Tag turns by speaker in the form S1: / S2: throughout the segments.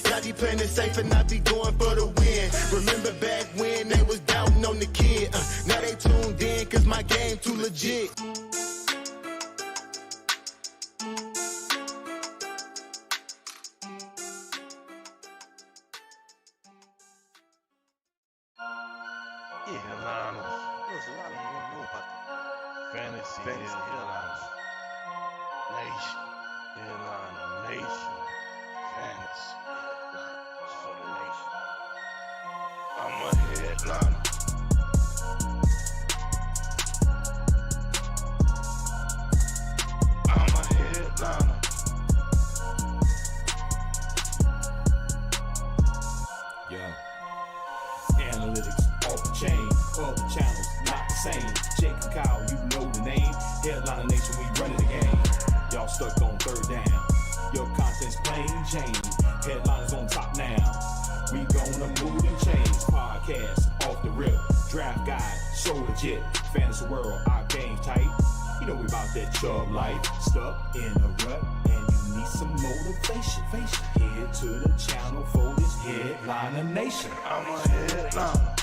S1: Y'all be playing it safe and I be going for the win. Remember back when they was doubting on the kid. Now they tuned in cause my game too legit.
S2: Fantasy Headliners Nation. Headliner Nation. Fantasy Headliners for the nation. I'm a headliner. I'm a headliner.
S3: Yeah. Analytics off the chain. All the channels not the same. Jake and Kyle, you know the name. Headliner Nation, we running the game. Y'all stuck on third down. Your content's plain Jane. Headliners on top now. We gonna move and change. Podcast off the rip. Draft guide, so legit. Fantasy world, our game tight. You know we about that chub life. Stuck in a rut and you need some motivation. Head to the channel for this Headliner Nation.
S2: I'm a headliner.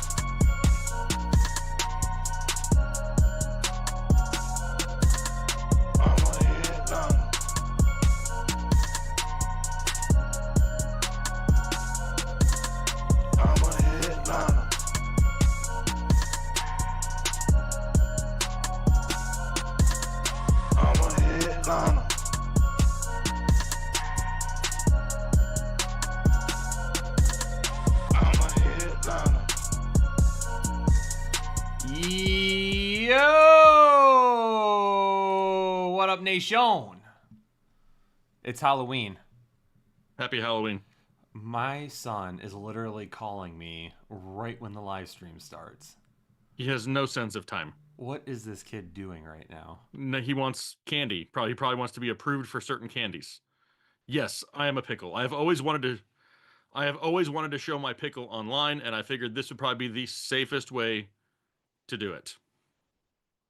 S4: Yo! What up, nation? It's Halloween.
S5: Happy Halloween.
S4: My son is literally calling me right when the live stream starts.
S5: He has no sense of time.
S4: What is this kid doing right now?
S5: No, he wants candy. He probably wants to be approved for certain candies. Yes, I am a pickle. I have always wanted to show my pickle online, and I figured this would probably be the safest way to do it.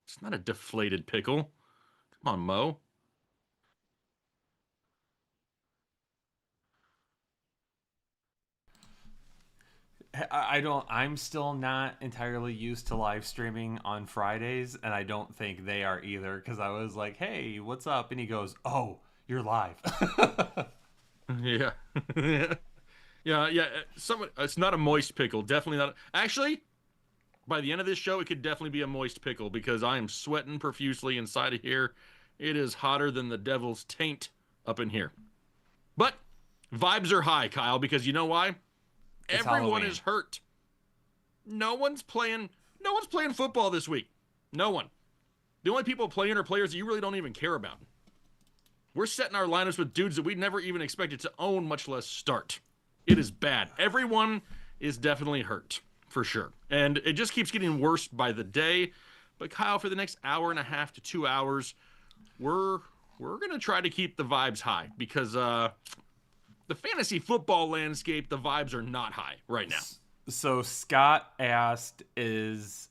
S5: It's not a deflated pickle. Come on, Mo.
S4: I'm still not entirely used to live streaming on Fridays, and I don't think they are either, because I was like, hey, what's up? And he goes, oh, you're live.
S5: Yeah. Yeah. It's not a moist pickle. Definitely not. Actually, by the end of this show, it could definitely be a moist pickle because I am sweating profusely inside of here. It is hotter than the devil's taint up in here. But vibes are high, Kyle, because you know why? Everyone
S4: Halloween.
S5: is hurt. No one's playing football this week. No one. The only people playing are players that you really don't even care about. We're setting our lineups with dudes that we never even expected to own, much less start. It is bad. Everyone is definitely hurt, for sure. And it just keeps getting worse by the day. But Kyle, for the next hour and a half to 2 hours, we're going to try to keep the vibes high because the fantasy football landscape, the vibes are not high right now.
S4: So Scott asked, is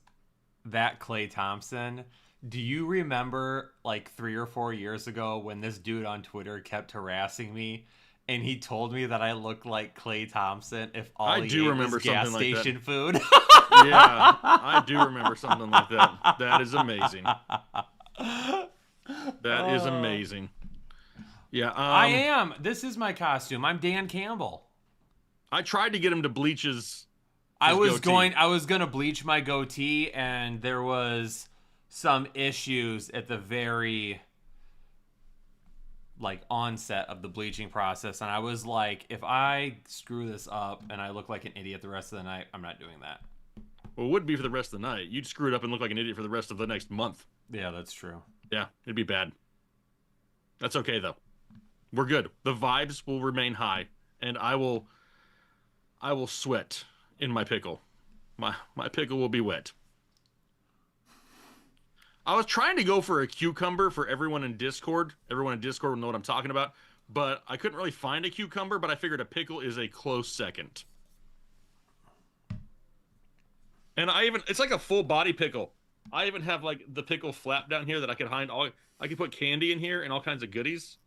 S4: that Klay Thompson? Do you remember like 3 or 4 years ago when this dude on Twitter kept harassing me and he told me that I looked like Klay Thompson if all
S5: I
S4: he
S5: do
S4: ate
S5: remember
S4: was gas
S5: something like that.
S4: station food?
S5: Yeah, I do remember something like that. That is amazing. That is amazing. Yeah,
S4: I am. This is my costume. I'm Dan Campbell.
S5: I tried to get him to bleach his
S4: I was
S5: goatee.
S4: going to bleach my goatee, and there was some issues at the very onset of the bleaching process, and I was like, if I screw this up and I look like an idiot the rest of the night, I'm not doing that.
S5: Well, it wouldn't be for the rest of the night. You'd screw it up and look like an idiot for the rest of the next month.
S4: Yeah, that's true.
S5: Yeah, it'd be bad. That's okay though. We're good. The vibes will remain high, and I will sweat in my pickle. My pickle will be wet. I was trying to go for a cucumber for everyone in Discord. Everyone in Discord will know what I'm talking about, but I couldn't really find a cucumber, but I figured a pickle is a close second. And it's like a full body pickle. I even have like the pickle flap down here that I could hide I could put candy in here and all kinds of goodies.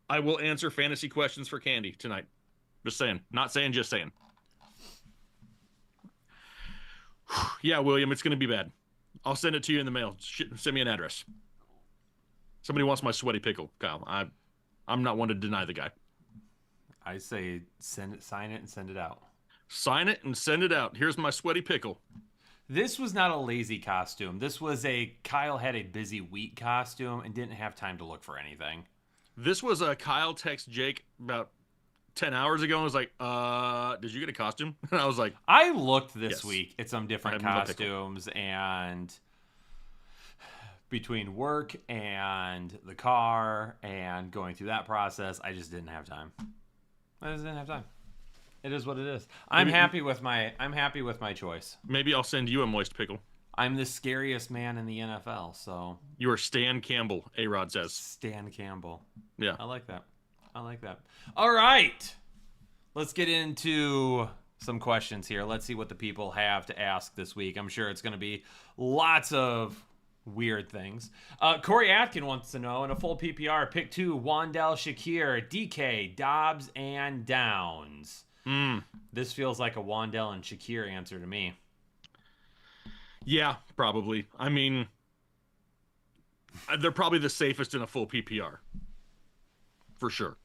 S5: I will answer fantasy questions for Candy tonight. Just saying. Not saying, just saying. Yeah, William, it's going to be bad. I'll send it to you in the mail. Send me an address. Somebody wants my sweaty pickle, Kyle. I'm not one to deny the guy.
S4: I say sign it, and send it out.
S5: Sign it and send it out. Here's my sweaty pickle.
S4: This was not a lazy costume. This was Kyle had a busy week costume and didn't have time to look for anything.
S5: This was a Kyle text Jake about 10 hours ago and was like, did you get a costume? And I was like,
S4: I looked this
S5: Yes.
S4: week at some different
S5: I have no pickle.
S4: costumes, and between work and the car and going through that process, I just didn't have time. It is what it is. I'm happy with my choice.
S5: maybe I'll send you a moist pickle.
S4: I'm the scariest man in the NFL, so
S5: You are Stan Campbell, A-Rod says.
S4: Stan Campbell.
S5: Yeah.
S4: I like that. All right. Let's get into some questions here. Let's see what the people have to ask this week. I'm sure it's going to be lots of weird things. Corey Atkin wants to know, in a full PPR, pick 2, Wandell Shakir, DK, Dobbs, and Downs. This feels like a Wandell and Shakir answer to me.
S5: Yeah, probably. I mean, they're probably the safest in a full PPR. For sure.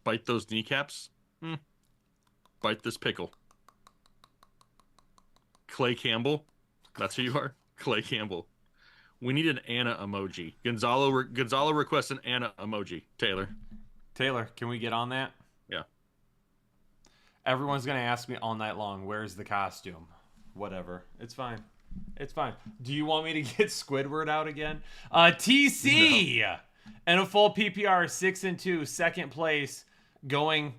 S5: Bite those kneecaps? Bite this pickle. Clay Campbell? That's who you are? Clay Campbell. We need an Anna emoji. Gonzalo requests an Anna emoji.
S4: Taylor, can we get on that?
S5: Yeah.
S4: Everyone's going to ask me all night long, where's the costume? Whatever. It's fine. Do you want me to get Squidward out again? TC! No. And a full PPR, 6-2, second place, going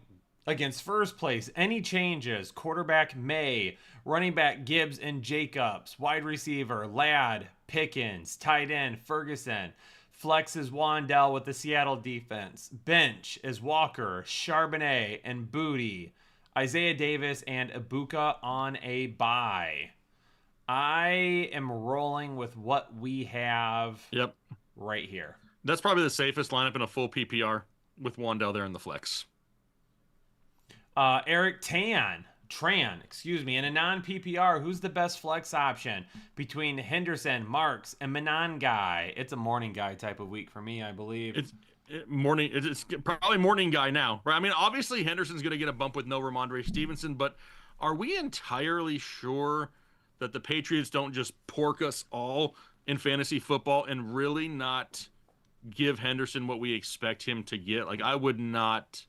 S4: against first place. Any changes? Quarterback May, running back Gibbs and Jacobs, wide receiver Ladd, Pickens, tight end Ferguson. Flex is Wandell with the Seattle defense. Bench is Walker, Charbonnet, and Booty. Isaiah Davis and Ibuka on a bye. I am rolling with what we have right here.
S5: That's probably the safest lineup in a full PPR with Wandell there in the flex.
S4: Eric Tran, in a non-PPR, who's the best flex option between Henderson, Marks, and Manon Guy? It's a morning guy type of week for me, I believe.
S5: It's probably morning guy now, right? I mean, obviously Henderson's going to get a bump with no Ramondre Stevenson, but are we entirely sure that the Patriots don't just pork us all in fantasy football and really not give Henderson what we expect him to get? Like, I would not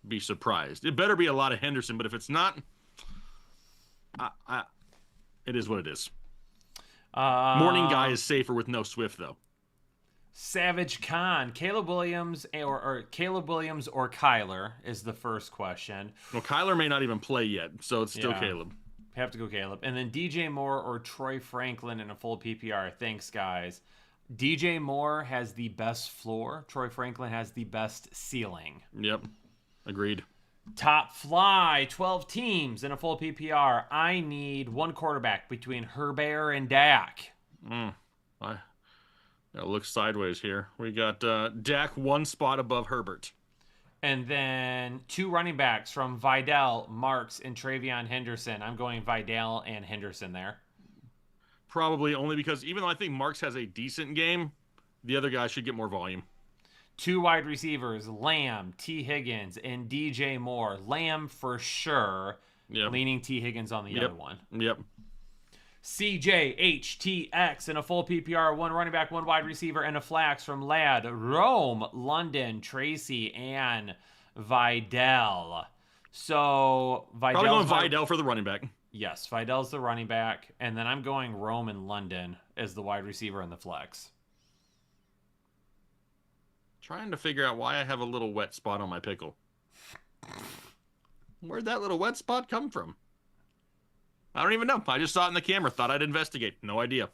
S5: be surprised. It better be a lot of Henderson, but if it's not, it is what it is. Morning guy is safer with no Swift, though.
S4: Savage Khan, Caleb Williams or Kyler is the first question.
S5: Well, Kyler may not even play yet, so it's still Caleb.
S4: Have to go Caleb. And then DJ Moore or Troy Franklin in a full PPR. Thanks, guys. DJ Moore has the best floor. Troy Franklin has the best ceiling.
S5: Yep. Agreed.
S4: Top fly, 12 teams in a full PPR. I need one quarterback between Herbert and Dak.
S5: I gotta look sideways here. We got Dak one spot above Herbert.
S4: And then 2 running backs from Vidal, Marks, and Travion Henderson. I'm going Vidal and Henderson there.
S5: Probably only because even though I think Marks has a decent game, the other guy should get more volume.
S4: 2 wide receivers, Lamb, T. Higgins, and DJ Moore. Lamb for sure.
S5: Yep.
S4: Leaning T. Higgins on the other one.
S5: Yep.
S4: CJHTX in a full PPR, 1 running back, 1 wide receiver, and a flax from Ladd, Rome, London, Tracy, and Vidal. So
S5: Probably going Vidal for the running back.
S4: Yes, Vidal's the running back, and then I'm going Rome and London as the wide receiver and the flex.
S5: Trying to figure out why I have a little wet spot on my pickle. Where'd that little wet spot come from? I don't even know. I just saw it in the camera. Thought I'd investigate. No idea.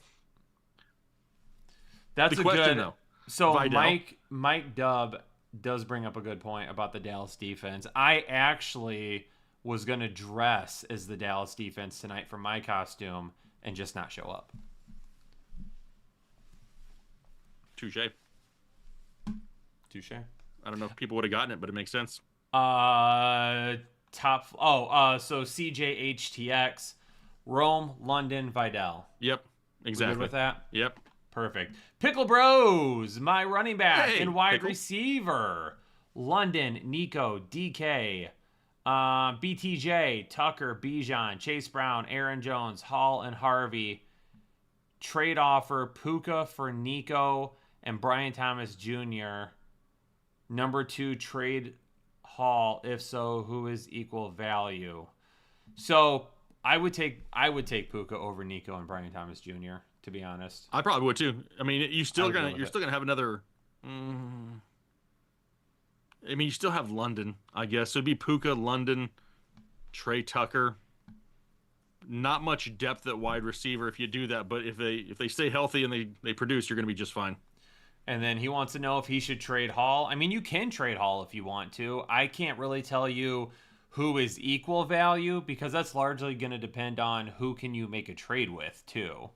S4: That's
S5: the question, though.
S4: So
S5: Vidal.
S4: Mike Dubb does bring up a good point about the Dallas defense. I actually was going to dress as the Dallas defense tonight for my costume and just not show up.
S5: Touche.
S4: Touche.
S5: I don't know if people would have gotten it, but it makes sense.
S4: So CJHTX, Rome, London, Vidal.
S5: Yep,
S4: We
S5: exactly.
S4: good with that?
S5: Yep.
S4: Perfect. Pickle Bros, my running back
S5: Hey,
S4: and wide
S5: Pickle.
S4: receiver. London, Nico, DK, BTJ, Tucker, Bijan, Chase Brown, Aaron Jones, Hall, and Harvey. Trade offer, Puka for Nico and Brian Thomas Jr. Number 2, trade Hall. If so, who is equal value? So I would take Puka over Nico and Brian Thomas Jr., to be honest.
S5: I probably would too. I mean, you're still
S4: would go
S5: gonna
S4: with it.
S5: have another. I mean, you still have London, I guess. So it'd be Puka, London, Trey Tucker. Not much depth at wide receiver if you do that, but if they stay healthy and they produce, you're gonna be just fine.
S4: And then he wants to know if he should trade Hall. I mean, you can trade Hall if you want to. I can't really tell you who is equal value because that's largely going to depend on who can you make a trade with too.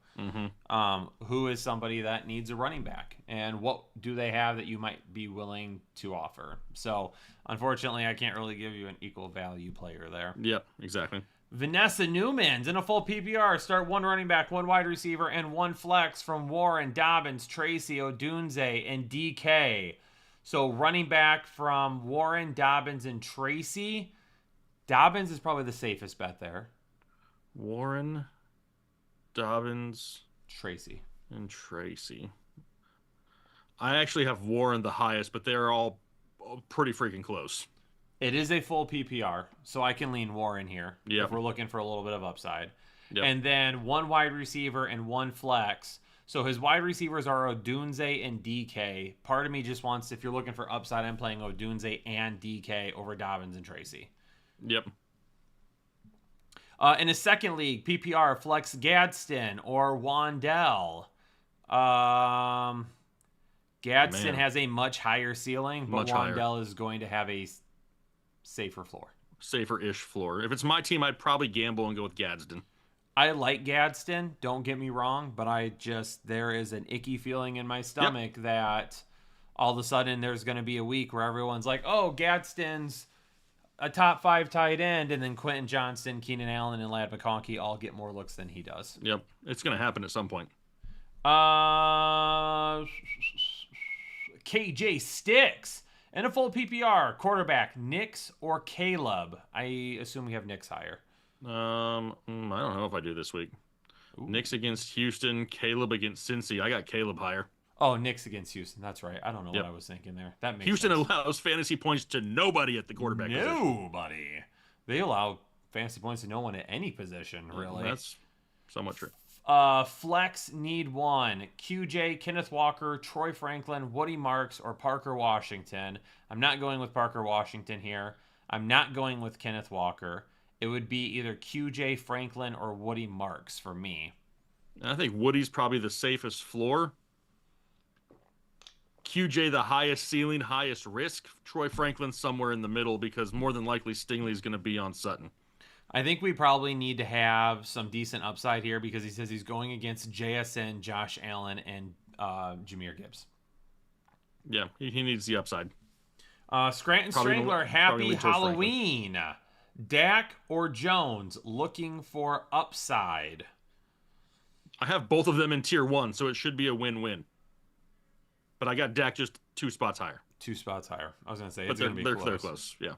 S4: Who is somebody that needs a running back and what do they have that you might be willing to offer. So unfortunately, I can't really give you an equal value player there.
S5: Yep, exactly.
S4: Vanessa Newman's in a full PPR. Start 1 running back, 1 wide receiver, and 1 flex from Warren, Dobbins, Tracy, Odunze, and DK. So running back from Warren, Dobbins, and Tracy. Dobbins is probably the safest bet there.
S5: Warren, Dobbins,
S4: Tracy.
S5: and Tracy. I actually have Warren the highest, but they're all pretty freaking close.
S4: It is a full PPR, so I can lean Warren here
S5: Yep.
S4: if we're looking for a little bit of upside.
S5: Yep.
S4: And then 1 wide receiver and 1 flex. So his wide receivers are Odunze and DK. Part of me just wants, if you're looking for upside, I'm playing Odunze and DK over Dobbins and Tracy.
S5: Yep.
S4: In a second league, PPR, flex Gadsden or Wandell. Gadsden
S5: Man.
S4: has a much higher ceiling, but
S5: Much higher.
S4: Wandell is going to have a safer floor.
S5: Safer-ish floor. If it's my team, I'd probably gamble and go with Gadsden.
S4: I like Gadsden, don't get me wrong, but there is an icky feeling in my stomach that all of a sudden there's going to be a week where everyone's like, oh, Gadsden's a top 5 tight end, and then Quentin Johnston, Keenan Allen, and Ladd McConkey all get more looks than he does.
S5: Yep. It's going to happen at some point.
S4: KJ Sticks and a full PPR, quarterback, Nix or Caleb. I assume we have Nix higher.
S5: I don't know if I do this week. Knicks against Houston, Caleb against Cincy. I got Caleb higher.
S4: Oh, Nix against Houston. That's right. I don't know
S5: Yep.
S4: what I was thinking there. That makes
S5: Houston
S4: sense.
S5: allows fantasy points to nobody at the quarterback position.
S4: Nobody. They allow fantasy points to no one at any position, really.
S5: That's somewhat true.
S4: Flex need 1. QJ, Kenneth Walker, Troy Franklin, Woody Marks, or Parker Washington. I'm not going with Parker Washington here. I'm not going with Kenneth Walker. It would be either QJ Franklin or Woody Marks for me.
S5: I think Woody's probably the safest floor. QJ the highest ceiling, highest risk. Troy Franklin somewhere in the middle because more than likely Stingley's going to be on Sutton.
S4: I think we probably need to have some decent upside here because he says he's going against JSN, Josh Allen, and Jahmyr Gibbs.
S5: Yeah, he needs the upside.
S4: Scranton
S5: Probably
S4: Strangler,
S5: gonna
S4: happy
S5: lean towards Franklin.
S4: Halloween. Dak or Jones looking for upside.
S5: I have both of them in tier 1, so it should be a win-win. But I got Dak just 2 spots higher.
S4: 2 spots higher. I was going to say,
S5: But
S4: it's going to be
S5: they're
S4: close.
S5: close. Yeah.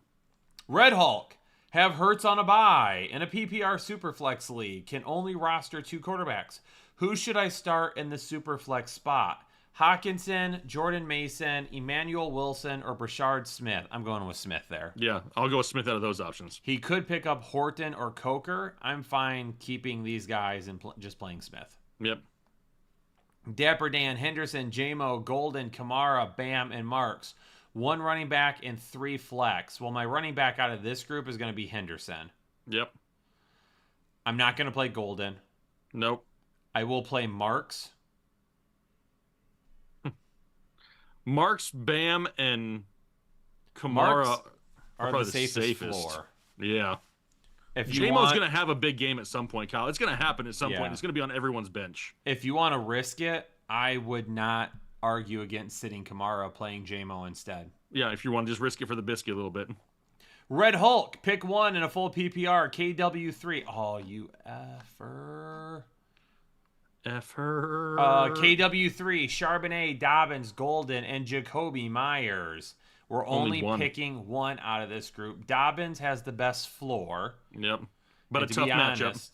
S4: Red Hulk, have Hurts on a bye in a PPR Superflex league. Can only roster 2 quarterbacks. Who should I start in the Superflex spot? Hawkinson, Jordan Mason, Emmanuel Wilson, or Brashard Smith? I'm going with Smith there.
S5: Yeah, I'll go with Smith out of those options.
S4: He could pick up Horton or Coker. I'm fine keeping these guys and just playing Smith.
S5: Yep.
S4: Dapper Dan, Henderson, JMO, Golden, Kamara, Bam, and Marks. 1 running back and 3 flex. Well, my running back out of this group is going to be Henderson.
S5: Yep.
S4: I'm not going to play Golden.
S5: Nope.
S4: I will play Marks.
S5: Marks, Bam, and Kamara
S4: Marks
S5: are
S4: are
S5: probably
S4: the safest floor.
S5: Yeah.
S4: If you
S5: J-Mo's
S4: want,
S5: going to have a big game at some point, Kyle. It's going to happen at some
S4: Yeah.
S5: point. It's going to be on everyone's bench.
S4: if you want to risk it, I would not argue against sitting Kamara, playing JMO instead.
S5: Yeah, if you want to just risk it for the biscuit a little bit.
S4: Red Hulk, pick 1 in a full PPR. KW3. Oh, you effer. KW3, Charbonnet, Dobbins, Golden, and Jacoby Myers. We're only picking 1 out of this group. Dobbins has the best floor.
S5: Yep. But
S4: and
S5: a tough matchup.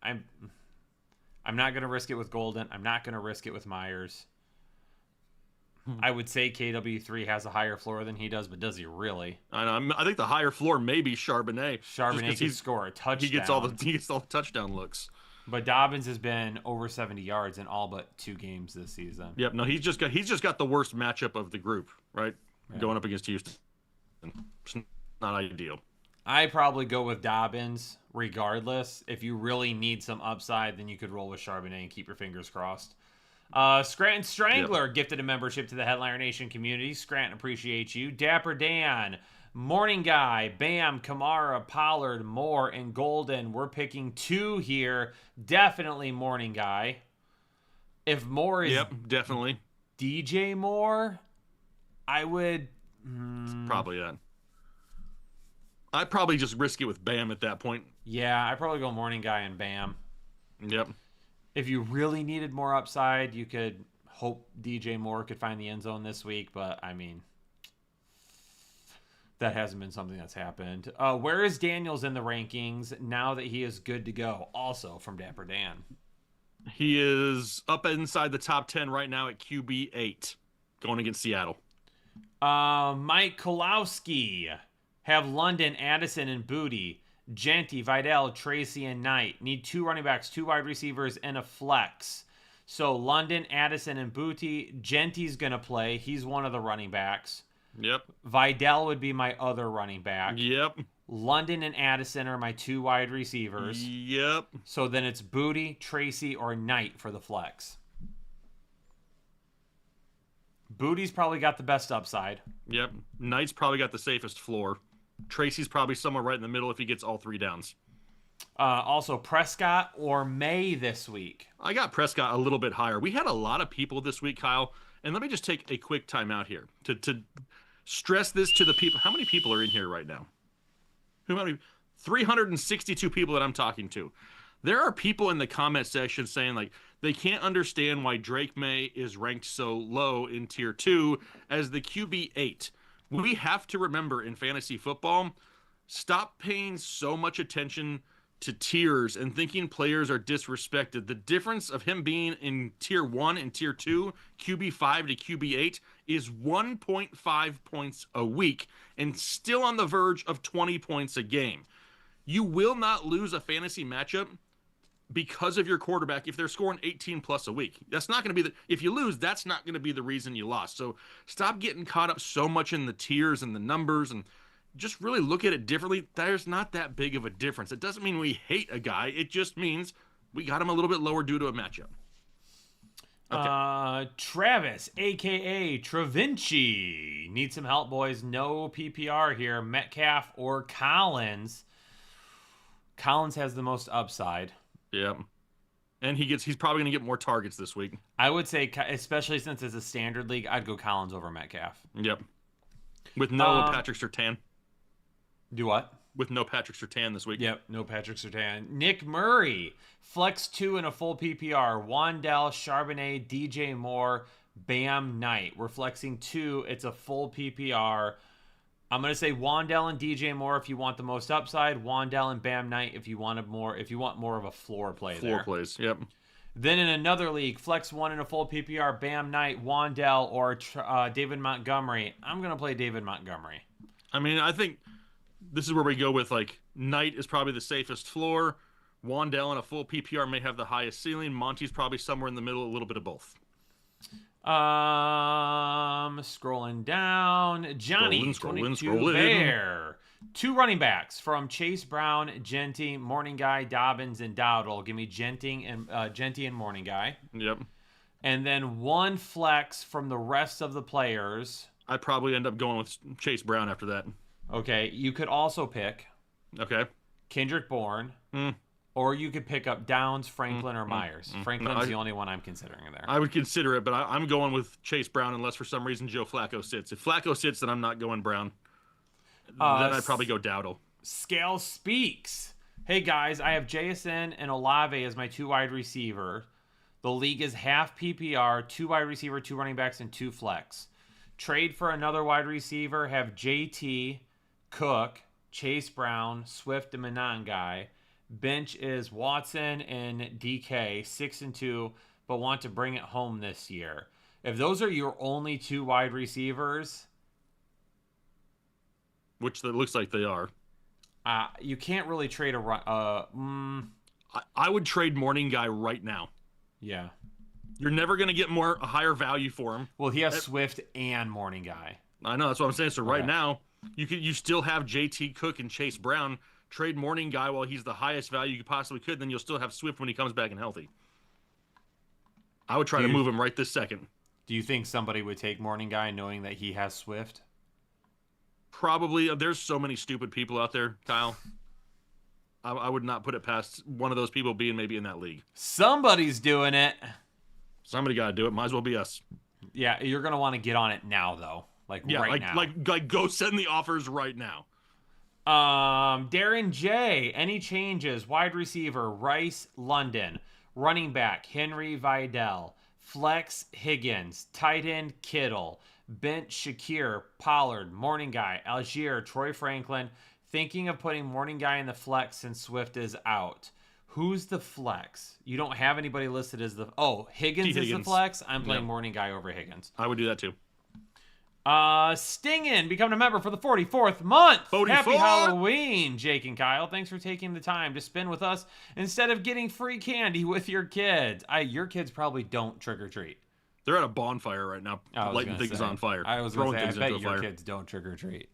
S4: I'm not going to risk it with Golden. I'm not going to risk it with Myers. I would say KW3 has a higher floor than he does, but does he really?
S5: I know. I think the higher floor may be Charbonnet.
S4: Charbonnet can score a touchdown.
S5: He gets all the touchdown looks.
S4: But Dobbins has been over 70 yards in all but 2 games this season.
S5: Yep. No, he's just got the worst matchup of the group, right? Yeah. Going up against Houston. It's not ideal.
S4: I probably go with Dobbins regardless. If you really need some upside, then you could roll with Charbonnet and keep your fingers crossed. Scranton Strangler gifted a membership to the Headliner Nation community. Scranton appreciates you. Dapper Dan, Morning Guy, Bam, Kamara, Pollard, Moore, and Golden. We're picking 2 here. Definitely Morning Guy. If Moore is
S5: definitely
S4: DJ Moore, I would
S5: probably that. I'd probably just risk it with Bam at that point.
S4: Yeah, I'd probably go Morning Guy and Bam.
S5: Yep.
S4: If you really needed more upside, you could hope DJ Moore could find the end zone this week, but I mean, that hasn't been something that's happened. Where is Daniels in the rankings now that he is good to go? Also from Dapper Dan.
S5: He is up inside the top 10 right now at QB 8, going against Seattle.
S4: Mike Kolowski. Have London, Addison, and Booty. Genty, Vidal, Tracy, and Knight. Need 2 running backs, 2 wide receivers, and a flex. So London, Addison, and Booty. Genty's going to play. He's one of the running backs.
S5: Yep.
S4: Vidal would be my other running back.
S5: Yep.
S4: London and Addison are my 2 wide receivers.
S5: Yep.
S4: So then it's Booty, Tracy, or Knight for the flex. Booty's probably got the best upside.
S5: Yep. Knight's probably got the safest floor. Tracy's probably somewhere right in the middle if he gets all 3 downs.
S4: Also, Prescott or May this week.
S5: I got Prescott a little bit higher. We had a lot of people this week, Kyle. And let me just take a quick time out here to stress this to the people. How many people are in here right now? 362 people that I'm talking to. There are people in the comment section saying, like, they can't understand why Drake May is ranked so low in Tier 2 as the QB 8. We have to remember in fantasy football, stop paying so much attention to tiers and thinking players are disrespected. The difference of him being in Tier 1 and Tier 2, QB 5 to QB 8, is 1.5 points a week and still on the verge of 20 points a game. You will not lose a fantasy matchup because of your quarterback if they're scoring 18 plus a week. That's not going to be if you lose, that's not going to be the reason you lost. So stop getting caught up so much in the tiers and the numbers and just really look at it differently. There's not that big of a difference. It doesn't mean we hate a guy. It just means we got him a little bit lower due to a matchup.
S4: Okay. Travis, a.k.a. Travinci. Need some help, boys. No PPR here. Metcalf or Collins. Collins has the most upside.
S5: Yeah. And he's probably going to get more targets this week.
S4: I would say, especially since it's a standard league, I'd go Collins over Metcalf.
S5: Yep. With no Patrick Surtain.
S4: Do what?
S5: With no Patrick Surtain this week.
S4: Yep, no Patrick Surtain. Nick Murray, flex 2 in a full PPR. Wandell, Charbonnet, DJ Moore, Bam, Knight. We're flexing 2. It's a full PPR. I'm going to say Wandell and DJ Moore if you want the most upside. Wandell and Bam Knight if you want more of a floor play there.
S5: Floor plays, yep.
S4: Then in another league, flex 1 in a full PPR, Bam Knight, Wandell, or David Montgomery. I'm going to play David Montgomery.
S5: I mean, I think this is where we go with, like, Knight is probably the safest floor. Wandell in a full PPR may have the highest ceiling. Monty's probably somewhere in the middle, a little bit of both.
S4: Scrolling down. Johnny,
S5: scrolling.
S4: Bear. 2 running backs from Chase Brown, Genty, Morning Guy, Dobbins, and Dowdle. Give me Genty and Morning Guy.
S5: Yep.
S4: And then 1 flex from the rest of the players.
S5: I'd probably end up going with Chase Brown after that.
S4: Okay. You could also pick
S5: Kendrick
S4: Bourne, Or you could pick up Downs, Franklin, or Myers. Franklin's
S5: No,
S4: the only one I'm considering there.
S5: I would consider it, but I'm going with Chase Brown unless for some reason Joe Flacco sits. If Flacco sits, then I'm not going Brown. Then I'd probably go Dowdle.
S4: Scale speaks. Hey guys, I have Jason and Olave as my 2 wide receiver. The league is half PPR, 2 wide receiver, 2 running backs, and 2 flex. Trade for another wide receiver, have JT, Cook, Chase Brown, Swift, and Manon guy. Bench is Watson and DK, 6 and 2, but want to bring it home this year. If those are your only 2 wide receivers,
S5: Which it looks like they are.
S4: you can't really trade a run.
S5: I would trade Morning Guy right now.
S4: Yeah.
S5: You're never going to get a higher value for him.
S4: Well, he has Swift and Morning Guy.
S5: I know, that's what I'm saying. So right
S4: Okay.
S5: now, you still have JT Cook and Chase Brown. Trade Morning Guy while he's the highest value you possibly could. Then you'll still have Swift when he comes back and healthy. I would try to move him right this second.
S4: Do you think somebody would take Morning Guy knowing that he has Swift?
S5: Probably. There's so many stupid people out there, Kyle. I would not put it past one of those people being maybe in that league.
S4: Somebody's doing it.
S5: Somebody got to do it. Might as well be us.
S4: Yeah, you're going to want to get on it now, though. Like, right now.
S5: Like go send the offers right now.
S4: Darren J. Any changes? Wide receiver, Rice, London. Running back, Henry Vidal. Flex, Higgins. Tight end, Kittle. Bench, Shakir, Pollard, Morning Guy, Algier, Troy Franklin. Thinking of putting Morning Guy in the flex since Swift is out. Who's the flex? You don't have anybody listed as the... Oh, Higgins is the flex? I'm playing Morning Guy over Higgins.
S5: I would do that too.
S4: Stingin, becoming a member for the 44th month.
S5: 44?
S4: Happy Halloween, Jake and Kyle. Thanks for taking the time to spend with us instead of getting free candy with your kids. Your kids probably don't trick or treat.
S5: They're at a bonfire right now, lighting things on fire.
S4: I was
S5: throwing
S4: going to say, I
S5: things
S4: bet
S5: into a
S4: your
S5: fire.
S4: kids don't trick or treat.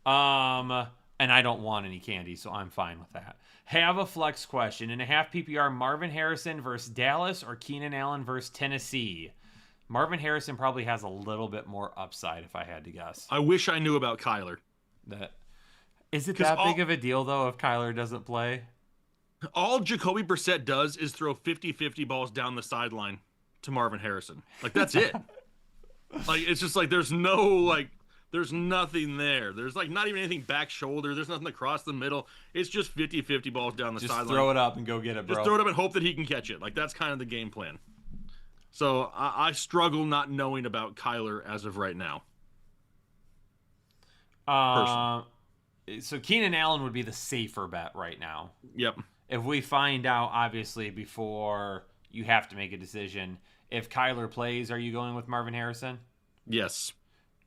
S4: And I don't want any candy, so I'm fine with that. Have a flex question. In a half PPR, Marvin Harrison versus Dallas or Keenan Allen versus Tennessee? Marvin Harrison probably has a little bit more upside, if I had to guess.
S5: I wish I knew about Kyler.
S4: Is it that big of a deal, though, if Kyler doesn't play?
S5: All Jacoby Brissett does is throw 50-50 balls down the sideline to Marvin Harrison. Like, that's it. Like, it's just like there's nothing there. There's like not even anything back shoulder. There's nothing across the middle. It's just 50-50 balls down the sideline.
S4: Just throw it up and go get it, bro.
S5: Just throw it up and hope that he can catch it. Like, that's kind of the game plan. So I struggle not knowing about Kyler as of right now.
S4: So Keenan Allen would be the safer bet right now.
S5: Yep.
S4: If we find out, obviously, before you have to make a decision, if Kyler plays, are you going with Marvin Harrison?
S5: Yes.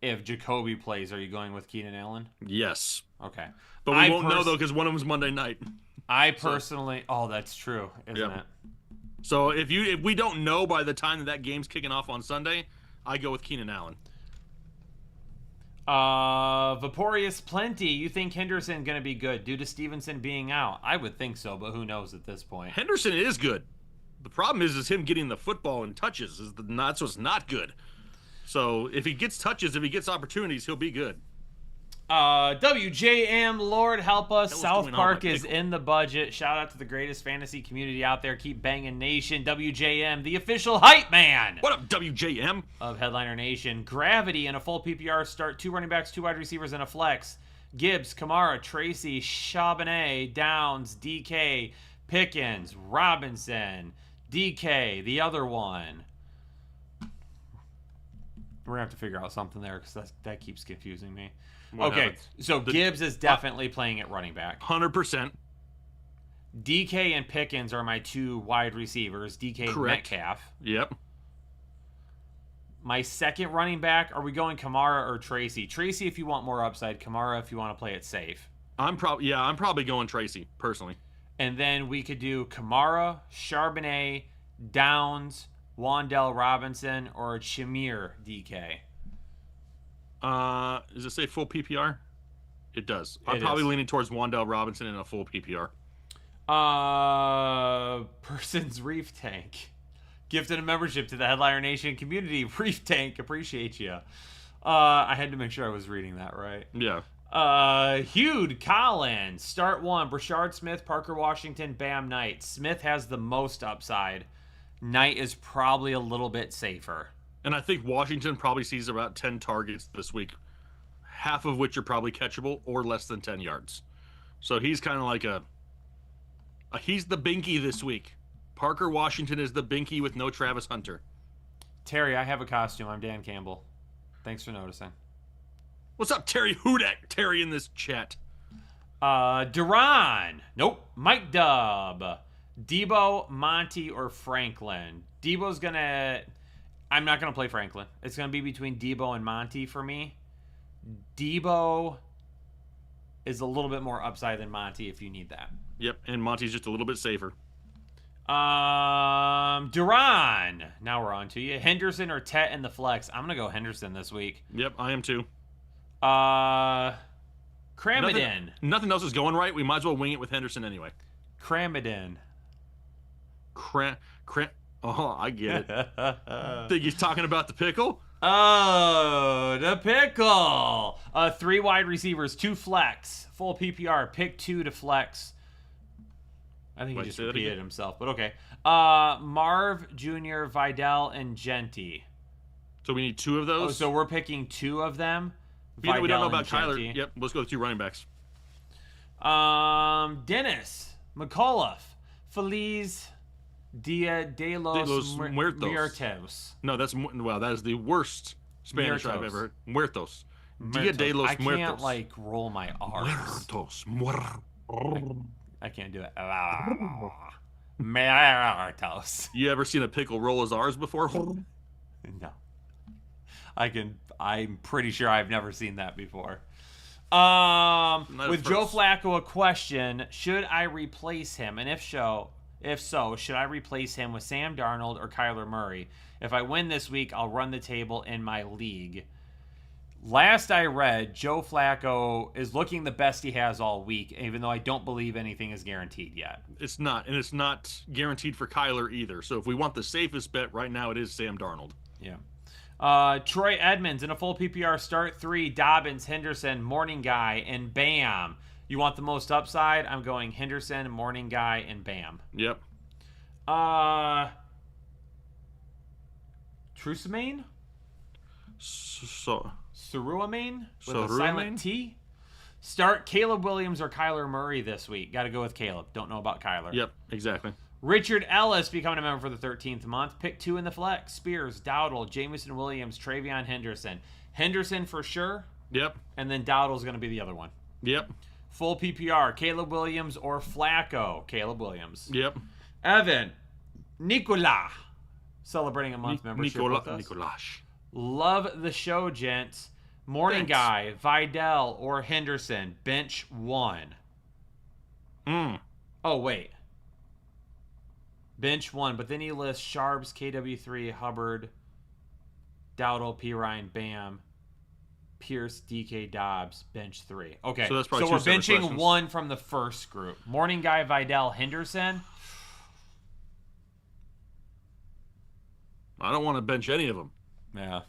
S4: If Jacoby plays, are you going with Keenan Allen?
S5: Yes.
S4: Okay.
S5: But we won't know, though, because one of them's Monday night.
S4: I personally... Oh, that's true, isn't it?
S5: So if we don't know by the time that game's kicking off on Sunday, I go with Keenan Allen.
S4: Vaporious Plenty, you think Henderson going to be good due to Stevenson being out? I would think so, but who knows at this point.
S5: Henderson is good. The problem is him getting the football and touches. That's what's not good. So if he gets touches, if he gets opportunities, he'll be good.
S4: WJM, Lord help us.
S5: What's
S4: South
S5: going on,
S4: Park
S5: my
S4: is
S5: pickle?
S4: in the budget. Shout out to the greatest fantasy community out there. Keep banging nation. WJM, the official hype man
S5: What up, WJM?
S4: of Headliner Nation. Gravity in a full PPR start. 2 running backs, 2 wide receivers, and a flex. Gibbs, Kamara, Tracy, Charbonnet, Downs, DK, Pickens, Robinson, DK, the other one. We're going to have to figure out something there because that keeps confusing me. Okay, so Gibbs is definitely playing at running back.
S5: 100%.
S4: DK and Pickens are my 2 wide receivers. DK
S5: Correct.
S4: Metcalf.
S5: Yep.
S4: My second running back, are we going Kamara or Tracy? Tracy if you want more upside. Kamara if you want to play it safe.
S5: I'm probably going Tracy, personally.
S4: And then we could do Kamara, Charbonnet, Downs, Wan'Dale Robinson, or Shamir DK.
S5: Does it say full PPR? It does. I'm
S4: It
S5: probably
S4: is.
S5: leaning towards Wan'Dale Robinson in a full PPR.
S4: Person's Reef Tank. Gifted a membership to the Headliner Nation community. Reef Tank, appreciate you. I had to make sure I was reading that right.
S5: Yeah.
S4: Hugh Collins, start 1. Brashard Smith, Parker Washington, Bam Knight. Smith has the most upside. Knight is probably a little bit safer.
S5: And I think Washington probably sees about 10 targets this week, half of which are probably catchable or less than 10 yards. So he's kind of like he's the binky this week. Parker Washington is the binky with no Travis Hunter.
S4: Terry, I have a costume. I'm Dan Campbell. Thanks for noticing.
S5: What's up, Terry Hudak? Terry in this chat.
S4: Duran. Nope. Mike Dub. Debo, Monty, or Franklin. Debo's gonna... I'm not gonna play Franklin. It's gonna be between Debo and Monty for me. Debo is a little bit more upside than Monty if you need that.
S5: Yep, and Monty's just a little bit safer.
S4: Duran. Now we're on to you. Henderson or Tet in the flex. I'm gonna go Henderson this week.
S5: Yep, I am too.
S4: Cramadin.
S5: Nothing else is going right. We might as well wing it with Henderson anyway.
S4: Cramadin.
S5: Oh, I get it. Think he's talking about the pickle?
S4: Oh, the pickle. 3 wide receivers, 2 flex, full PPR. Pick 2 to flex. I think he just repeated himself, but okay. Marv Jr., Vidal, and Genty.
S5: So we need 2 of those?
S4: Oh, so we're picking 2 of them?
S5: We don't know about Kyler. Yep, let's go with 2 running backs.
S4: Dennis, McAuliffe, Feliz, de los Muertos.
S5: No, that is the worst Spanish I've ever heard. Muertos. Dia de los Muertos.
S4: I can't, like, roll my R's.
S5: Muertos.
S4: I can't do it. Muertos.
S5: You ever seen a pickle roll his R's before?
S4: No. I'm pretty sure I've never seen that before. With Joe Flacco, a question: should I replace him? And if so, should I replace him with Sam Darnold or Kyler Murray? If I win this week, I'll run the table in my league. Last I read, Joe Flacco is looking the best he has all week, even though I don't believe anything is guaranteed yet.
S5: It's not, and it's not guaranteed for Kyler either. So if we want the safest bet right now, it is Sam Darnold.
S4: Yeah. Troy Edmonds in a full PPR start 3, Dobbins, Henderson, Morning Guy, and Bam. You want the most upside? I'm going Henderson, Morning Guy, and Bam.
S5: Yep.
S4: Trusamane? Saruamane? With a
S5: Saruamane?
S4: silent T? Start Caleb Williams or Kyler Murray this week. Got to go with Caleb. Don't know about Kyler.
S5: Yep, exactly.
S4: Richard Ellis becoming a member for the 13th month. Pick 2 in the flex. Spears, Dowdle, Jameson Williams, Travion Henderson. Henderson for sure.
S5: Yep.
S4: And then Dowdle's going to be the other one.
S5: Yep.
S4: Full PPR. Caleb Williams or Flacco. Caleb Williams.
S5: Yep.
S4: Evan. Nicola. Celebrating a month membership with us.
S5: Nicolas.
S4: Love the show, gents. Morning
S5: Thanks.
S4: Guy, Vidal, or Henderson. Bench 1. Oh, wait. Bench 1, but then he lists Sharps, KW3, Hubbard, Dowdle, P. Ryan, Bam, Pierce, DK, Dobbs, bench 3. Okay,
S5: so, that's probably
S4: we're
S5: two separate
S4: benching
S5: questions.
S4: 1 from the first group. Morning Guy, Vidal, Henderson.
S5: I don't want to bench any of them.
S4: Yeah.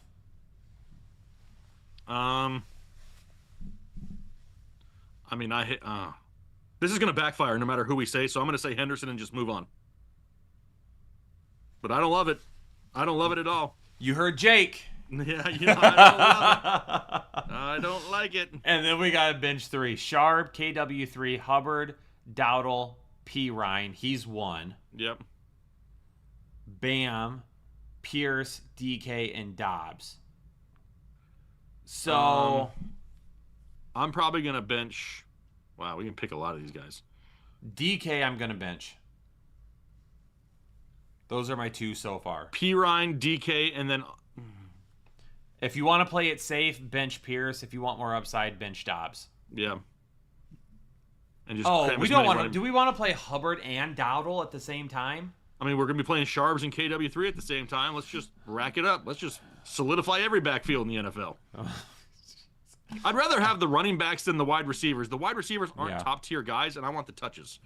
S5: I mean, this is going to backfire no matter who we say, so I'm going to say Henderson and just move on. But I don't love it. I don't love it at all.
S4: You heard Jake.
S5: Yeah, I don't love it. I don't like it.
S4: And then we got bench 3. Sharp, KW3, Hubbard, Dowdle, P. Ryan. He's 1.
S5: Yep.
S4: Bam, Pierce, DK, and Dobbs. So
S5: I'm probably going to bench. Wow, we can pick a lot of these guys.
S4: DK, I'm going to bench. Those are my 2 so far.
S5: P. Ryan, DK, and then
S4: If you want to play it safe, bench Pierce. If you want more upside, bench Dobbs.
S5: yeah. And just
S4: we don't want to. Do we want to play Hubbard and Dowdle at the same time?
S5: I mean, we're going to be playing Sharps and KW3 at the same time. Let's just rack it up. Let's just solidify every backfield in the NFL. I'd rather have the running backs than the wide receivers. The wide receivers aren't top-tier guys, and I want the touches.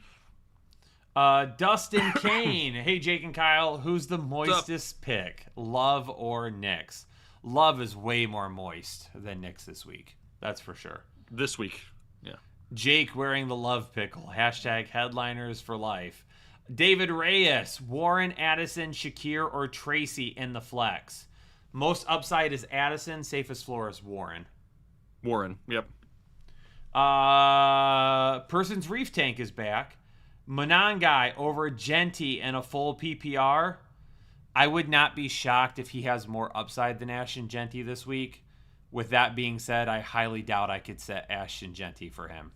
S4: Dustin Kane. Hey, Jake and Kyle. Who's the moistest pick? Love or Knicks? Love is way more moist than Knicks this week. That's for sure.
S5: this week. Yeah.
S4: Jake wearing the love pickle. Hashtag headliners for life. David Reyes, Warren, Addison, Shakir, or Tracy in the flex. Most upside is Addison. Safest floor is Warren.
S5: Warren. Yep.
S4: Person's Reef Tank is back. Monangai over Genty in a full PPR. I would not be shocked if he has more upside than Ashton Genty this week. With that being said, I highly doubt I could set Ashton Genty for him.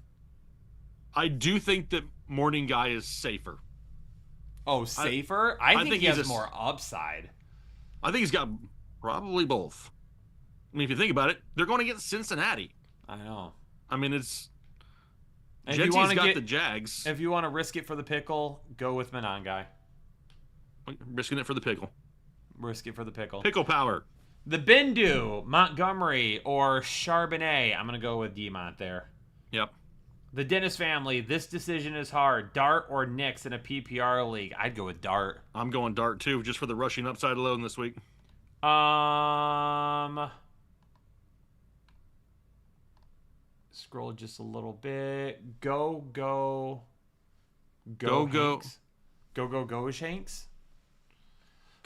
S5: I do think that Morning Guy is safer.
S4: Oh, safer? I think he
S5: he's
S4: has more upside.
S5: I think he's got probably both. I mean, if you think about it, they're going against Cincinnati.
S4: I know.
S5: I mean, it's...
S4: And
S5: Genty's got the Jags.
S4: If you want to risk it for the pickle, go with Monangai.
S5: Risking it for the pickle.
S4: Risk it for the pickle.
S5: Pickle power.
S4: The Bindu, Montgomery, or Charbonnet. I'm going to go with Demont there.
S5: Yep.
S4: The Dennis family, this decision is hard. Dart or Knicks in a PPR league? I'd go with Dart.
S5: I'm going Dart, too, just for the rushing upside alone this week.
S4: Scroll just a little bit. Go Shanks.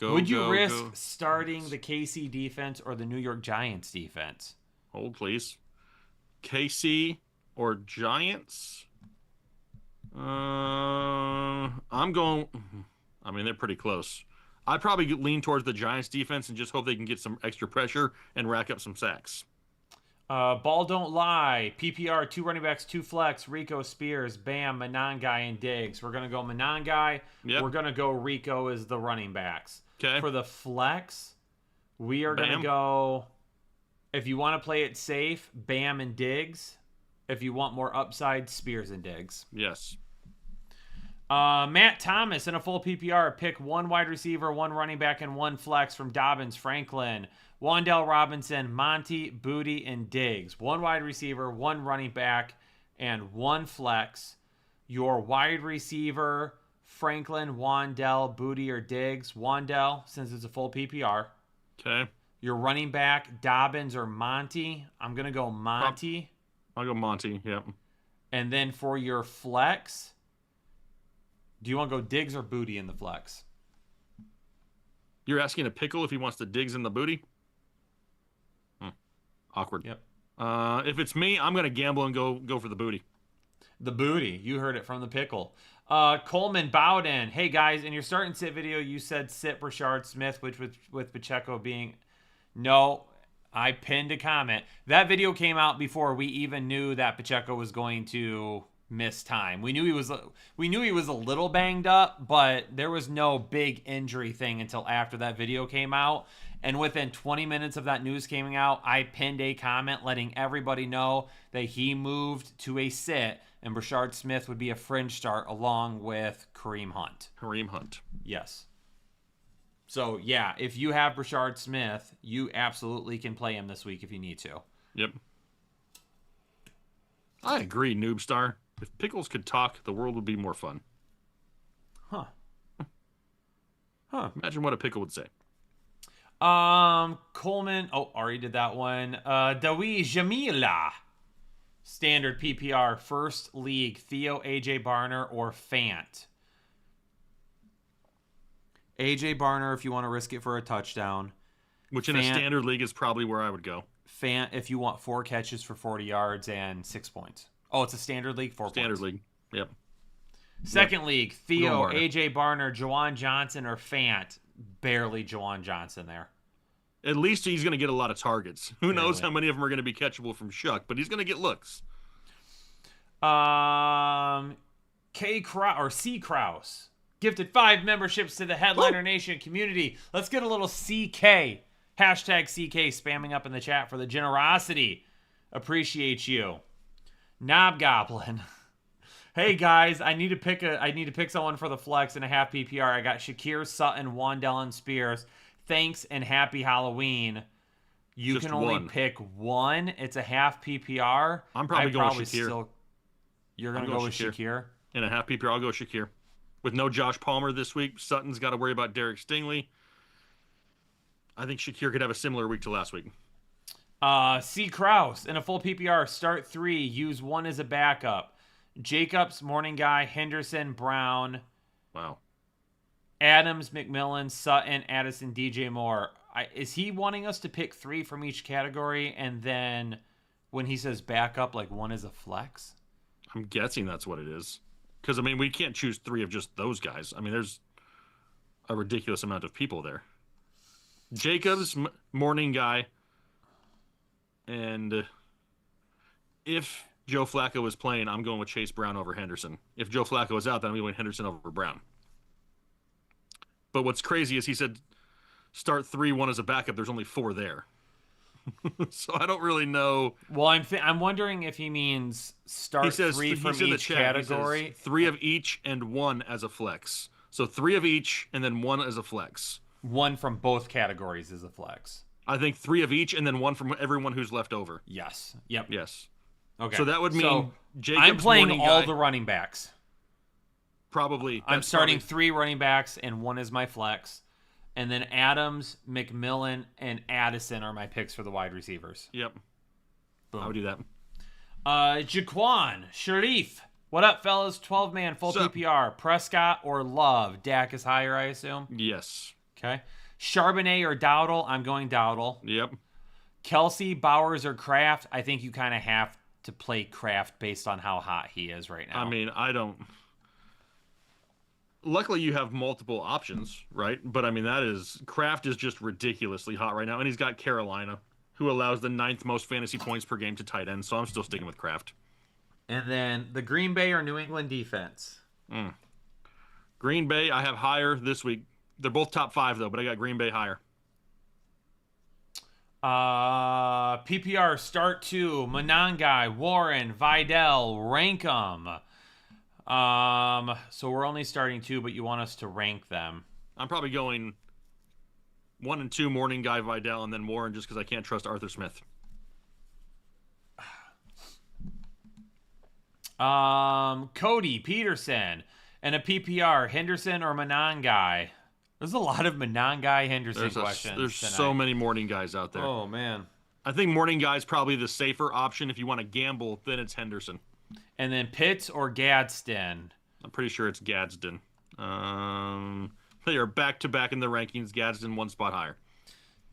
S4: Would you risk starting the KC defense or the New York Giants defense?
S5: Hold, please. KC or Giants? I'm going... I mean, they're pretty close. I'd probably lean towards the Giants defense and just hope they can get some extra pressure and rack up some sacks.
S4: Ball don't lie. PPR, 2 running backs, 2 flex. Rico, Spears, Bam, Monangai, and Diggs. We're going to go Monangai.
S5: Yep.
S4: We're going to go Rico as the running backs.
S5: Okay.
S4: For the flex, we are going to go, if you want to play it safe, Bam and Diggs. If you want more upside, Spears and Diggs.
S5: Yes.
S4: Matt Thomas in a full PPR. Pick 1 wide receiver, 1 running back, and 1 flex from Dobbins, Franklin, Wan'Dale Robinson, Monty, Booty, and Diggs. 1 wide receiver, 1 running back, and 1 flex. Your wide receiver, Franklin, Wan'Dale, Booty, or Diggs. Wan'Dale, since it's a full PPR.
S5: Okay.
S4: Your running back, Dobbins or Monty. I'm going to go Monty.
S5: I'll go Monty, yep.
S4: And then for your flex, do you want to go Diggs or Booty in the flex?
S5: You're asking a pickle if he wants the Diggs in the Booty? Awkward.
S4: Yep.
S5: If it's me, I'm going to gamble and go for the Booty.
S4: The Booty. You heard it from the pickle. Coleman Bowden. Hey, guys, in your start and sit video, you said sit Brashard Smith, which with Pacheco being... No, I pinned a comment. That video came out before we even knew that Pacheco was going to miss time. We knew he was a little banged up, but there was no big injury thing until after that video came out. And within 20 minutes of that news coming out, I pinned a comment letting everybody know that he moved to a sit and Brashard Smith would be a fringe start along with Kareem Hunt.
S5: Kareem Hunt.
S4: Yes. So, yeah, if you have Brashard Smith, you absolutely can play him this week if you need to.
S5: Yep. I agree, Noobstar. If Pickles could talk, the world would be more fun.
S4: Huh.
S5: Imagine what a pickle would say.
S4: Coleman. Oh, already did that one. Dawi Jamila. Standard PPR. First league. Theo, AJ Barner, or Fant. AJ Barner if you want to risk it for a touchdown.
S5: Which in a standard league is probably where I would go.
S4: Fant if you want 4 catches for 40 yards and 6 points. Oh, it's a standard league? 4 points.
S5: Standard league. Yep.
S4: Second league. Theo, AJ Barner, Juwan Johnson, or Fant. Barely Juwan Johnson there.
S5: At least he's going to get a lot of targets. Who knows how many of them are going to be catchable from Shuck, but he's going to get looks.
S4: C. Kraus. Gifted 5 memberships to the Headliner Nation community. Let's get a little CK. Hashtag CK spamming up in the chat for the generosity. Appreciate you. Knob Goblin. Hey guys, I need to pick someone for the flex in a half PPR. I got Shakir, Sutton, Wan'Dale, and Spears. Thanks and happy Halloween. You
S5: Just
S4: can only
S5: one.
S4: pick one. It's a half PPR.
S5: I'm probably going Shakir.
S4: You're going to go with Shakir?
S5: In a half PPR, I'll go Shakir. With no Josh Palmer this week, Sutton's got to worry about Derek Stingley. I think Shakir could have a similar week to last week.
S4: C. Kraus in a full PPR, start 3, use 1 as a backup. Jacobs, Morning Guy, Henderson, Brown,
S5: Wow.
S4: Adams, McMillan, Sutton, Addison, DJ Moore. Is he wanting us to pick 3 from each category, and then when he says backup, like 1 is a flex?
S5: I'm guessing that's what it is. Because, I mean, we can't choose 3 of just those guys. I mean, there's a ridiculous amount of people there. Jacobs, Morning Guy, and if Joe Flacco is playing, I'm going with Chase Brown over Henderson. If Joe Flacco is out, then I'm going Henderson over Brown. But what's crazy is he said start 3, 1 as a backup. There's only 4 there. So I don't really know.
S4: Well, I'm wondering if he means start 3 from each category.
S5: 3 of each and 1 as a flex. So 3 of each and then 1 as a flex.
S4: 1 from both categories is a flex.
S5: I think 3 of each and then 1 from everyone who's left over.
S4: Yes. Yep.
S5: Yes.
S4: Okay.
S5: So that would mean Jacobs,
S4: I'm playing
S5: Morning
S4: all
S5: Guy,
S4: the running backs.
S5: Probably.
S4: I'm starting 3 running backs and 1 is my flex. And then Adams, McMillan, and Addison are my picks for the wide receivers.
S5: Yep.
S4: Boom.
S5: I would do that.
S4: Jaquan, Sharif. What up, fellas? 12-man, full
S5: What's up?
S4: PPR. Prescott or Love? Dak is higher, I assume.
S5: Yes.
S4: Okay. Charbonnet or Dowdle? I'm going Dowdle.
S5: Yep.
S4: Kelsey, Bowers, or Kraft? I think you kind of have to play Kraft based on how hot he is right now.
S5: I mean, I don't. Luckily, you have multiple options, right? But I mean, Kraft is just ridiculously hot right now, and he's got Carolina, who allows the 9th most fantasy points per game to tight end. So I'm still sticking with Kraft.
S4: And then the Green Bay or New England defense?
S5: Green Bay, I have higher this week. They're both top 5 though, but I got Green Bay higher.
S4: PPR start 2, Monangai, Warren, Vidal, rank 'em. So we're only starting 2, but you want us to rank them.
S5: I'm probably going 1 and 2, Morning Guy, Vidal, and then Warren, just because I can't trust Arthur Smith.
S4: Cody Peterson and a PPR, Henderson or Monangai. There's a lot of Monangai Henderson questions.
S5: There's
S4: tonight.
S5: so many Morning Guys out there.
S4: Oh man.
S5: I think Morning Guy is probably the safer option. If you want to gamble, then it's Henderson.
S4: And then Pitts or Gadsden.
S5: I'm pretty sure it's Gadsden. They are back-to-back in the rankings. Gadsden 1 spot higher.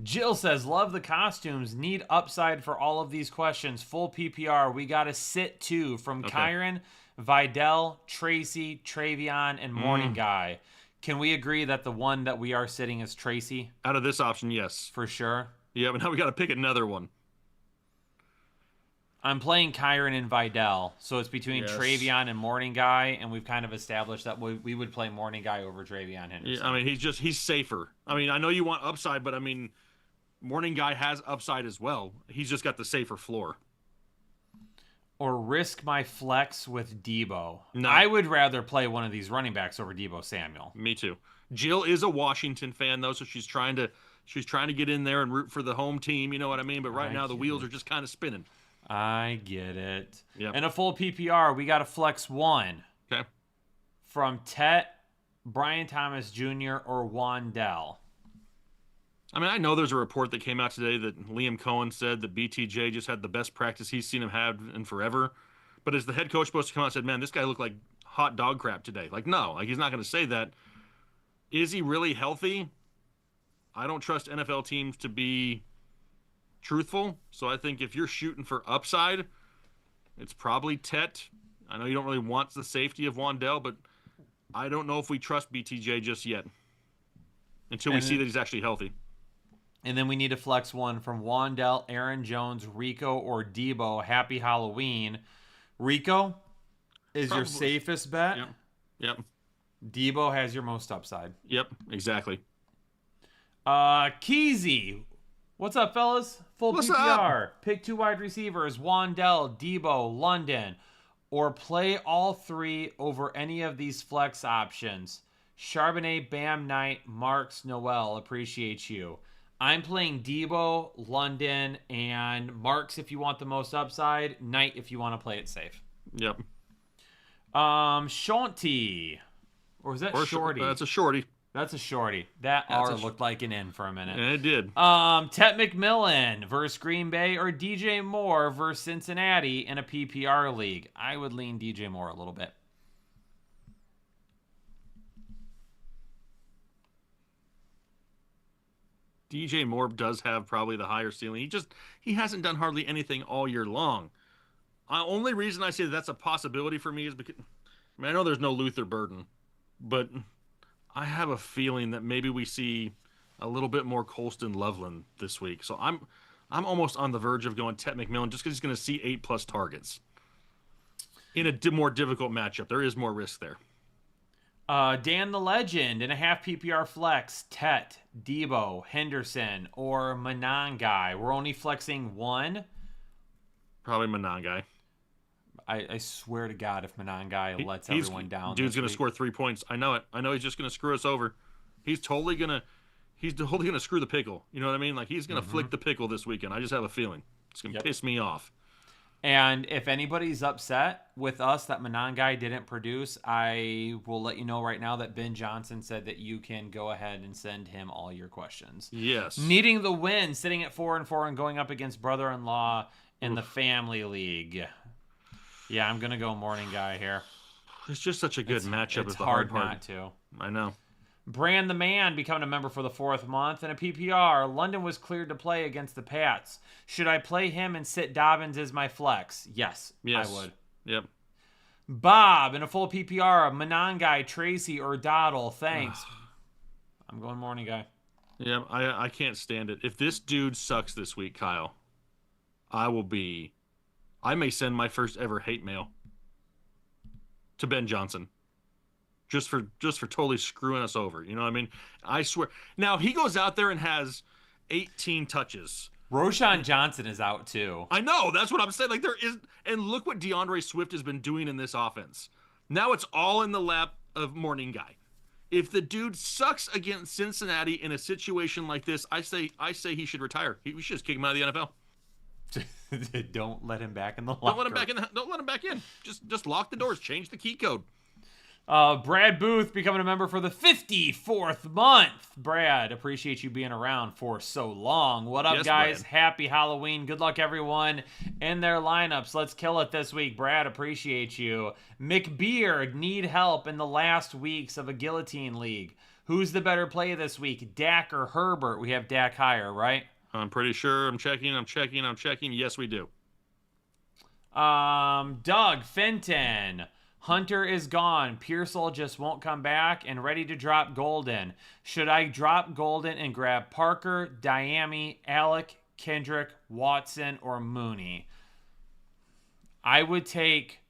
S4: Jill says, love the costumes. Need upside for all of these questions. Full PPR. We got to sit 2 from Kyron, Vidal, Tracy, Travion, and Morning Guy. Can we agree that the one that we are sitting is Tracy?
S5: Out of this option, yes.
S4: For sure.
S5: Yeah, but now we got to pick another one.
S4: I'm playing Kyron and Vidal, so it's between
S5: Yes.
S4: Travion and Morning Guy, and we've kind of established that we would play Morning Guy over Travion Henderson.
S5: Yeah, I mean, he's safer. I mean, I know you want upside, but I mean, Morning Guy has upside as well. He's just got the safer floor.
S4: Or risk my flex with Debo.
S5: No.
S4: I would rather play one of these running backs over Debo Samuel.
S5: Me too. Jill is a Washington fan though, so she's trying to get in there and root for the home team. You know what I mean? But right now the wheels are just kind of spinning.
S4: I get it.
S5: Yep.
S4: And a full PPR, we got a flex 1
S5: Okay.
S4: from Tet, Brian Thomas Jr., or Wandell.
S5: I mean, I know there's a report that came out today that Liam Cohen said that BTJ just had the best practice he's seen him have in forever. But is the head coach supposed to come out and said, man, this guy looked like hot dog crap today? Like, no, like he's not going to say that. Is he really healthy? I don't trust NFL teams to be truthful. So I think if you're shooting for upside, it's probably Tet. I know you don't really want the safety of Wandell, but I don't know if we trust BTJ just yet until we see that he's actually healthy.
S4: And then we need a flex 1 from Wandell, Aaron Jones, Rico, or Debo. Happy Halloween. Rico is your safest bet.
S5: Yep.
S4: Debo has your most upside.
S5: Yep, exactly.
S4: Keezy. What's up, fellas? Full
S5: What's
S4: PPR. Pick 2 wide receivers, Wandell, Debo, London. Or play all 3 over any of these flex options. Charbonnet, Bam Knight, Marks, Noel. Appreciate you. I'm playing Debo, London, and Marks if you want the most upside. Knight if you want to play it safe.
S5: Yep.
S4: Shanti. Or is that Shorty?
S5: That's a shorty.
S4: That's a shorty. That
S5: That's
S4: R looked like an N for a minute.
S5: And it did.
S4: Tet McMillan versus Green Bay or DJ Moore versus Cincinnati in a PPR league. I would lean DJ Moore a little bit.
S5: DJ Moore does have probably the higher ceiling. He hasn't done hardly anything all year long. Only reason I say that's a possibility for me is because I know there's no Luther Burden, but I have a feeling that maybe we see a little bit more Colston Loveland this week. So I'm almost on the verge of going Tet McMillan just because he's going to see 8+ targets in a more difficult matchup. There is more risk there.
S4: Dan the Legend in a half PPR flex, Tet, Debo, Henderson, or Monangai. We're only flexing one.
S5: Probably Monangai.
S4: I swear to God, if Monangai lets everyone down,
S5: dude's going to score 3 points. I know it. I know he's just going to screw us over. He's totally going to screw the pickle. You know what I mean? Like he's going to flick the pickle this weekend. I just have a feeling it's going to piss me off.
S4: And if anybody's upset with us that Monangai didn't produce, I will let you know right now that Ben Johnson said that you can go ahead and send him all your questions.
S5: Yes.
S4: Needing the win, sitting at 4-4 and going up against brother-in-law in the family league. Yeah, I'm going to go morning guy here.
S5: It's just such a good matchup.
S4: It's
S5: the
S4: hard
S5: part.
S4: not to.
S5: I know.
S4: Brand the Man becoming a member for the 4th month. In a PPR, London was cleared to play against the Pats. Should I play him and sit Dobbins as my flex? Yes. I would.
S5: Yep.
S4: Bob, in a full PPR, Monangai, Tracy, or Doddle. Thanks. I'm going morning guy.
S5: Yeah, I can't stand it. If this dude sucks this week, Kyle, I may send my first ever hate mail to Ben Johnson. Just for totally screwing us over. You know what I mean? I swear. Now, he goes out there and has 18 touches.
S4: Roshan Johnson is out, too.
S5: I know. That's what I'm saying. Like, there is... And look what DeAndre Swift has been doing in this offense. Now it's all in the lap of morning guy. If the dude sucks against Cincinnati in a situation like this, I say he should retire. We should just kick him out of the NFL.
S4: Don't let him back in the locker.
S5: Don't let him back in. Just lock the doors. Change the key code.
S4: Brad Booth becoming a member for the 54th month. Brad, appreciate you being around for so long. What up, guys?
S5: Brad.
S4: Happy Halloween. Good luck, everyone, in their lineups. Let's kill it this week. Brad, appreciate you. McBeard, need help in the last weeks of a guillotine league. Who's the better play this week, Dak or Herbert? We have Dak higher, right?
S5: I'm pretty sure. I'm checking. Yes, we do.
S4: Doug Fenton. Hunter is gone. Pearsall just won't come back and ready to drop Golden. Should I drop Golden and grab Parker, Diami, Alec, Kendrick, Watson, or Mooney? I would take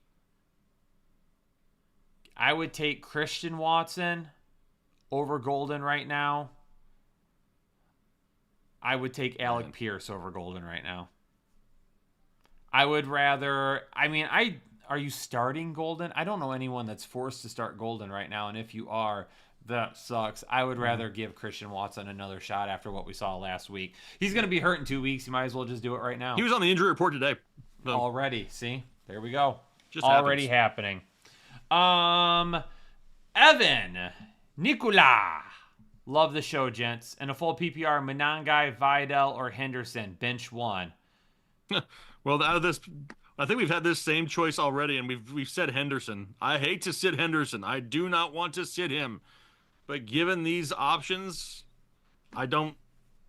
S4: Christian Watson over Golden right now. I would take Alec Pierce over Golden right now. I would rather... Are you starting Golden? I don't know anyone that's forced to start Golden right now, and if you are, that sucks. I would rather give Christian Watson another shot after what we saw last week. He's going to be hurt in 2 weeks. You might as well just do it right now.
S5: He was on the injury report today.
S4: Already. See? There we go.
S5: Just
S4: already happening. Evan. Nicola. Love the show, gents. And a full PPR, Monangai, Vidal, or Henderson. Bench one.
S5: Well, out of this... I think we've had this same choice already, and we've said Henderson. I hate to sit Henderson. I do not want to sit him. But given these options, I don't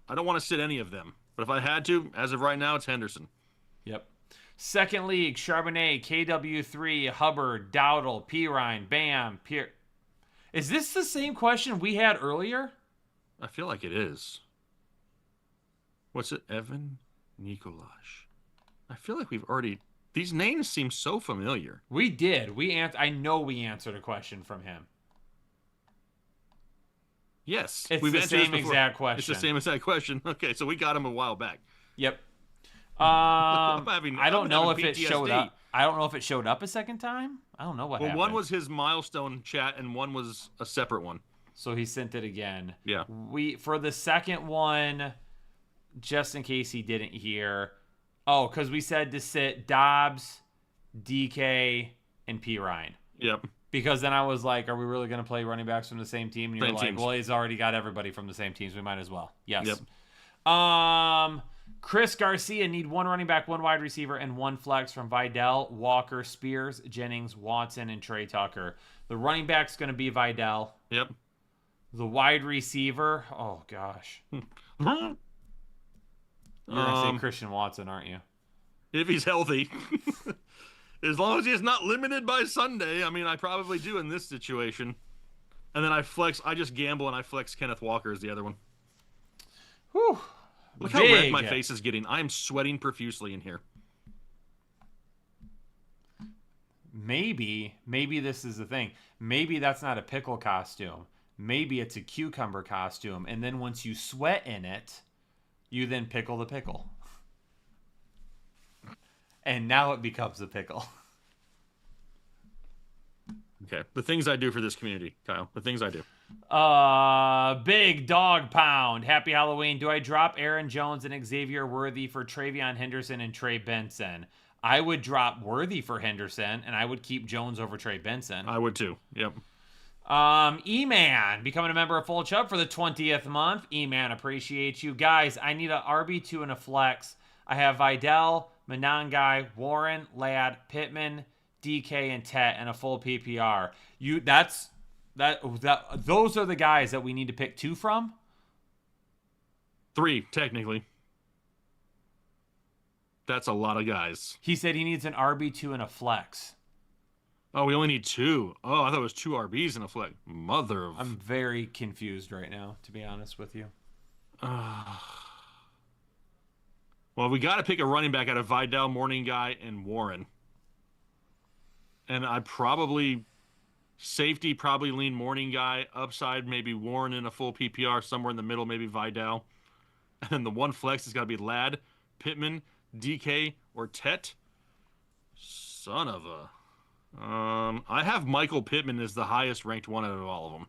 S5: want to sit any of them. But if I had to, as of right now, it's Henderson.
S4: Yep. Second league, Charbonnet, KW3, Hubbard, Dowdle, Pirine, Bam, Pier. Is this the same question we had earlier?
S5: I feel like it is. What's it? Evan Nikolash. I feel like we've already... These names seem so familiar.
S4: We did. I know we answered a question from him.
S5: Yes.
S4: It's the same exact question.
S5: It's the same exact question. Okay, so we got him a while back.
S4: Yep. I don't know if it showed up. I don't know if it showed up a second time. I don't know what happened.
S5: One was his milestone chat, and one was a separate one.
S4: So he sent it again.
S5: Yeah.
S4: For the second one, just in case he didn't hear... Oh, because we said to sit Dobbs, DK, and Pirine.
S5: Yep.
S4: Because then I was like, are we really going to play running backs from the same team? And you're
S5: Same
S4: like,
S5: teams.
S4: well, he's already got everybody from the same teams. We might as well. Yes.
S5: Yep.
S4: Chris Garcia need 1 running back, 1 wide receiver, and 1 flex from Vidal, Walker, Spears, Jennings, Watson, and Trey Tucker. The running back's going to be Vidal.
S5: Yep.
S4: The wide receiver, oh gosh. You're going to say Christian Watson, aren't you?
S5: If he's healthy. As long as he's not limited by Sunday. I mean, I probably do in this situation. And then I just gamble and I flex Kenneth Walker as the other one.
S4: Whew.
S5: Look how red my face is getting. I am sweating profusely in here.
S4: Maybe this is the thing. Maybe that's not a pickle costume. Maybe it's a cucumber costume. And then once you sweat in it, you then pickle the pickle. And now it becomes a pickle.
S5: Okay. The things I do for this community, Kyle. The things I do.
S4: Big Dog Pound. Happy Halloween. Do I drop Aaron Jones and Xavier Worthy for Travion Henderson and Trey Benson? I would drop Worthy for Henderson, and I would keep Jones over Trey Benson.
S5: I would too. Yep.
S4: E-Man, becoming a member of Full Chubb for the 20th month. E-Man, appreciate you. Guys, I need a RB2 and a flex. I have Vidal, Monangai, Warren, Ladd, Pittman, DK, and Tet, and a full PPR. Those are the guys that we need to pick 2 from?
S5: 3, technically. That's a lot of guys.
S4: He said he needs an RB2 and a flex.
S5: Oh, we only need 2. Oh, I thought it was 2 RBs and a flex. Mother of...
S4: I'm very confused right now, to be honest with you.
S5: Well, we got to pick a running back out of Vidal, Morning Guy, and Warren. And I probably... Safety, probably lean Morning Guy. Upside, maybe Warren in a full PPR. Somewhere in the middle, maybe Vidal. And then the one flex has got to be Ladd, Pittman, DK, or Tet. Son of a... I have Michael Pittman as the highest ranked one out of all of them.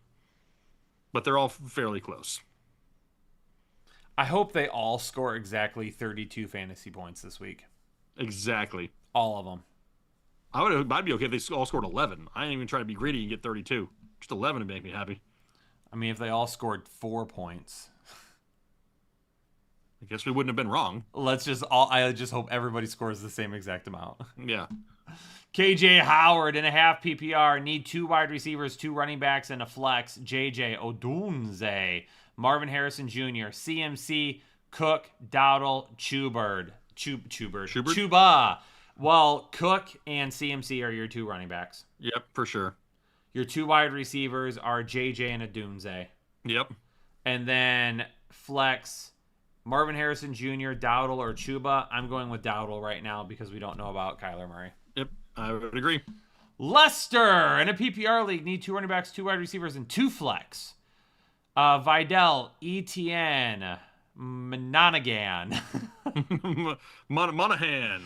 S5: But they're all fairly close.
S4: I hope they all score exactly 32 fantasy points this week.
S5: Exactly.
S4: All of them.
S5: I'd be okay if they all scored 11. I ain't even trying to be greedy and get 32. Just 11 would make me happy.
S4: I mean, if they all scored 4 points.
S5: I guess we wouldn't have been wrong.
S4: I just hope everybody scores the same exact amount.
S5: Yeah.
S4: KJ Howard in a half PPR. Need 2 wide receivers, 2 running backs, and a flex. JJ Odunze. Marvin Harrison Jr. CMC, Cook, Dowdle, Chuba. Well, Cook and CMC are your 2 running backs.
S5: Yep, for sure.
S4: Your 2 wide receivers are JJ and Odunze.
S5: Yep.
S4: And then flex, Marvin Harrison Jr., Dowdle, or Chuba. I'm going with Dowdle right now because we don't know about Kyler Murray.
S5: Yep, I would agree.
S4: Lester in a PPR league need 2 running backs, 2 wide receivers, and 2 flex. Vidal, ETN, Monaghan.
S5: Monahan.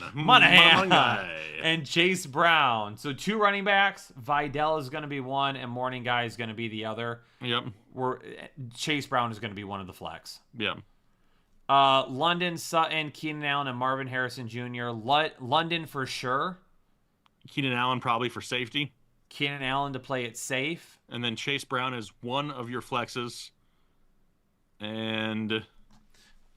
S4: And Chase Brown. So 2 running backs. Vidal is going to be one, and Morning Guy is going to be the other.
S5: Yep.
S4: Chase Brown is going to be one of the flex.
S5: Yep.
S4: London, Sutton, Keenan Allen, and Marvin Harrison Jr. London for sure.
S5: Keenan Allen probably for safety.
S4: Keenan Allen to play it safe.
S5: And then Chase Brown is one of your flexes. And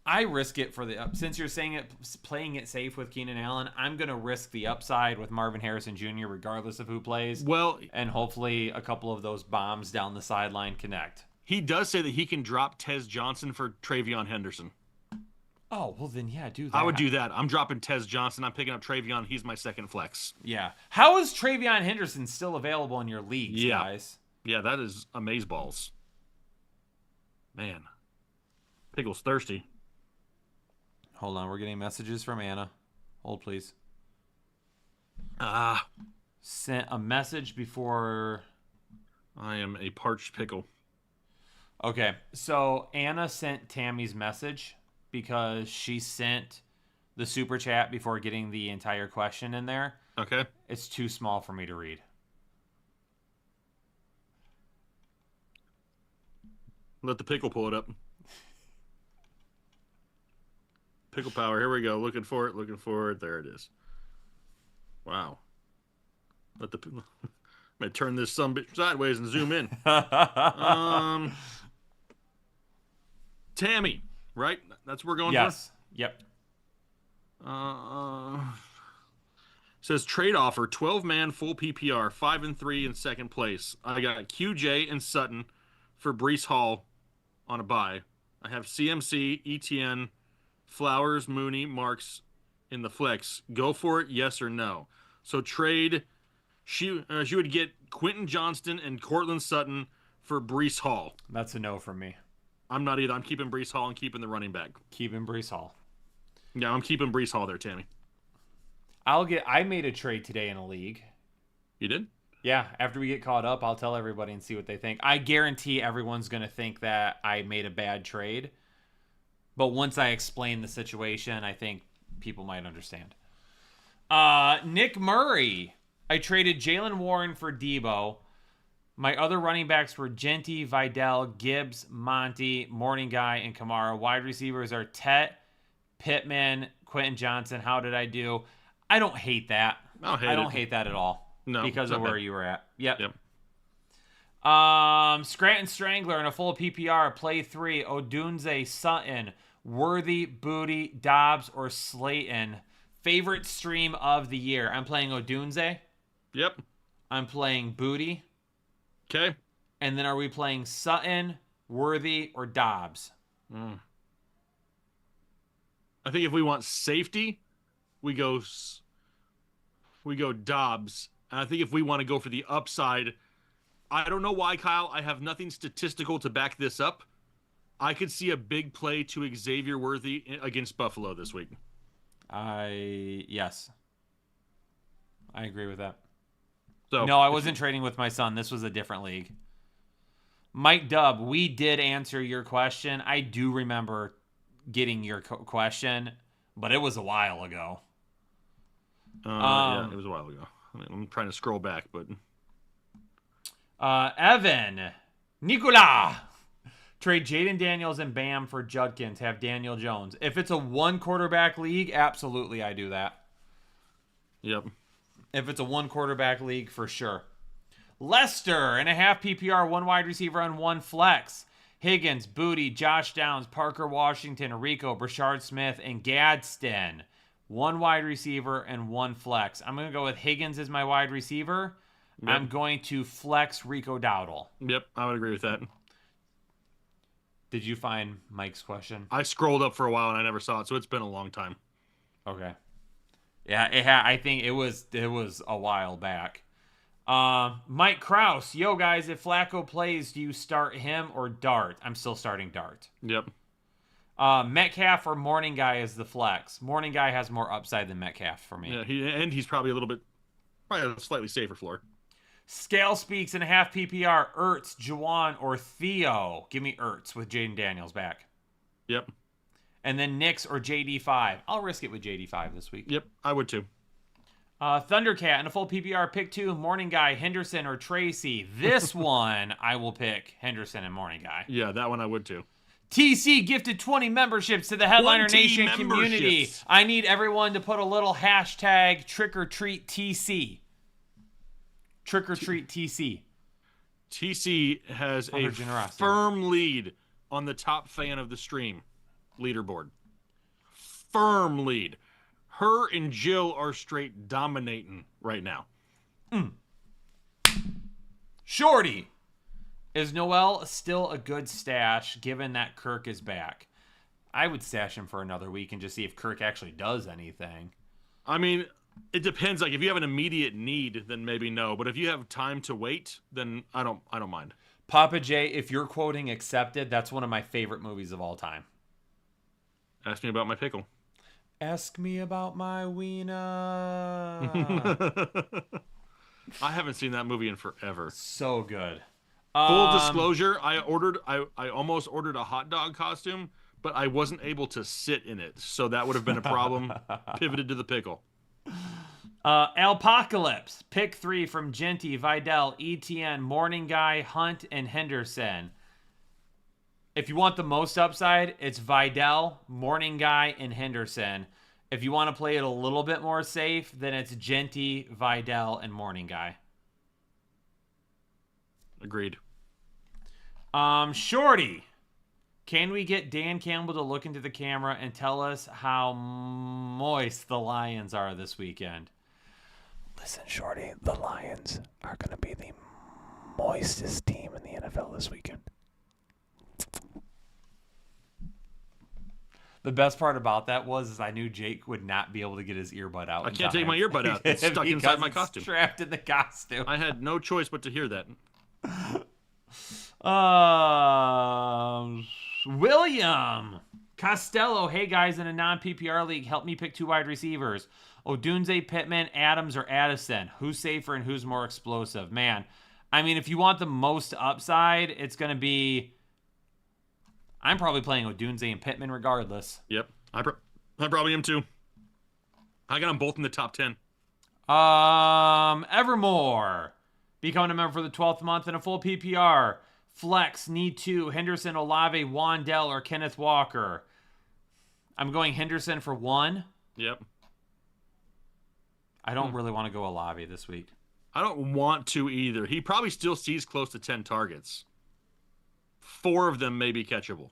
S4: I risk it for the since you're saying it, playing it safe with Keenan Allen, I'm going to risk the upside with Marvin Harrison Jr. regardless of who plays.
S5: Well,
S4: and hopefully a couple of those bombs down the sideline connect.
S5: He does say that he can drop Tez Johnson for Travion Henderson.
S4: Oh, well then, yeah, do that.
S5: I would do that. I'm dropping Tez Johnson. I'm picking up Travion. He's my second flex.
S4: Yeah. How is Travion Henderson still available in your leagues, guys?
S5: Yeah, that is amazeballs. Man. Pickle's thirsty.
S4: Hold on. We're getting messages from Anna. Hold, please. Sent a message before...
S5: I am a parched pickle.
S4: Okay. So, Anna sent Tammy's message because she sent the super chat before getting the entire question in there.
S5: Okay.
S4: It's too small for me to read.
S5: Let the pickle pull it up. Pickle power. Here we go. Looking for it. There it is. Wow. I'm gonna turn this sumbitch sideways and zoom in. Tammy, right? That's what we're going
S4: Yes. Yep.
S5: for. Says trade offer, 12-man full PPR, 5-3 in second place. I got QJ and Sutton for Brees Hall on a bye. I have CMC, ETN, Flowers, Mooney, Marks in the flex. Go for it, yes or no. So trade. She would get Quentin Johnston and Cortland Sutton for Brees Hall.
S4: That's a no from me.
S5: I'm not either. I'm keeping Brees Hall and keeping the running back.
S4: Keeping Brees Hall.
S5: Yeah, I'm keeping Brees Hall there, Tammy.
S4: I made a trade today in a league.
S5: You did?
S4: Yeah, after we get caught up, I'll tell everybody and see what they think. I guarantee everyone's going to think that I made a bad trade. But once I explain the situation, I think people might understand. Nick Murray. I traded Jalen Warren for Debo. My other running backs were Genty, Vidal, Gibbs, Monty, Morning Guy, and Kamara. Wide receivers are Tet, Pittman, Quentin Johnson. How did I do? I don't hate that. I don't hate that at all.
S5: No,
S4: because
S5: it's
S4: of
S5: not
S4: where
S5: bad.
S4: you were at. Yep.
S5: Yep.
S4: Scranton Strangler in a full PPR. Play 3. Odunze, Sutton, Worthy, Booty, Dobbs, or Slayton. Favorite stream of the year. I'm playing Odunze.
S5: Yep.
S4: I'm playing Booty.
S5: Okay.
S4: And then are we playing Sutton, Worthy, or Dobbs?
S5: I think if we want safety, we go Dobbs. And I think if we want to go for the upside, I don't know why, Kyle. I have nothing statistical to back this up. I could see a big play to Xavier Worthy against Buffalo this week.
S4: Yes. I agree with that.
S5: So
S4: No, I wasn't trading with my son. This was a different league. Mike Dubb, we did answer your question. I do remember getting your question, but it was a while ago.
S5: Yeah, it was a while ago. I'm trying to scroll back, but
S4: Evan, Nicola, trade Jaden Daniels and Bam for Judkins. Have Daniel Jones. If it's a one quarterback league, absolutely I do that.
S5: yep.
S4: If it's a one quarterback league, for sure. Lester in a half PPR, 1 wide receiver and 1 flex. Higgins, Booty, Josh Downs, Parker Washington, Rico, Brashard Smith, and Gadsden. 1 wide receiver and 1 flex. I'm going to go with Higgins as my wide receiver.
S5: Yep.
S4: I'm going to flex Rico Dowdle.
S5: Yep, I would agree with that.
S4: Did you find Mike's question?
S5: I scrolled up for a while and I never saw it, so it's been a long time.
S4: Okay. Yeah, I think it was a while back. Mike Kraus, yo guys, if Flacco plays, do you start him or Dart? I'm still starting Dart.
S5: Yep.
S4: Metcalf or Morning Guy is the flex. Morning Guy has more upside than Metcalf for me.
S5: Yeah, he's probably a slightly safer floor.
S4: Scale Speaks in a half PPR. Ertz, Juwan, or Theo. Give me Ertz with Jaden Daniels back.
S5: Yep.
S4: And then Knicks or JD5. I'll risk it with JD5 this week.
S5: Yep, I would too.
S4: Thundercat in a full PPR. Pick 2. Morning Guy, Henderson, or Tracy. This one I will pick Henderson and Morning Guy.
S5: Yeah, that one I would too.
S4: TC gifted 20 memberships to the Headliner
S5: 20
S4: Nation community.
S5: memberships.
S4: I need everyone to put a little hashtag trick or treat TC. Trick or treat TC.
S5: TC has
S4: For her
S5: a
S4: generosity.
S5: firm lead on the top fan of the stream leaderboard. Firm lead. Her and Jill are straight dominating right now.
S4: Shorty. Is Noel still a good stash given that Kirk is back? I would stash him for another week and just see if Kirk actually does anything.
S5: I mean, it depends. Like if you have an immediate need, then maybe no. But if you have time to wait, then I don't mind.
S4: Papa J, if you're quoting Accepted, that's one of my favorite movies of all time.
S5: Ask me about my pickle.
S4: Ask me about my wiener.
S5: I haven't seen that movie in forever.
S4: So good.
S5: Full disclosure, I almost ordered a hot dog costume, but I wasn't able to sit in it, so that would have been a problem. Pivoted to the pickle.
S4: Alpocalypse. Pick 3 from Genty, Vidal, ETN, Morning Guy, Hunt, and Henderson. If you want the most upside, it's Vidal, Morning Guy, and Henderson. If you want to play it a little bit more safe, then it's Genty, Vidal, and Morning Guy.
S5: Agreed.
S4: Shorty, can we get Dan Campbell to look into the camera and tell us how moist the Lions are this weekend?
S6: Listen, Shorty, the Lions are going to be the moistest team in the NFL this weekend.
S4: The best part about that is I knew Jake would not be able to get his earbud out.
S5: I can't take my earbud out. It's stuck inside my costume.
S4: Trapped in the costume.
S5: I had no choice but to hear that.
S4: William Costello. Hey guys, in a non-PPR league, help me pick 2 wide receivers. Odunze, Pittman, Adams, or Addison. Who's safer and who's more explosive? Man, I mean, if you want the most upside, it's going to be... I'm probably playing Odunze and Pittman regardless.
S5: Yep. I probably am too. I got them both in the top 10.
S4: Evermore. Becoming a member for the 12th month in a full PPR. Flex, need 2. Henderson, Olave, Wandell, or Kenneth Walker. I'm going Henderson for 1.
S5: Yep.
S4: I don't really want to go Olave this week.
S5: I don't want to either. He probably still sees close to 10 targets. 4 of them may be catchable.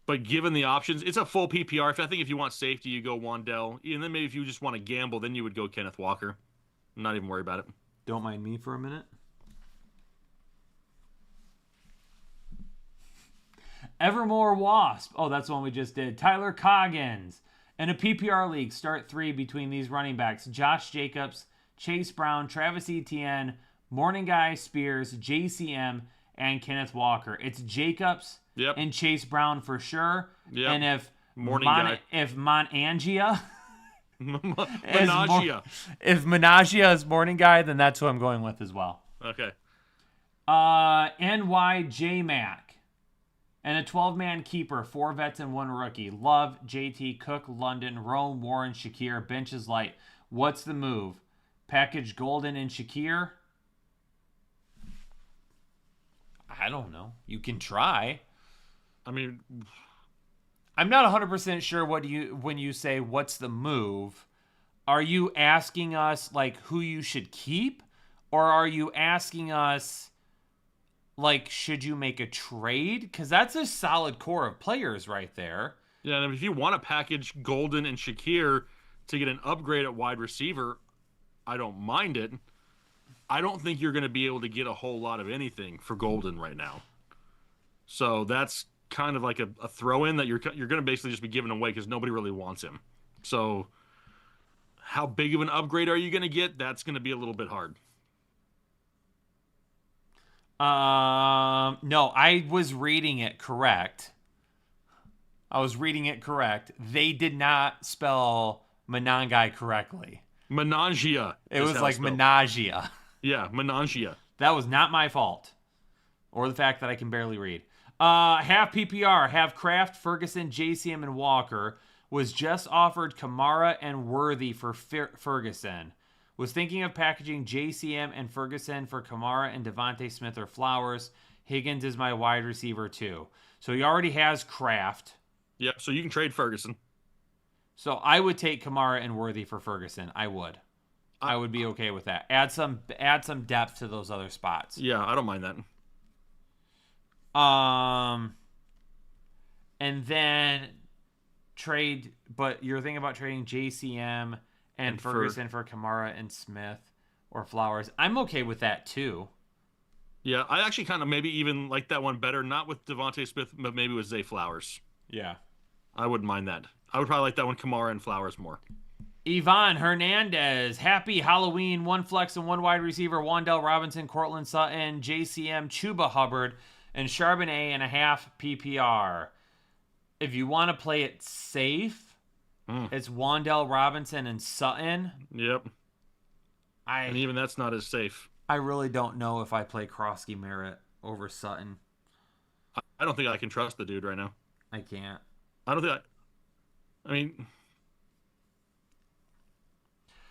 S5: But given the options, it's a full PPR. I think if you want safety, you go Wandell. And then maybe if you just want to gamble, then you would go Kenneth Walker. I'm not even worried about it.
S4: Don't mind me for a minute. Evermore Wasp. Oh, that's the one we just did. Tyler Coggins. In a PPR league, start 3 between these running backs. Josh Jacobs, Chase Brown, Travis Etienne, Morning Guy, Spears, JCM, and Kenneth Walker. It's Jacobs and Chase Brown for sure.
S5: Yep.
S4: And if if
S5: Menagia.
S4: If Menagia is Morning Guy, then that's who I'm going with as well.
S5: Okay.
S4: NYJ Mac. And a 12-man keeper, 4 vets and 1 rookie. Love, JT, Cook, London, Rome, Warren, Shakir. Bench is light. What's the move? Package Golden and Shakir? I don't know. You can try.
S5: I mean,
S4: I'm not 100% sure when you say what's the move. Are you asking us like who you should keep, or are you asking us like should you make a trade? Because that's a solid core of players right there.
S5: Yeah, and if you want to package Golden and Shakir to get an upgrade at wide receiver, I don't mind it. I don't think you're going to be able to get a whole lot of anything for Golden right now. So that's kind of like a throw-in that you're going to basically just be giving away because nobody really wants him. So how big of an upgrade are you going to get? That's going to be a little bit hard.
S4: No, I was reading it correct. They did not spell Menangai correctly.
S5: Menagia.
S4: It was like Menagia.
S5: Yeah, Menagia.
S4: That was not my fault. Or the fact that I can barely read. Half PPR, have Kraft, Ferguson, JCM, and Walker. Was just offered Kamara and Worthy for Ferguson. Was thinking of packaging JCM and Ferguson for Kamara and Devontae Smith or Flowers. Higgins is my wide receiver too. So he already has Kraft.
S5: Yep, so you can trade Ferguson.
S4: So I would take Kamara and Worthy for Ferguson. I would. I would be okay with that. Add some depth to those other spots.
S5: Yeah, I don't mind that.
S4: And then trade, but you're thinking about trading JCM and Ferguson for Kamara and Smith or Flowers. I'm okay with that too.
S5: Yeah, I actually kind of maybe even like that one better, not with Devontae Smith, but maybe with Zay Flowers.
S4: Yeah.
S5: I wouldn't mind that. I would probably like that one, Kamara and Flowers, more.
S4: Yvonne Hernandez, happy Halloween, 1 flex and 1 wide receiver, Wandell Robinson, Cortland Sutton, JCM, Chuba Hubbard, and Charbonnet and a half PPR. If you want to play it safe, it's Wandell Robinson and Sutton.
S5: Yep. And even that's not as safe.
S4: I really don't know if I play Krosky Merritt over Sutton.
S5: I don't think I can trust the dude right now.
S4: I can't.
S5: I mean,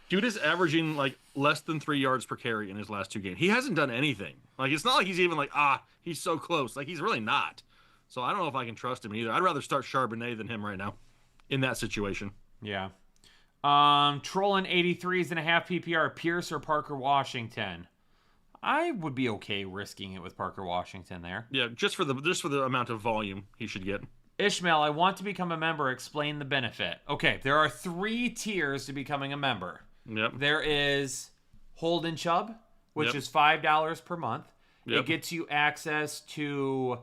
S5: dude is averaging like less than 3 yards per carry in his last 2 games. He hasn't done anything. Like, it's not like he's even like, he's so close. Like, he's really not. So I don't know if I can trust him either. I'd rather start Charbonnet than him right now in that situation.
S4: Yeah. Trolling 83s and a half PPR, Pierce or Parker Washington. I would be okay risking it with Parker Washington there.
S5: Yeah, just for the amount of volume he should get.
S4: Ishmael, I want to become a member. Explain the benefit. Okay, there are 3 tiers to becoming a member.
S5: Yep.
S4: There is Holden Chubb, which
S5: Yep.
S4: is $5 per month.
S5: Yep.
S4: It gets you access to,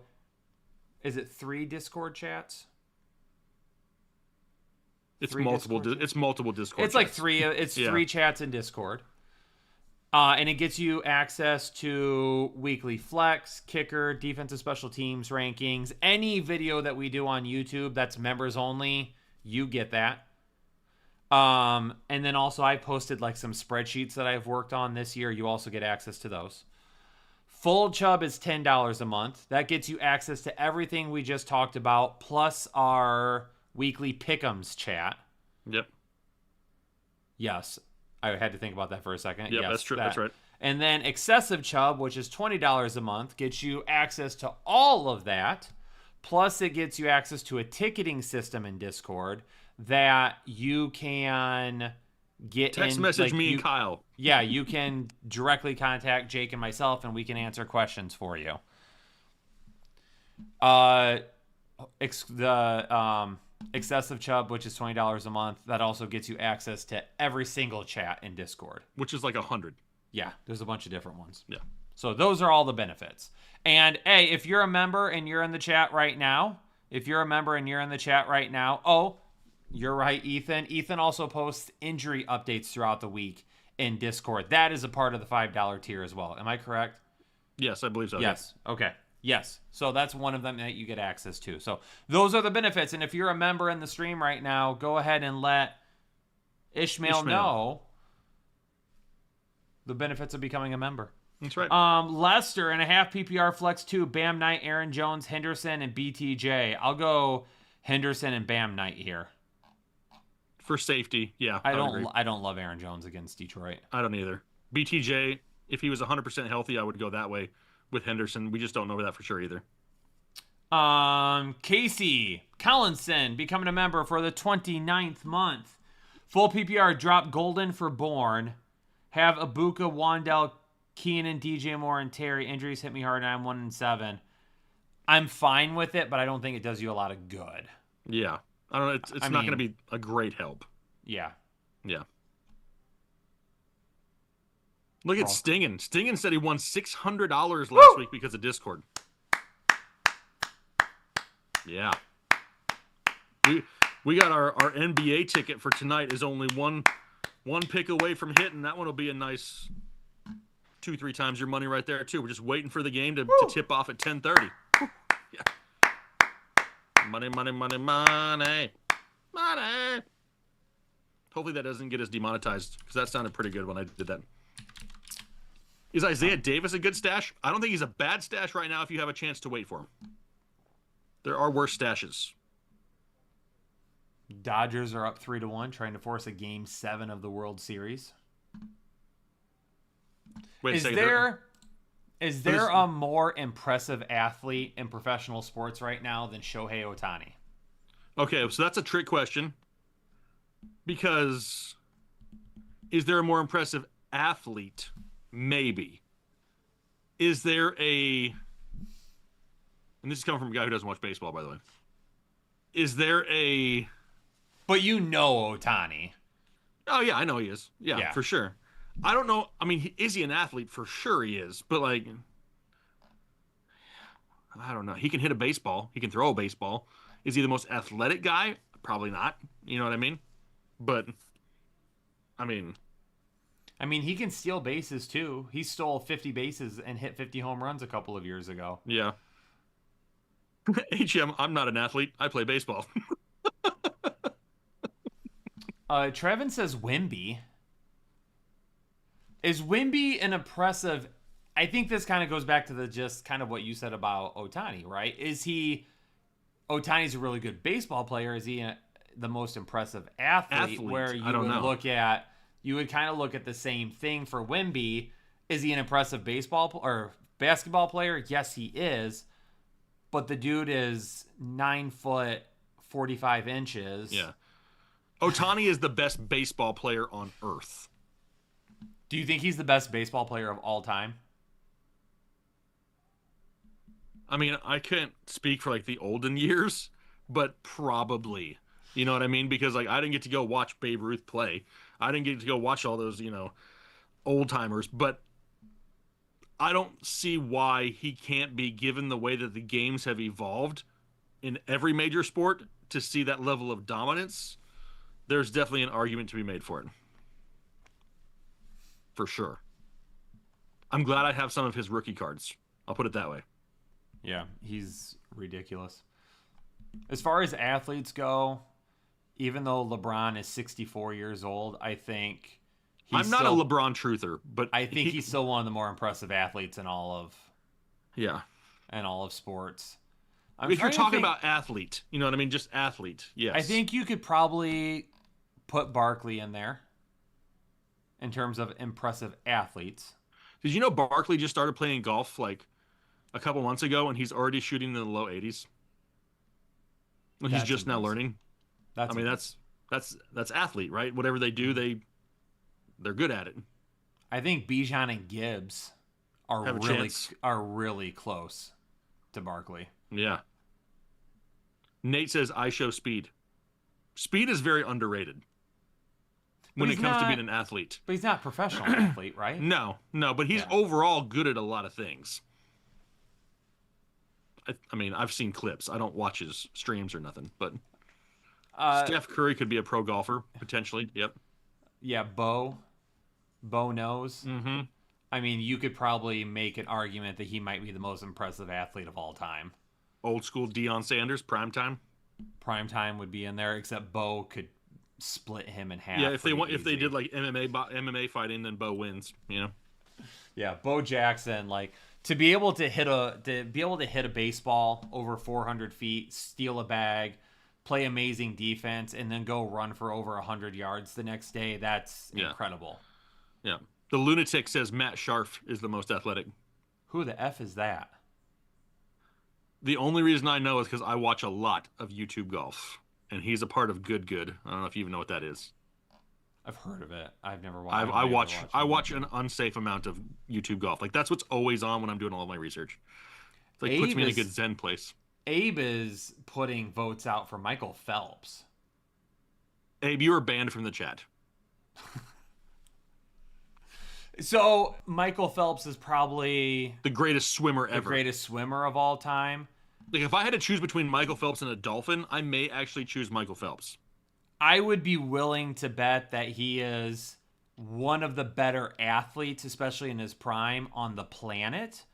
S4: is it 3 Discord chats?
S5: It's
S4: 3
S5: multiple.
S4: Discord
S5: It's multiple Discord.
S4: It's like
S5: chats.
S4: 3. It's
S5: Yeah.
S4: 3 chats in Discord. And it gets you access to weekly flex, kicker, defensive special teams rankings. Any video that we do on YouTube that's members only, you get that. And then also I posted like some spreadsheets that I've worked on this year. You also get access to those. Full Chubb is $10 a month. That gets you access to everything we just talked about, plus our weekly pick'ems chat.
S5: Yep.
S4: Yes. I had to think about that for a second.
S5: Yep,
S4: Yes,
S5: that's true. That's right.
S4: And then Excessive Chubb, which is $20 a month, gets you access to all of that. Plus, it gets you access to a ticketing system in Discord that you can get
S5: Text
S4: in.
S5: message
S4: like,
S5: me
S4: you,
S5: and Kyle.
S4: Yeah, you can directly contact Jake and myself, and we can answer questions for you. Excessive Chubb, which is $20 a month, that also gets you access to every single chat in Discord.
S5: Which is like 100.
S4: Yeah, there's a bunch of different ones.
S5: Yeah.
S4: So those are all the benefits. And hey, if you're a member and you're in the chat right now, oh, you're right, Ethan. Ethan also posts injury updates throughout the week in Discord. That is a part of the $5 tier as well. Am I correct?
S5: Yes, I believe so.
S4: Yes. Okay. Yes. So that's one of them that you get access to. So those are the benefits. And if you're a member in the stream right now, go ahead and let Ishmael know the benefits of becoming a member.
S5: That's right.
S4: Lester in a half PPR flex 2, Bam Knight, Aaron Jones, Henderson, and BTJ. I'll go Henderson and Bam Knight here.
S5: For safety, yeah.
S4: I
S5: agree.
S4: don't love Aaron Jones against Detroit.
S5: I don't either. BTJ, if he was 100% healthy, I would go that way with Henderson. We just don't know that for sure either.
S4: Casey Collinson becoming a member for the 29th month. Full PPR drop Golden for Bourne. Have Ibuka, Wandell, Keenan, DJ Moore, and Terry. Injuries hit me hard, and I'm 1-7. I'm fine with it, but I don't think it does you a lot of good.
S5: Yeah. I don't know. It's not going to be a great help.
S4: Yeah.
S5: Yeah. Look at Stingin. Stingin said he won $600 last week because of Discord. Yeah. We got our NBA ticket for tonight is only one pick away from hitting. That one will be a nice 2-3 times your money right there too. We're just waiting for the game to tip off at 10:30. Yeah. Money, money, money, money, money. Hopefully that doesn't get us demonetized because that sounded pretty good when I did that. Is Isaiah Davis a good stash? I don't think he's a bad stash right now if you have a chance to wait for him. There are worse stashes.
S4: Dodgers are up 3-1, trying to force a Game 7 of the World Series.
S5: Wait a
S4: Is
S5: second.
S4: there a more impressive athlete in professional sports right now than Shohei Ohtani?
S5: Okay, so that's a trick question. Because is there a more impressive athlete? Maybe. Is there a... And this is coming from a guy who doesn't watch baseball, by the way. Is there a...
S4: But you know Ohtani.
S5: Oh, yeah, I know he is. Yeah, for sure. I don't know. I mean, is he an athlete? For sure he is. But, like, I don't know. He can hit a baseball. He can throw a baseball. Is he the most athletic guy? Probably not. You know what I mean? But, I mean,
S4: he can steal bases, too. He stole 50 bases and hit 50 home runs a couple of years ago.
S5: yeah. HM, I'm not an athlete. I play baseball.
S4: Trevin says Wemby. Is Wemby an impressive... I think this kind of goes back to the just kind of what you said about Ohtani, right? Ohtani's a really good baseball player. Is he the most impressive athlete? Where you would kind of look at the same thing for Wemby. Is he an impressive baseball or basketball player? Yes, he is. But the dude is 9 foot 45 inches.
S5: Yeah. Ohtani is the best baseball player on earth.
S4: Do you think he's the best baseball player of all time?
S5: I mean, I can't speak for like the olden years, but probably. You know what I mean? Because like I didn't get to go watch Babe Ruth play. I didn't get to go watch all those, old timers, but I don't see why he can't be, given the way that the games have evolved in every major sport, to see that level of dominance. There's definitely an argument to be made for it. For sure. I'm glad I have some of his rookie cards. I'll put it that way.
S4: Yeah, he's ridiculous. As far as athletes go, even though LeBron is 64 years old, I think
S5: I'm not a LeBron truther, but
S4: I think he's still one of the more impressive athletes in all of sports.
S5: If you're talking about athlete, you know what I mean? Just athlete, yes.
S4: I think you could probably put Barkley in there in terms of impressive athletes.
S5: Did you know Barkley just started playing golf like a couple months ago, and he's already shooting in the low 80s? He's just now learning. That's athlete, right? Whatever they do, they're good at it.
S4: I think Bijan and Gibbs are really close to Barkley.
S5: Yeah. Nate says I show speed. Speed is very underrated when it comes to being an athlete.
S4: But he's not a professional athlete, right?
S5: No, but he's overall good at a lot of things. I mean, I've seen clips. I don't watch his streams or nothing, but Steph Curry could be a pro golfer, potentially. Yep.
S4: Yeah, Bo knows.
S5: Mm-hmm.
S4: I mean, you could probably make an argument that he might be the most impressive athlete of all time.
S5: Old school Deion Sanders, primetime.
S4: Primetime would be in there, except Bo could split him in half.
S5: Yeah, if they did like MMA fighting, then Bo wins.
S4: Yeah, Bo Jackson, like to be able to hit a baseball over 400 feet, steal a bag, play amazing defense, and then go run for over 100 yards the next day. That's incredible.
S5: Yeah. The Lunatic says Matt Sharf is the most athletic.
S4: Who the F is that?
S5: The only reason I know is because I watch a lot of YouTube golf, and he's a part of Good. I don't know if you even know what that is.
S4: I've heard of it. I've never watched.
S5: I watch an unsafe amount of YouTube golf. Like that's what's always on when I'm doing all of my research. It's like puts me in a good zen place.
S4: Abe is putting votes out for Michael Phelps.
S5: Abe, you were banned from the chat.
S4: So Michael Phelps is probably
S5: the greatest swimmer ever.
S4: The greatest swimmer of all time.
S5: Like if I had to choose between Michael Phelps and a dolphin, I may actually choose Michael Phelps.
S4: I would be willing to bet that he is one of the better athletes, especially in his prime, on the planet.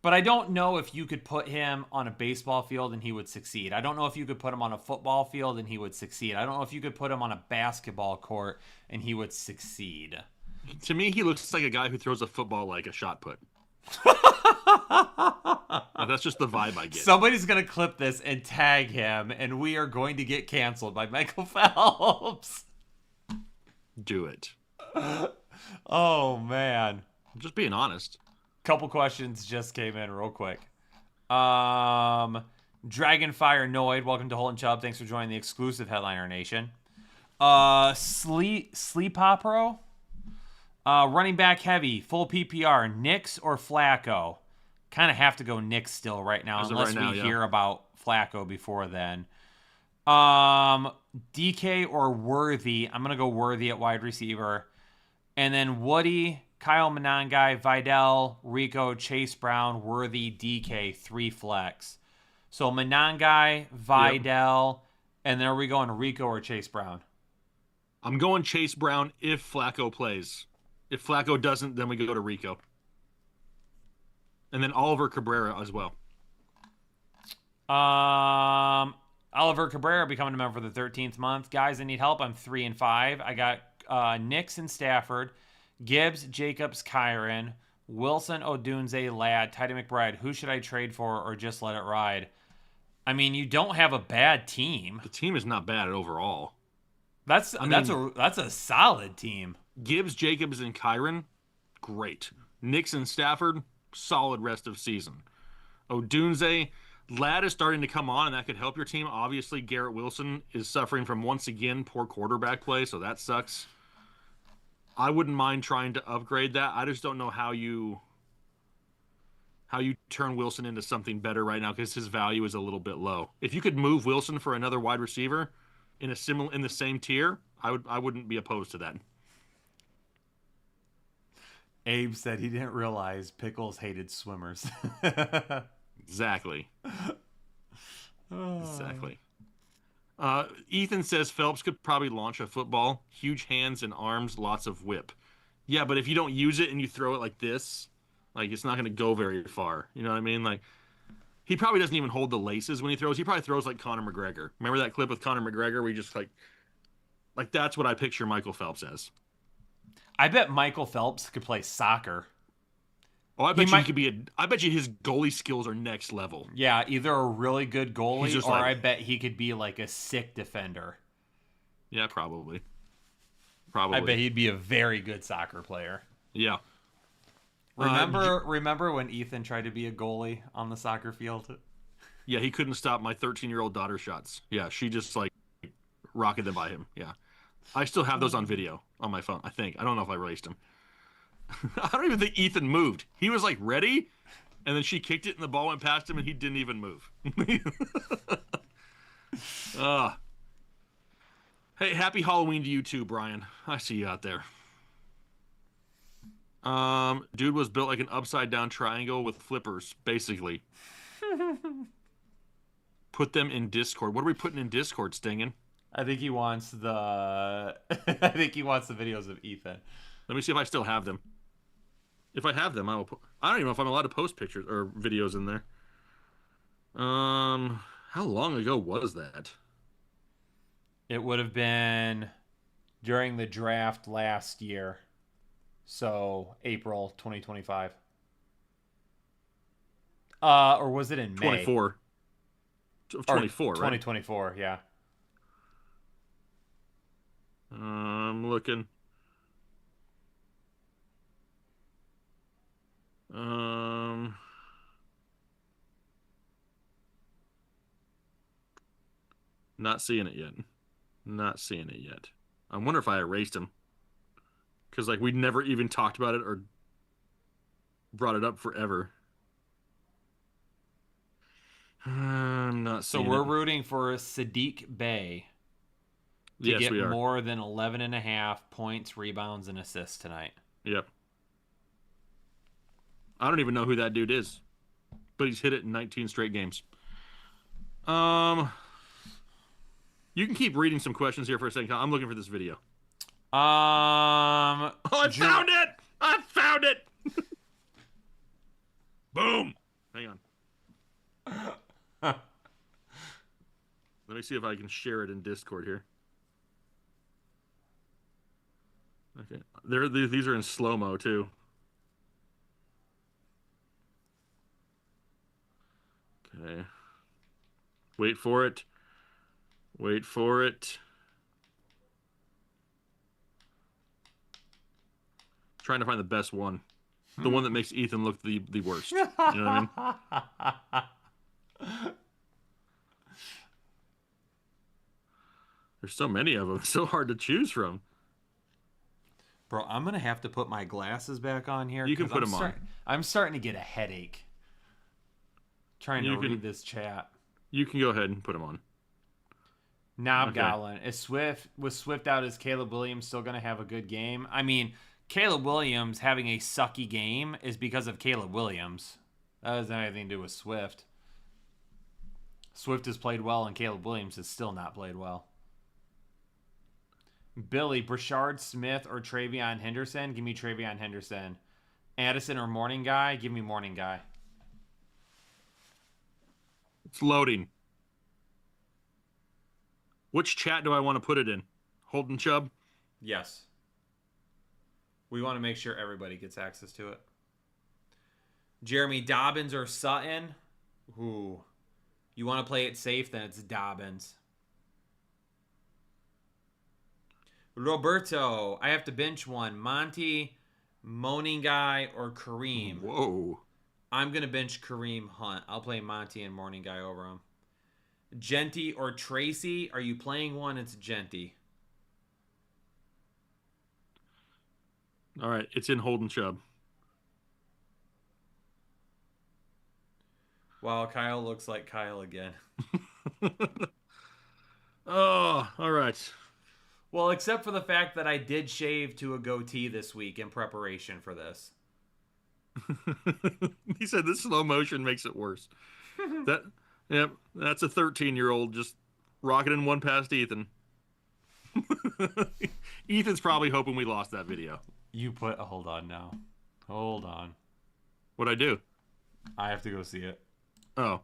S4: But I don't know if you could put him on a baseball field and he would succeed. I don't know if you could put him on a football field and he would succeed. I don't know if you could put him on a basketball court and he would succeed.
S5: To me, he looks like a guy who throws a football like a shot put. That's just the vibe I get.
S4: Somebody's going to clip this and tag him, and we are going to get canceled by Michael Phelps.
S5: Do it.
S4: Oh, man.
S5: I'm just being honest.
S4: Couple questions just came in real quick. Dragonfire Noid, welcome to Holden Chubb. Thanks for joining the exclusive Headliner Nation. Sleep Opero. Running back heavy, full PPR, Knicks or Flacco? Kind of have to go Knicks still right now, unless we hear about Flacco before then. DK or Worthy? I'm going to go Worthy at wide receiver. And then Woody, Kyle Monangai, Vidal, Rico, Chase Brown, Worthy, DK, 3 flex. So Monangai, Vidal, and then are we going Rico or Chase Brown?
S5: I'm going Chase Brown if Flacco plays. If Flacco doesn't, then we go to Rico. And then Oliver Cabrera as well.
S4: Oliver Cabrera becoming a member for the 13th month. Guys, I need help. I'm 3-5. I got Nix and Stafford, Gibbs, Jacobs, Kyron, Wilson, Odunze, Ladd, Tidy McBride. Who should I trade for or just let it ride? I mean, you don't have a bad team.
S5: The team is not bad overall.
S4: That's a solid team.
S5: Gibbs, Jacobs, and Kyron, great. Nix and Stafford, solid rest of season. Odunze, Ladd is starting to come on, and that could help your team. Obviously, Garrett Wilson is suffering from, once again, poor quarterback play, so that sucks. I wouldn't mind trying to upgrade that. I just don't know how how you turn Wilson into something better right now because his value is a little bit low. If you could move Wilson for another wide receiver in the same tier, I wouldn't be opposed to that.
S4: Abe said he didn't realize Pickles hated swimmers.
S5: Exactly. Exactly. Ethan says Phelps could probably launch a football. Huge hands and arms, lots of whip. Yeah, but if you don't use it and you throw it like this, like it's not going to go very far. You know what I mean? Like he probably doesn't even hold the laces when he throws. He probably throws like Conor McGregor. Remember that clip with Conor McGregor where he just like that's what I picture Michael Phelps as.
S4: I bet Michael Phelps could play soccer.
S5: Oh, I bet you he could be I bet you his goalie skills are next level.
S4: Yeah, either a really good goalie or
S5: like,
S4: I bet he could be like a sick defender.
S5: Yeah, probably.
S4: I bet he'd be a very good soccer player.
S5: Yeah.
S4: Remember when Ethan tried to be a goalie on the soccer field?
S5: Yeah, he couldn't stop my 13-year-old daughter's shots. Yeah, she just like rocketed by him. Yeah. I still have those on video on my phone, I think. I don't know if I released them. I don't even think Ethan moved. He was like ready, and then she kicked it and the ball went past him and he didn't even move. Hey, happy Halloween to you too, Brian. I see you out there. Dude was built like an upside down triangle with flippers, basically. Put them in Discord. What are we putting in Discord, Stingen?
S4: I think he wants the videos of Ethan.
S5: Let me see if I still have them. If I have them, I will I don't even know if I'm allowed to post pictures or videos in there. How long ago was that?
S4: It would have been during the draft last year. So, April 2025. Or was it in May?
S5: 24. 24, right?
S4: 2024, yeah.
S5: I'm looking. Not seeing it yet. Not seeing it yet. I wonder if I erased him. Because, like, we never even talked about it or brought it up forever. I'm not seeing
S4: So we're
S5: it.
S4: rooting for Sadiq Bey to
S5: Yes,
S4: get
S5: we are.
S4: more than 11.5 points, rebounds, and assists tonight.
S5: Yep. I don't even know who that dude is. But he's hit it in 19 straight games. You can keep reading some questions here for a second. I'm looking for this video. Oh, I found it! I found it! Boom! Hang on. Let me see if I can share it in Discord here. Okay. These are in slow-mo, too. Okay. Wait for it. Wait for it. Trying to find the best one. The one that makes Ethan look the worst. You know what I mean? There's so many of them. It's so hard to choose from.
S4: Bro, I'm going to have to put my glasses back on here.
S5: You can put them on.
S4: I'm starting to get a headache trying to read this chat.
S5: You can go ahead and put them on.
S4: Knob Goblin. Was Swift out, is Caleb Williams still going to have a good game? I mean, Caleb Williams having a sucky game is because of Caleb Williams. That doesn't have anything to do with Swift. Swift has played well, and Caleb Williams has still not played well. Billy, Brashard Smith or Travion Henderson? Give me Travion Henderson. Addison or Morning Guy? Give me Morning Guy.
S5: It's loading. Which chat do I want to put it in? Holden Chubb?
S4: Yes. We want to make sure everybody gets access to it. Jeremy, Dobbins or Sutton? Ooh. You want to play it safe, then it's Dobbins. Roberto, I have to bench one. Monty, Moaning Guy, or Kareem?
S5: Whoa.
S4: I'm going to bench Kareem Hunt. I'll play Monty and Morning Guy over him. Genty or Tracy? Are you playing one? It's Genty.
S5: All right, it's in Holden Chubb.
S4: Wow, Kyle looks like Kyle again.
S5: Oh, all right.
S4: Well, except for the fact that I did shave to a goatee this week in preparation for this.
S5: He said the slow motion makes it worse. Yep, that's a 13-year-old just rocking in one past Ethan. Ethan's probably hoping we lost that video.
S4: Hold on now. Hold on.
S5: What'd I do?
S4: I have to go see it.
S5: Oh.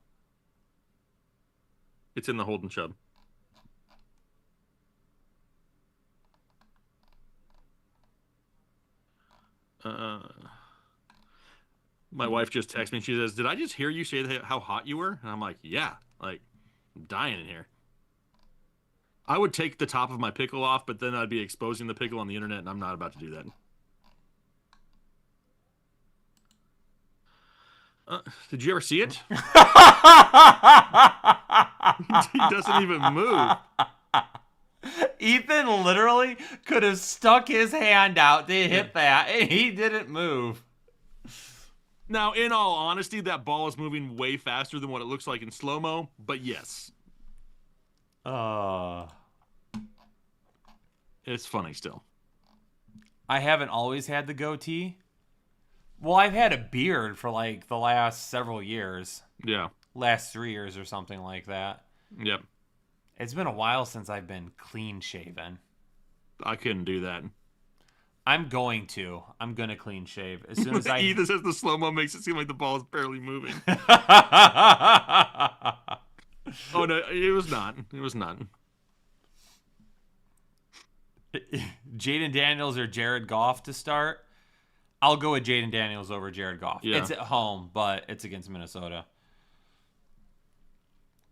S5: It's in the Holden Chub. My wife just texted me. She says, "Did I just hear you say how hot you were?" And I'm like, "Yeah, like I'm dying in here." I would take the top of my pickle off, but then I'd be exposing the pickle on the internet, and I'm not about to do that. Did you ever see it? He doesn't even move.
S4: Ethan literally could have stuck his hand out to hit that, and he didn't move.
S5: Now, in all honesty, that ball is moving way faster than what it looks like in slow-mo, but yes. It's funny still.
S4: I haven't always had the goatee. Well, I've had a beard for like the last several years.
S5: Yeah.
S4: Last 3 years or something like that.
S5: Yep.
S4: It's been a while since I've been clean shaven.
S5: I couldn't do that.
S4: I'm going to clean shave as soon as I.
S5: Ethan says the slow-mo makes it seem like the ball is barely moving. Oh no, it was not. It was not.
S4: Jaden Daniels or Jared Goff to start. I'll go with Jaden Daniels over Jared Goff.
S5: Yeah.
S4: It's at home, but it's against Minnesota.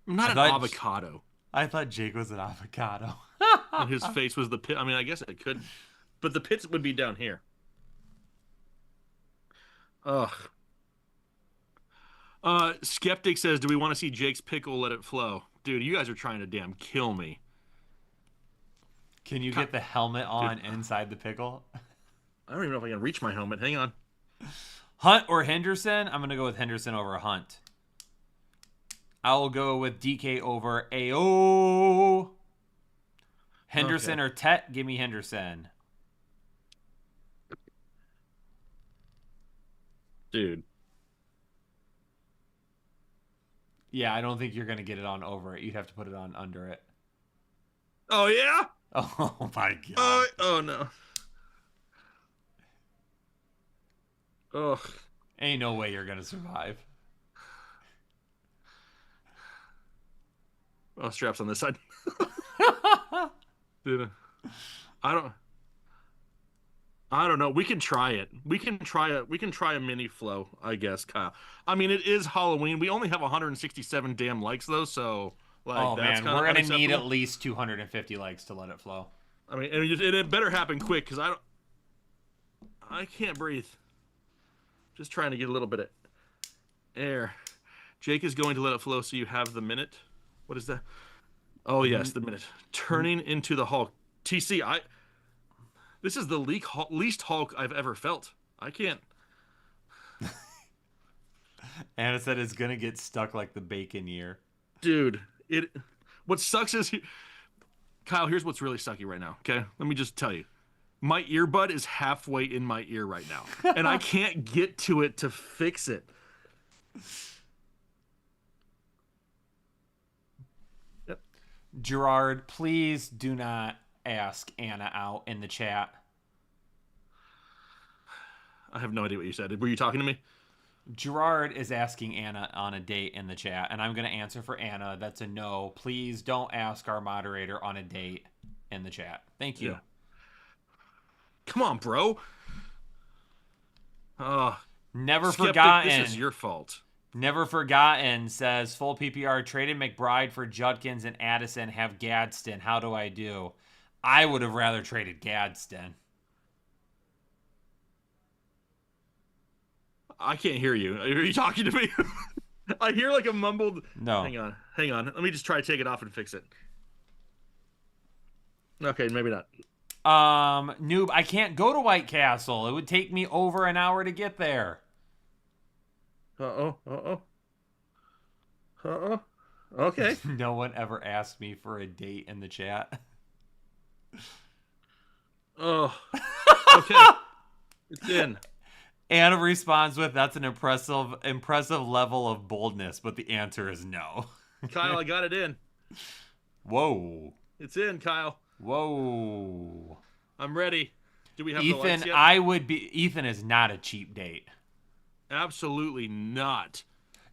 S5: I'm not an avocado.
S4: I thought Jake was an avocado.
S5: And his face was the pit. I mean, I guess it could, but the pits would be down here. Ugh. Skeptic says, "Do we want to see Jake's pickle let it flow?" Dude, you guys are trying to damn kill me.
S4: Can you get the helmet on inside the pickle?
S5: I don't even know if I can reach my helmet. Hang on.
S4: Hunt or Henderson? I'm going to go with Henderson over Hunt. I will go with DK over AO. Henderson or Tet? Give me Henderson.
S5: Dude.
S4: Yeah, I don't think you're going to get it on over it. You'd have to put it on under it.
S5: Oh, yeah?
S4: Oh, my God.
S5: Oh, no. Ugh.
S4: Ain't no way you're going to survive.
S5: Oh, straps on this side. Dude, I don't know. We can try it. We can try a mini flow, I guess, Kyle. I mean, it is Halloween. We only have 167 damn likes though, so like
S4: oh
S5: that's
S4: man, we're gonna need at least 250 likes to let it flow.
S5: I mean, and it better happen quick because I can't breathe. Just trying to get a little bit of air. Jake is going to let it flow, so you have the minute. What is that? Oh yes, the minute. Turning into the Hulk. TC, this is the least Hulk I've ever felt. I can't.
S4: Anna said it's gonna get stuck like the bacon year.
S5: Dude, what sucks is Kyle, here's what's really sucky right now, okay? Let me just tell you. My earbud is halfway in my ear right now, and I can't get to it to fix it. Yep.
S4: Gerard, please do not ask Anna out in the chat.
S5: I have no idea what you said. Were you talking to me?
S4: Gerard is asking Anna on a date in the chat, and I'm going to answer for Anna. That's a no. Please don't ask our moderator on a date in the chat. Thank you.
S5: Yeah. Come on, bro.
S4: Never
S5: Skeptic,
S4: forgotten.
S5: This is your fault.
S4: Never forgotten says full PPR traded McBride for Judkins and Addison. Have Gadsden. How do I do? I would have rather traded Gadsden.
S5: I can't hear you. Are you talking to me? I hear like a mumbled.
S4: No.
S5: Hang on. Let me just try to take it off and fix it. Okay, maybe not.
S4: Noob, I can't go to White Castle. It would take me over an hour to get there.
S5: Uh-oh. Okay.
S4: No one ever asked me for a date in the chat.
S5: Oh. Okay. It's in.
S4: Anna responds with, "That's an impressive level of boldness," but the answer is no.
S5: Kyle, I got it in.
S4: Whoa.
S5: It's in, Kyle.
S4: Whoa.
S5: I'm ready. Do we have the lights
S4: Ethan,
S5: yet?
S4: Ethan is not a cheap date.
S5: Absolutely not.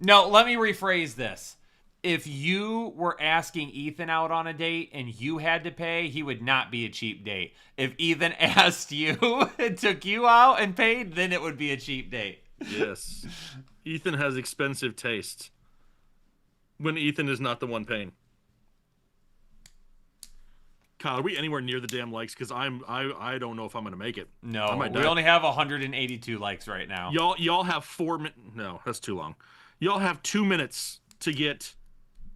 S4: No, let me rephrase this. If you were asking Ethan out on a date and you had to pay, he would not be a cheap date. If Ethan asked you and took you out and paid, then it would be a cheap date.
S5: Yes. Ethan has expensive taste. When Ethan is not the one paying. Kyle, are we anywhere near the damn likes? Because I don't know if I'm gonna make it.
S4: No, we only have 182 likes right now.
S5: Y'all have 4 minutes. No, that's too long. Y'all have 2 minutes to get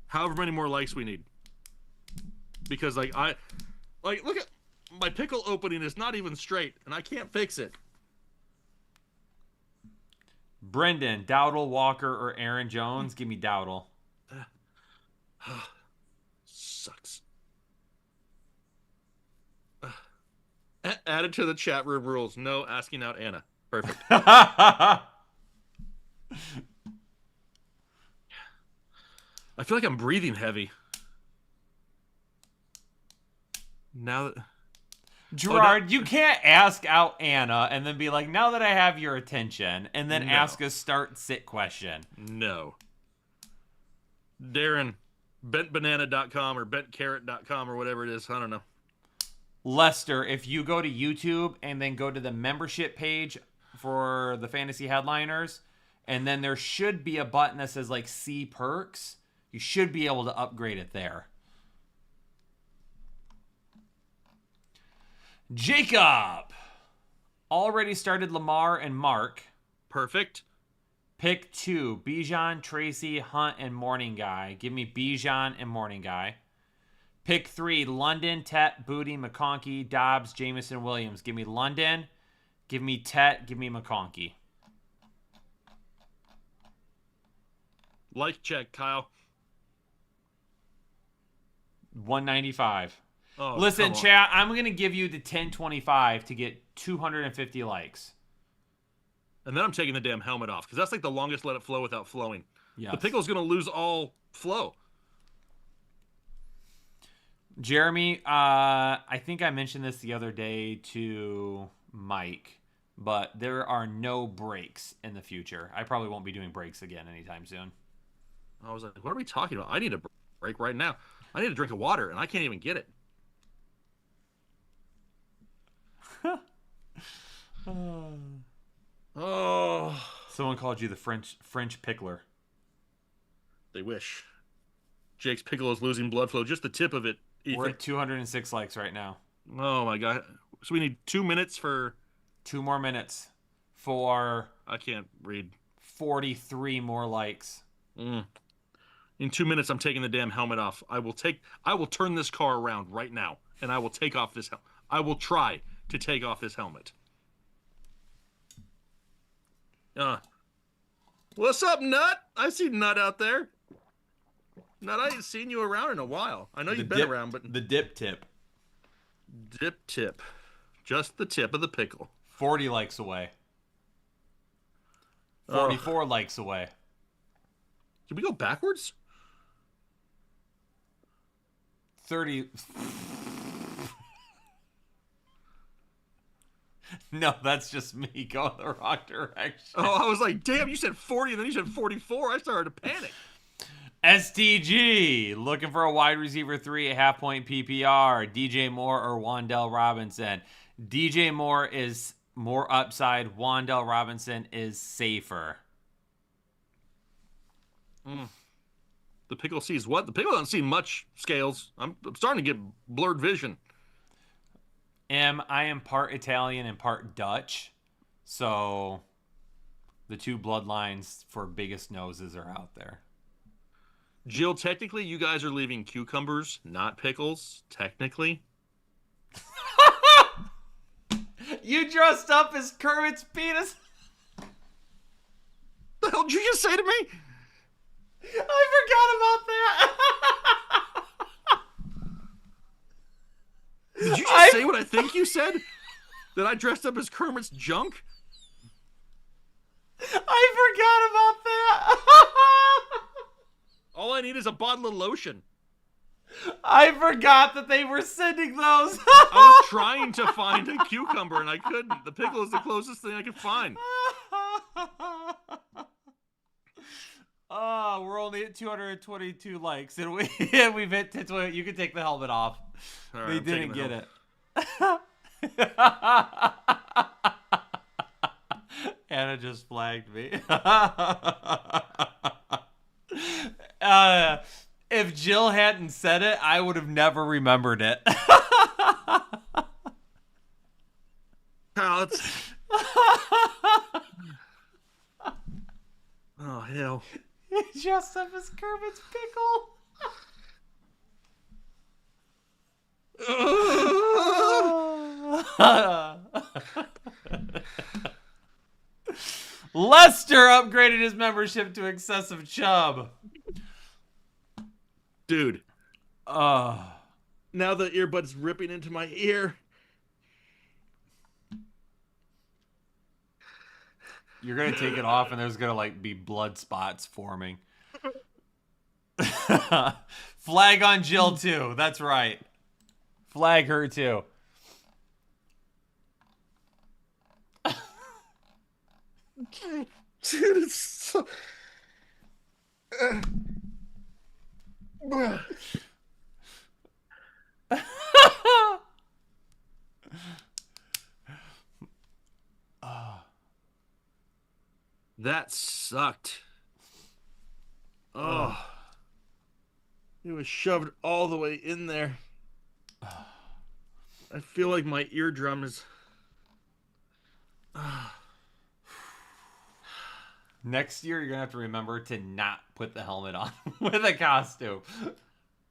S5: however many more likes we need. Because look at my pickle opening is not even straight, and I can't fix it.
S4: Brendan, Dowdle, Walker, or Aaron Jones? Give me Dowdle.
S5: Sucks. Added to the chat room rules. No asking out Anna. Perfect. I feel like I'm breathing heavy. Now that
S4: Gerard, you can't ask out Anna and then be like, "Now that I have your attention," and then ask a start-sit question.
S5: No. Darren, bentbanana.com or bentcarrot.com or whatever it is. I don't know.
S4: Lester, if you go to YouTube and then go to the membership page for the Fantasy Headliners, and then there should be a button that says like "See Perks," you should be able to upgrade it there. Jacob already started Lamar and Mark.
S5: Perfect.
S4: Pick 2, Bijan, Tracy, Hunt, and Morning Guy. Give me Bijan and Morning Guy. Pick 3, London, Tet, Booty, McConkey, Dobbs, Jameson, Williams. Give me London. Give me Tet. Give me McConkey.
S5: Like check, Kyle.
S4: 195.
S5: Oh,
S4: listen, chat, I'm going to give you the 1025 to get 250 likes.
S5: And then I'm taking the damn helmet off, because that's like the longest let it flow without flowing.
S4: Yes.
S5: The pickle's going to lose all flow.
S4: Jeremy, I think I mentioned this the other day to Mike, but there are no breaks in the future. I probably won't be doing breaks again anytime soon.
S5: I was like, what are we talking about? I need a break right now. I need a drink of water, and I can't even get it. Oh.
S4: Someone called you the French pickler.
S5: They wish. Jake's pickle is losing blood flow. Just the tip of it, Ethan.
S4: We're at 206 likes right now.
S5: Oh, my God. So we need 2 minutes for...
S4: 2 more minutes for...
S5: I can't read.
S4: 43 more likes.
S5: In 2 minutes, I'm taking the damn helmet off. I will turn this car around right now, and I will take off this helmet. I will try to take off this helmet. What's up, Nut? I see Nut out there. Nut, I ain't seen you around in a while. I know you've been around, but...
S4: The dip tip.
S5: Dip tip. Just the tip of the pickle.
S4: 40 likes away. 44 likes away.
S5: Did we go backwards?
S4: 30... No, that's just me going the wrong direction.
S5: Oh, I was like, damn, you said 40 and then you said 44. I started to panic.
S4: STG, looking for a wide receiver 3 at half-point PPR. DJ Moore or Wan'Dale Robinson. DJ Moore is more upside. Wan'Dale Robinson is safer.
S5: The pickle sees what? The pickle doesn't see much, Scales. I'm starting to get blurred vision.
S4: I am part Italian and part Dutch, so the two bloodlines for biggest noses are out there.
S5: Jill, technically, you guys are leaving cucumbers, not pickles. Technically.
S4: You dressed up as Kermit's penis.
S5: The hell did you just say to me?
S4: I forgot about that.
S5: Did you just say what I think you said? That I dressed up as Kermit's junk?
S4: I forgot about that.
S5: All I need is a bottle of lotion.
S4: I forgot that they were sending those.
S5: I was trying to find a cucumber and I couldn't. The pickle is the closest thing I could find.
S4: Oh, we're only at 222 likes, and we've hit 20. You can take the helmet off.
S5: All right,
S4: They
S5: I'm
S4: didn't
S5: taking
S4: get
S5: the
S4: it. Anna just flagged me. If Jill hadn't said it, I would have never remembered it.
S5: Kyle, it's... Oh, hell.
S4: He dressed up as Kermit's pickle. Lester upgraded his membership to Excessive Chub.
S5: Dude,
S4: Uh,
S5: now the earbud's ripping into my ear.
S4: you're gonna take it off, and there's gonna like be blood spots forming. Flag on Jill too. That's right. Flag her too.
S5: Dude, it's so... That sucked. Oh. It was shoved all the way in there. I feel like my eardrum is...
S4: Next year, you're gonna have to remember to not put the helmet on with a costume.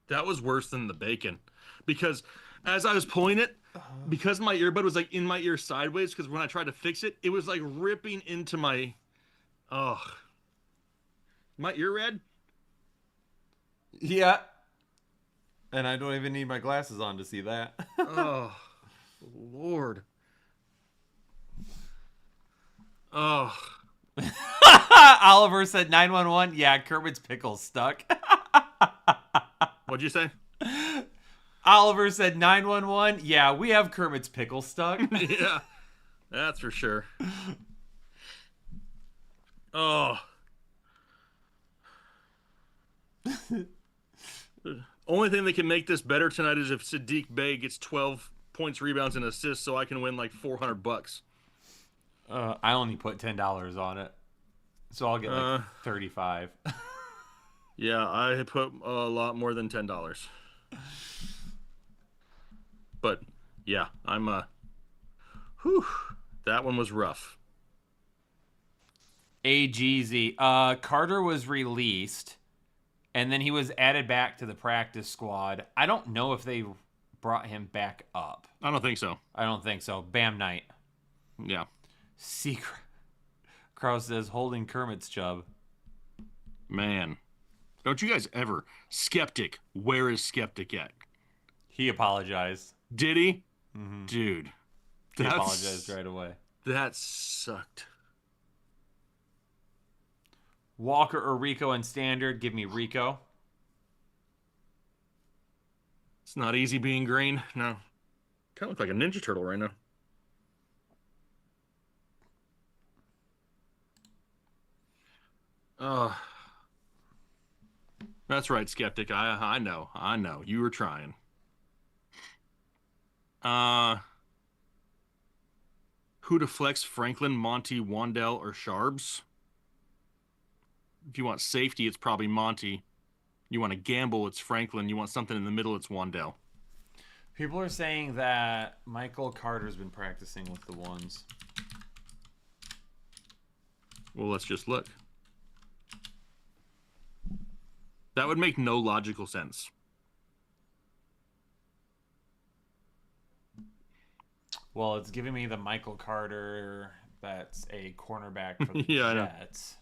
S5: That was worse than the bacon. Because as I was pulling it, because my earbud was like in my ear sideways, because when I tried to fix it, it was like ripping into my... Oh. My ear red?
S4: Yeah. And I don't even need my glasses on to see that.
S5: Oh. Lord. Oh.
S4: Oliver said 911. Yeah, Kermit's pickle's stuck.
S5: What'd you say?
S4: Oliver said 911. Yeah, we have Kermit's pickle stuck.
S5: Yeah. That's for sure. Oh. Only thing that can make this better tonight is if Sadiq Bey gets 12 points, rebounds, and assists, so I can win like $400.
S4: I only put $10 on it, so I'll get like 35.
S5: Yeah, I put a lot more than $10. But yeah, I'm whew, that one was rough.
S4: AGZ. Carter was released, and then he was added back to the practice squad. I don't know if they brought him back up.
S5: I don't think so.
S4: I don't think so. Bam Knight.
S5: Yeah.
S4: Secret. Kraus says holding Kermit's chub.
S5: Man. Don't you guys ever... Skeptic. Where is Skeptic at?
S4: He apologized.
S5: Did he?
S4: Mm-hmm.
S5: Dude.
S4: He apologized right away.
S5: That sucked.
S4: Walker or Rico in standard. Give me Rico.
S5: It's not easy being green. No. Kind of look like a Ninja Turtle right now. That's right, Skeptic. I know. You were trying. Who to flex? Franklin, Monty, Wandell, or Sharbs? If you want safety, it's probably Monty. You want to gamble, it's Franklin. You want something in the middle, it's Wandell.
S4: People are saying that Michael Carter's been practicing with the ones.
S5: Well, let's just look. That would make no logical sense.
S4: Well, it's giving me the Michael Carter that's a cornerback for the
S5: Yeah, I know.
S4: Jets.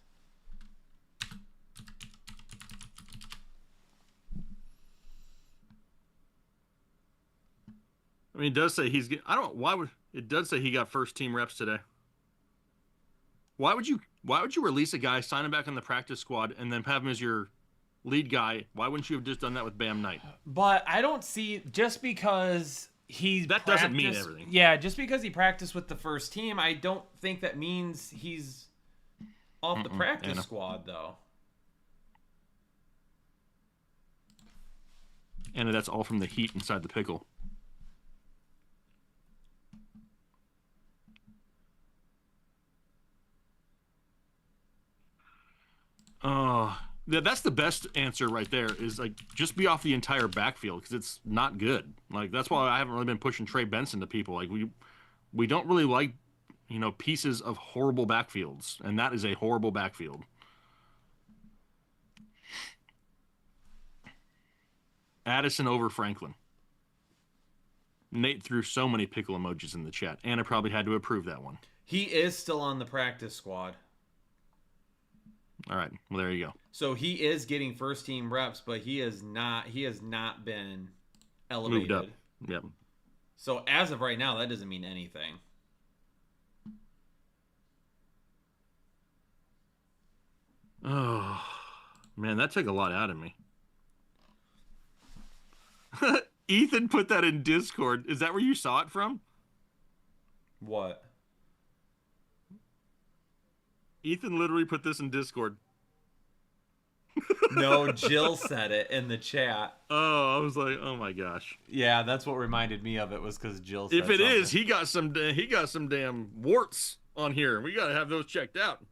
S5: I mean, it does say I don't. Why would it does say he got first team reps today? Why would you release a guy, sign him back on the practice squad, and then have him as your lead guy? Why wouldn't you have just done that with Bam Knight?
S4: But I don't see, just because
S5: That doesn't mean everything.
S4: Yeah, just because he practiced with the first team, I don't think that means he's off the practice squad, though.
S5: And that's all from the heat inside the pickle. That's the best answer right there, is like just be off the entire backfield, because it's not good. Like, that's why I haven't really been pushing Trey Benson to people. Like, we don't really like, pieces of horrible backfields, and that is a horrible backfield. Addison over Franklin. Nate threw so many pickle emojis in the chat. Anna probably had to approve that one.
S4: He is still on the practice squad.
S5: All right. Well, there you go.
S4: So he is getting first team reps, but he has not been elevated.
S5: Moved up. Yep.
S4: So as of right now, that doesn't mean anything.
S5: Oh, man, that took a lot out of me. Ethan put that in Discord. Is that where you saw it from?
S4: What?
S5: Ethan literally put this in Discord.
S4: No, Jill said it in the chat.
S5: Oh, I was like, oh my gosh.
S4: Yeah, that's what reminded me of it, was because Jill said
S5: If it
S4: something.
S5: is, he got some damn warts on here. We got to have those checked out.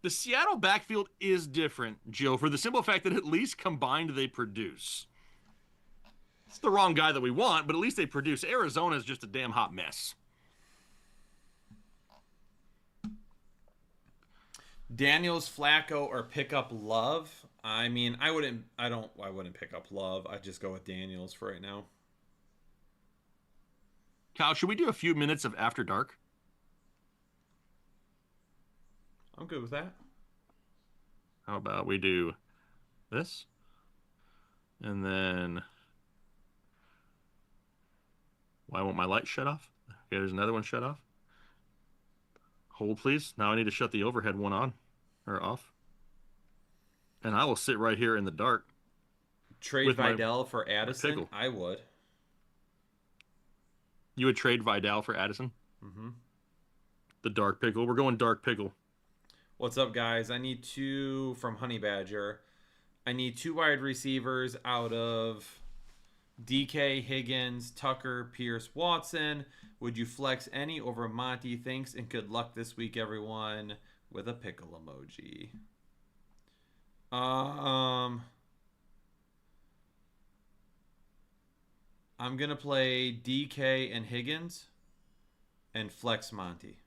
S5: The Seattle backfield is different, Joe, for the simple fact that at least combined they produce. It's the wrong guy that we want, but at least they produce. Arizona is just a damn hot mess.
S4: Daniels, Flacco, or pick up Love. I mean, I wouldn't pick up Love. I'd just go with Daniels for right now.
S5: Kyle, should we do a few minutes of After Dark?
S4: I'm good with that.
S5: How about we do this? And then... Why won't my light shut off? Okay, there's another one shut off. Hold, please. Now I need to shut the overhead one on. Or off. And I will sit right here in the dark.
S4: Trade
S5: with
S4: Vidal for Addison?
S5: pickle.
S4: I would.
S5: You would trade Vidal for Addison?
S4: Mm-hmm.
S5: The dark pickle. We're going dark pickle.
S4: What's up, guys? I need two from Honey Badger. I need 2 wide receivers out of DK, Higgins, Tucker, Pierce, Watson. Would you flex any over Monty? Thanks and good luck this week, everyone. With a pickle emoji. I'm gonna play DK and Higgins and flex Monty.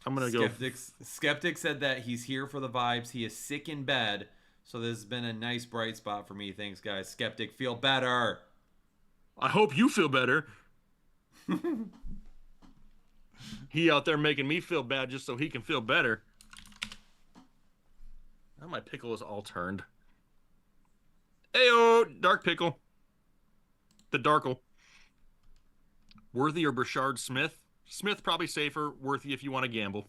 S5: I'm going to go...
S4: Skeptic said that he's here for the vibes. He is sick in bed. So this has been a nice bright spot for me. Thanks, guys. Skeptic, feel better.
S5: I hope you feel better. He out there making me feel bad just so he can feel better. Now my pickle is all turned. Ayo, dark pickle. The darkle. Worthy or Brashard Smith? Smith probably safer. Worthy if you want to gamble.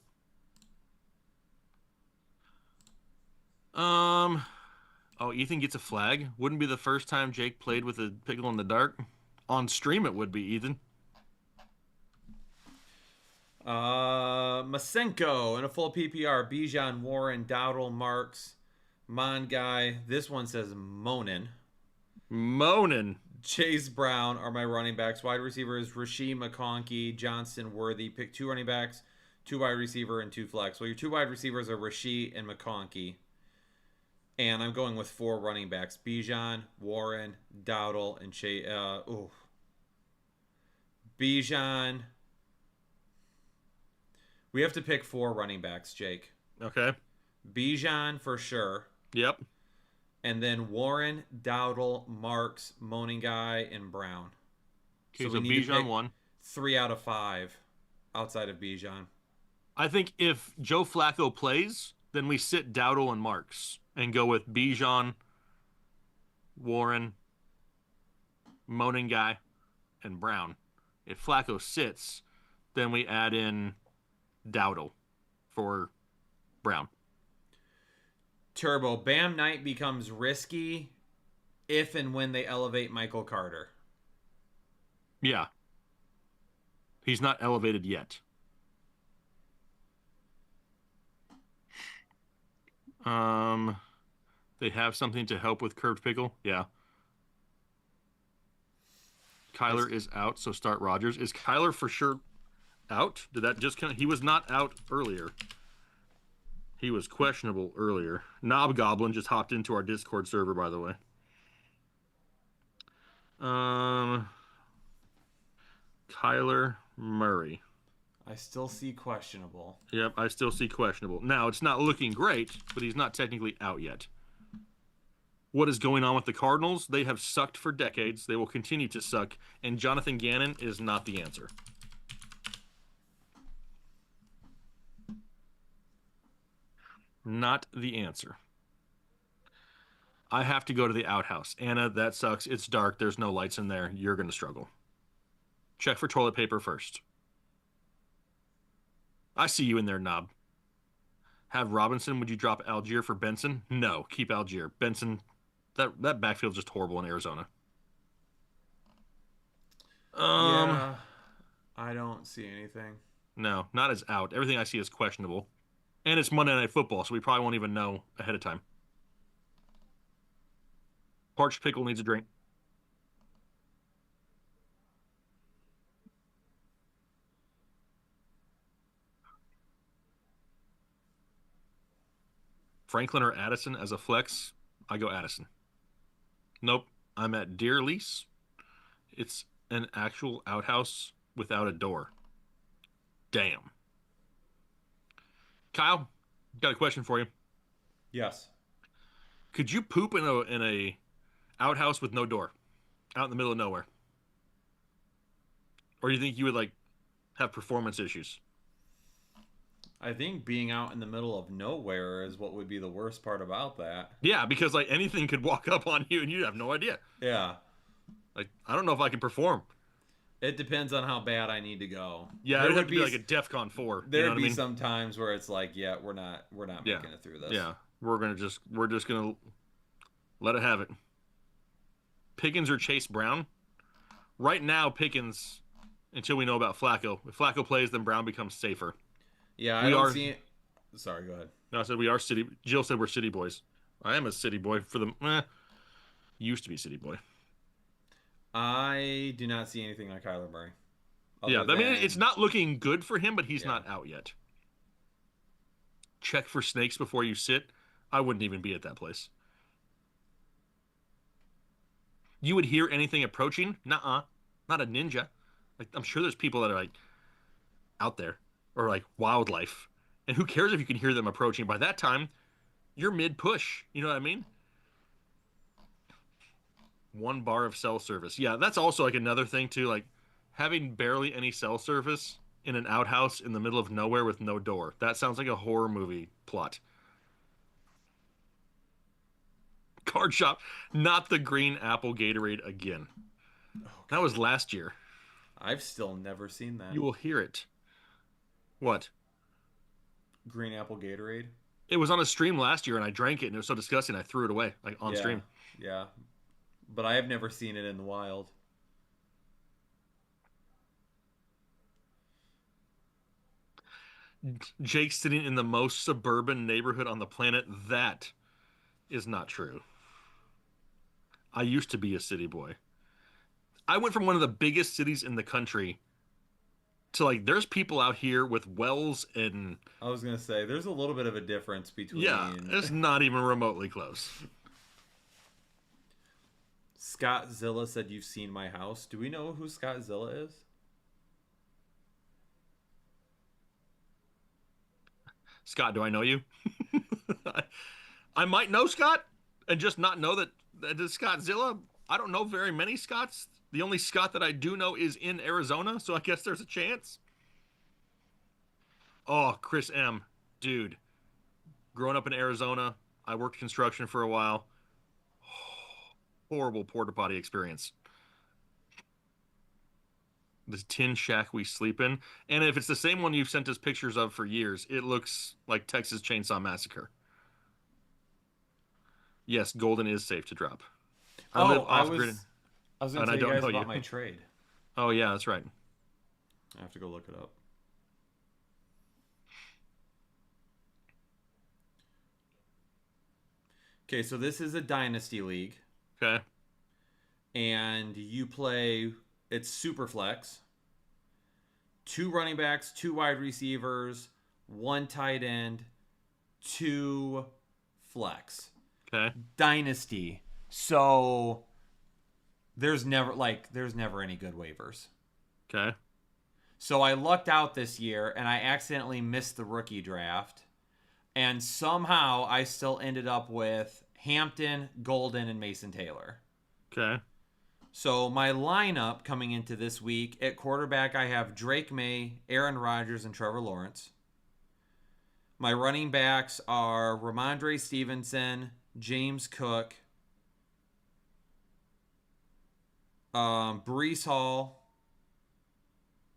S5: Oh, Ethan gets a flag. Wouldn't be the first time Jake played with a pickle in the dark. On stream it would be, Ethan.
S4: Masenko in a full PPR. Bijan, Warren, Dowdle, Marks, Mon Guy. This one says Monin.
S5: Monin.
S4: Chase Brown are my running backs. Wide receivers, Rasheed McConkey, Johnson, Worthy. Pick 2 running backs, 2 wide receiver, and 2 flex. Well, your 2 wide receivers are Rasheed and McConkey. And I'm going with 4 running backs. Bijan, Warren, Dowdle, and Chase. Bijan. We have to pick 4 running backs, Jake.
S5: Okay.
S4: Bijan for sure.
S5: Yep.
S4: And then Warren, Dowdle, Marks, Moaning Guy, and Brown.
S5: Okay, so
S4: we need to
S5: Bijan
S4: pick
S5: 1.
S4: 3 out of 5 outside of Bijan.
S5: I think if Joe Flacco plays, then we sit Dowdle and Marks. and go with Bijan, Warren, Moaning Guy, and Brown. If Flacco sits, then we add in Dowdle for Brown.
S4: Turbo, Bam Knight becomes risky if and when they elevate Michael Carter.
S5: Yeah. He's not elevated yet. They have something to help with curved pickle. Yeah. Kyler is out, so start Rodgers. Is Kyler for sure out? Did that just he was not out earlier. He was questionable earlier. Knob Goblin just hopped into our Discord server, by the way. Kyler Murray.
S4: I still see questionable.
S5: Yep, I still see questionable. Now, it's not looking great, but he's not technically out yet. What is going on with the Cardinals? They have sucked for decades. They will continue to suck, and Jonathan Gannon is not the answer. Not the answer. I have to go to the outhouse. Anna, that sucks. It's dark. There's no lights in there. You're going to struggle. Check for toilet paper first. I see you in there, Knob. Have Robinson. Would you drop Algier for Benson? No, keep Algier. Benson, that backfield's just horrible in Arizona.
S4: Yeah, I don't see anything.
S5: No, not as out. Everything I see is questionable. And it's Monday Night Football, so we probably won't even know ahead of time. Parched pickle needs a drink. Franklin or Addison as a flex? I go Addison. Nope. I'm at Deer Lease. It's an actual outhouse without a door. Damn. Kyle, got a question for you.
S4: Yes.
S5: Could you poop in a outhouse with no door, out in the middle of nowhere? Or do you think you would have performance issues?
S4: I think being out in the middle of nowhere is what would be the worst part about that.
S5: Yeah, because anything could walk up on you and you'd have no idea.
S4: Yeah.
S5: I don't know if I can perform.
S4: It depends on how bad I need to go.
S5: Yeah,
S4: there
S5: it would be like a DEFCON 4.
S4: There'd be some times where it's yeah, we're not making it through this.
S5: Yeah, we're just gonna let it have it. Pickens or Chase Brown? Right now, Pickens, until we know about Flacco. If Flacco plays, then Brown becomes safer.
S4: Yeah, I don't see it. Sorry, go ahead.
S5: No, I said we are city. Jill said we're city boys. I am a city boy for the. Used to be city boy.
S4: I do not see anything on Kyler Murray.
S5: Yeah, I mean, it's not looking good for him, but he's not out yet. Check for snakes before you sit. I wouldn't even be at that place. You would hear anything approaching? Nuh-uh. Not a ninja. I'm sure there's people that are out there or wildlife. And who cares if you can hear them approaching? By that time, you're mid-push. You know what I mean? 1 bar of cell service. Yeah, that's also another thing too. Having barely any cell service in an outhouse in the middle of nowhere with no door. That sounds like a horror movie plot. Card shop, not the green apple Gatorade again. That was last year.
S4: I've still never seen that.
S5: You will hear it. What?
S4: Green apple Gatorade?
S5: It was on a stream last year and I drank it and it was so disgusting I threw it away on stream.
S4: Yeah. But I have never seen it in the wild.
S5: Jake's sitting in the most suburban neighborhood on the planet. That is not true. I used to be a city boy. I went from one of the biggest cities in the country to there's people out here with wells and...
S4: I was going to say, there's a little bit of a difference between...
S5: Yeah, it's not even remotely close.
S4: Scott Zilla said you've seen my house. Do we know who Scott Zilla is?
S5: Scott, do I know you? I might know Scott and just not know that it's Scott Zilla. I don't know very many Scotts. The only Scott that I do know is in Arizona, so I guess there's a chance. Oh, Chris M. Dude. Growing up in Arizona, I worked construction for a while. Horrible porta potty experience. This tin shack we sleep in. And if it's the same one you've sent us pictures of for years, it looks like Texas Chainsaw Massacre. Yes, Golden is safe to drop. I live off-grid.
S4: I was going
S5: and I
S4: to tell you
S5: don't
S4: guys
S5: know
S4: about
S5: you.
S4: my trade.
S5: Oh, yeah, that's right.
S4: I have to go look it up. Okay, so this is a dynasty league,
S5: Okay.
S4: and you play. It's super flex. 2 running backs, 2 wide receivers, 1 tight end, 2 flex.
S5: Okay.
S4: Dynasty. So there's never any good waivers.
S5: Okay.
S4: So I lucked out this year and I accidentally missed the rookie draft. And somehow I still ended up with Hampton, Golden, and Mason Taylor.
S5: Okay.
S4: So my lineup coming into this week, at quarterback I have Drake May, Aaron Rodgers, and Trevor Lawrence. My running backs are Ramondre Stevenson, James Cook, Breece Hall,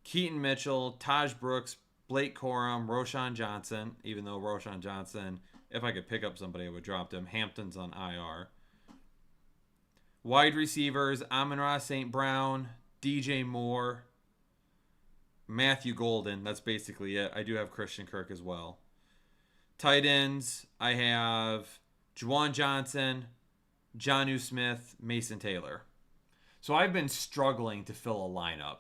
S4: Keaton Mitchell, Taj Brooks, Blake Corum, Roshan Johnson, even though Roshan Johnson, if I could pick up somebody, I would drop him. Hampton's on IR. Wide receivers, Amon-Ra St. Brown, DJ Moore, Matthew Golden. That's basically it. I do have Christian Kirk as well. Tight ends, I have Juwan Johnson, Jonnu Smith, Mason Taylor. So I've been struggling to fill a lineup.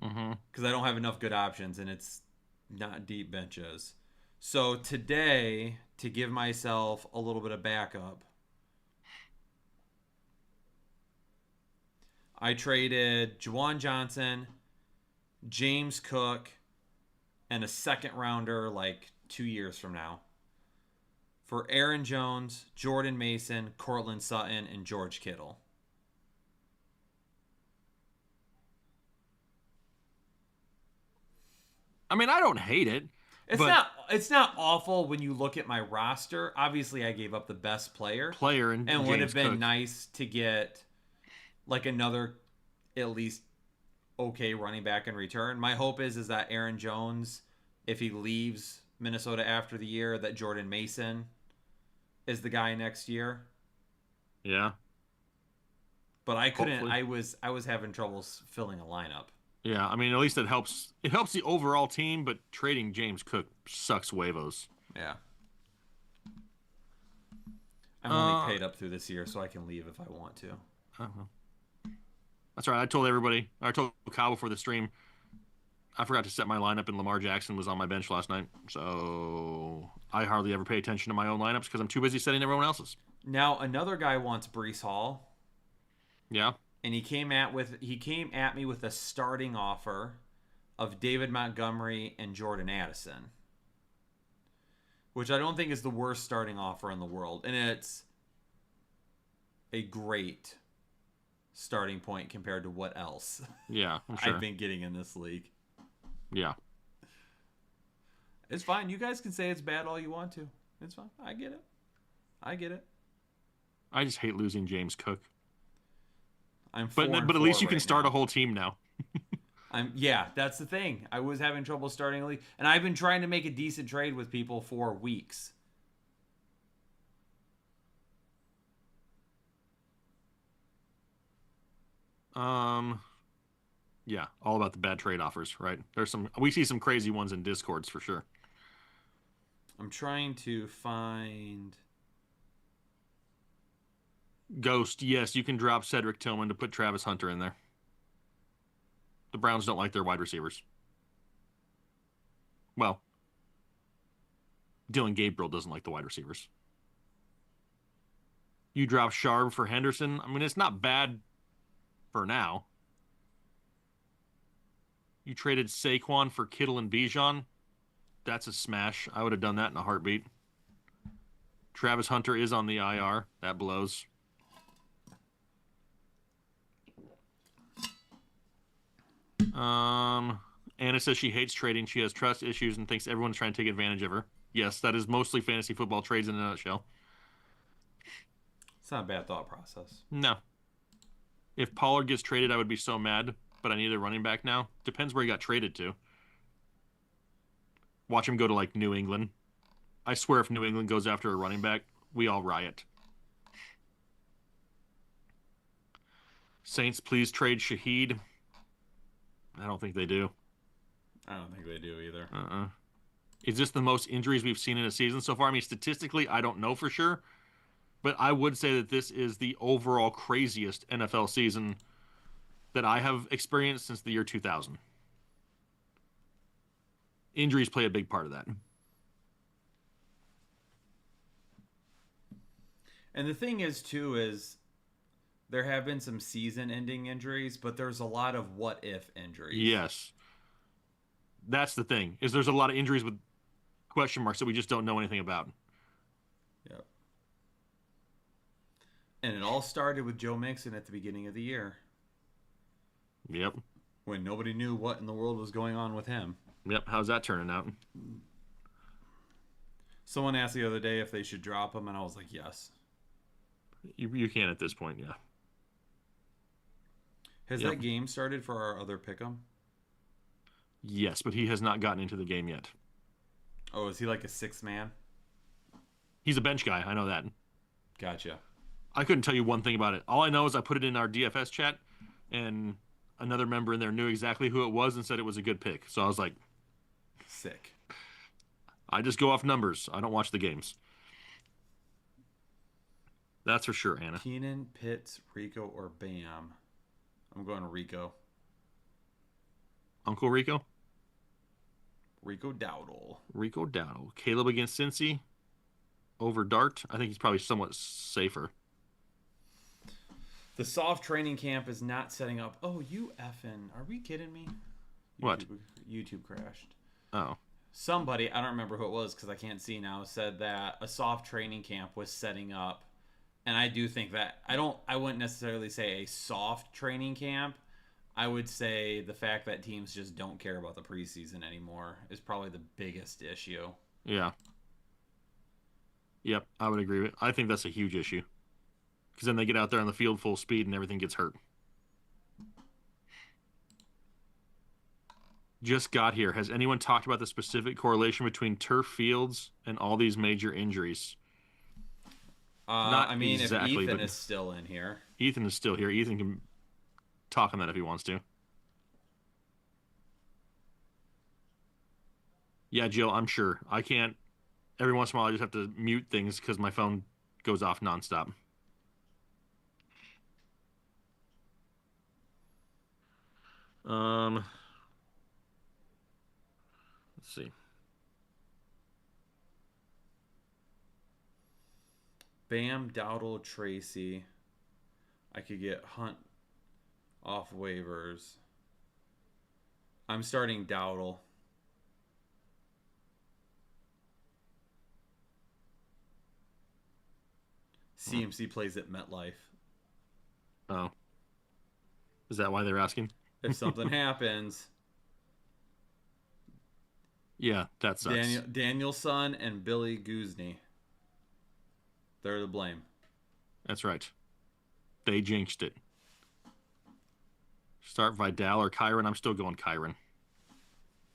S4: Because I don't have enough good options, and it's not deep benches. So today, to give myself a little bit of backup, I traded Juwan Johnson, James Cook, and a second rounder like 2 years from now for Aaron Jones, Jordan Mason, Cortland Sutton, and George Kittle.
S5: I mean, I don't hate it.
S4: It's not awful when you look at my roster. Obviously, I gave up the best player
S5: And
S4: would
S5: James
S4: have been
S5: Cook.
S4: nice to get like another at least okay running back in return. My hope is that Aaron Jones, if he leaves Minnesota after the year, that Jordan Mason is the guy next year.
S5: Yeah.
S4: But I couldn't.
S5: Hopefully.
S4: I was having trouble filling a lineup.
S5: Yeah, I mean, at least it helps. It helps the overall team, but trading James Cook sucks huevos.
S4: Yeah. I'm only paid up through this year, so I can leave if I want to.
S5: That's right. I told everybody. I told Kyle before the stream. I forgot to set my lineup, and Lamar Jackson was on my bench last night. So I hardly ever pay attention to my own lineups because I'm too busy setting everyone else's.
S4: Now another guy wants Breece Hall.
S5: Yeah.
S4: And he came at me with a starting offer of David Montgomery and Jordan Addison, which I don't think is the worst starting offer in the world, and it's a great starting point compared to what else
S5: Yeah, I'm sure.
S4: I've been getting in this league.
S5: Yeah.
S4: It's fine. You guys can say it's bad all you want to. It's fine. I get it.
S5: I just hate losing James Cook.
S4: I'm
S5: But
S4: 4-4
S5: at least you can
S4: right
S5: start
S4: now.
S5: a whole team now.
S4: Yeah, that's the thing. I was having trouble starting a league, and I've been trying to make a decent trade with people for weeks.
S5: Yeah, all about the bad trade offers, right? We see some crazy ones in Discords for sure.
S4: I'm trying to find.
S5: Ghost, yes, you can drop Cedric Tillman to put Travis Hunter in there. The Browns don't like their wide receivers. Well, Dylan Gabriel doesn't like the wide receivers. You drop Sharp for Henderson. I mean, it's not bad for now. You traded Saquon for Kittle and Bijan. That's a smash. I would have done that in a heartbeat. Travis Hunter is on the IR. That blows. Anna says she hates trading. She has trust issues and thinks everyone's trying to take advantage of her. Yes, that is mostly fantasy football trades in a nutshell.
S4: It's not a bad thought process.
S5: No. If Pollard gets traded, I would be so mad, but I need a running back now. Depends where he got traded to. Watch him go to, like, New England. I swear if New England goes after a running back, we all riot. Saints, please trade Shaheed. I don't think they do.
S4: I don't think they do either.
S5: Is this the most injuries we've seen in a season so far? I mean, statistically, I don't know for sure. But I would say that this is the overall craziest NFL season that I have experienced since the year 2000. Injuries play a big part of that.
S4: And the thing is, too, is there have been some season-ending injuries, but there's a lot of what-if injuries.
S5: Yes. That's the thing, is there's a lot of injuries with question marks that we just don't know anything about.
S4: Yep. And it all started with Joe Mixon at the beginning of the year.
S5: Yep.
S4: When nobody knew what in the world was going on with him.
S5: Yep. How's that turning out?
S4: Someone asked the other day if they should drop him, and I was like, yes.
S5: You can at this point, yeah.
S4: Has that game started for our other pick'em?
S5: Yes, but he has not gotten into the game yet.
S4: Oh, is he like a sixth man?
S5: He's a bench guy. I know that.
S4: Gotcha.
S5: I couldn't tell you one thing about it. All I know is I put it in our DFS chat, and another member in there knew exactly who it was and said it was a good pick. So I was like,
S4: sick.
S5: I just go off numbers. I don't watch the games. That's for sure, Anna.
S4: Keenan, Pitts, Rico, or Bam? I'm going to Rico.
S5: Uncle Rico?
S4: Rico Dowdle.
S5: Rico Dowdle. Caleb against Cincy over Dart. I think he's probably somewhat safer.
S4: The soft training camp is not setting up. Oh, you effing. Are we kidding me?
S5: What?
S4: YouTube crashed.
S5: Oh.
S4: Somebody, I don't remember who it was because I can't see now, said that a soft training camp was setting up. And I do think that I wouldn't necessarily say a soft training camp. I would say the fact that teams just don't care about the preseason anymore is probably the biggest issue.
S5: Yeah. Yep, I would agree with it. I think that's a huge issue. Because then they get out there on the field full speed and everything gets hurt. Just got here. Has anyone talked about the specific correlation between turf fields and all these major injuries? Not
S4: I mean,
S5: exactly,
S4: if Ethan
S5: but
S4: is still in here.
S5: Ethan is still here. Ethan can talk on that if he wants to. Yeah, Jill, I'm sure. I can't. Every once in a while, I just have to mute things because my phone goes off nonstop. Let's see.
S4: Bam, Dowdle, Tracy. I could get Hunt off waivers. I'm starting Dowdle. CMC plays at MetLife.
S5: Oh. Is that why they're asking?
S4: If something happens,
S5: Yeah, that sucks.
S4: Danielson and Billy Guzny. They're to blame.
S5: That's right. They jinxed it. Start Vidal or Kyron. I'm still going Kyron.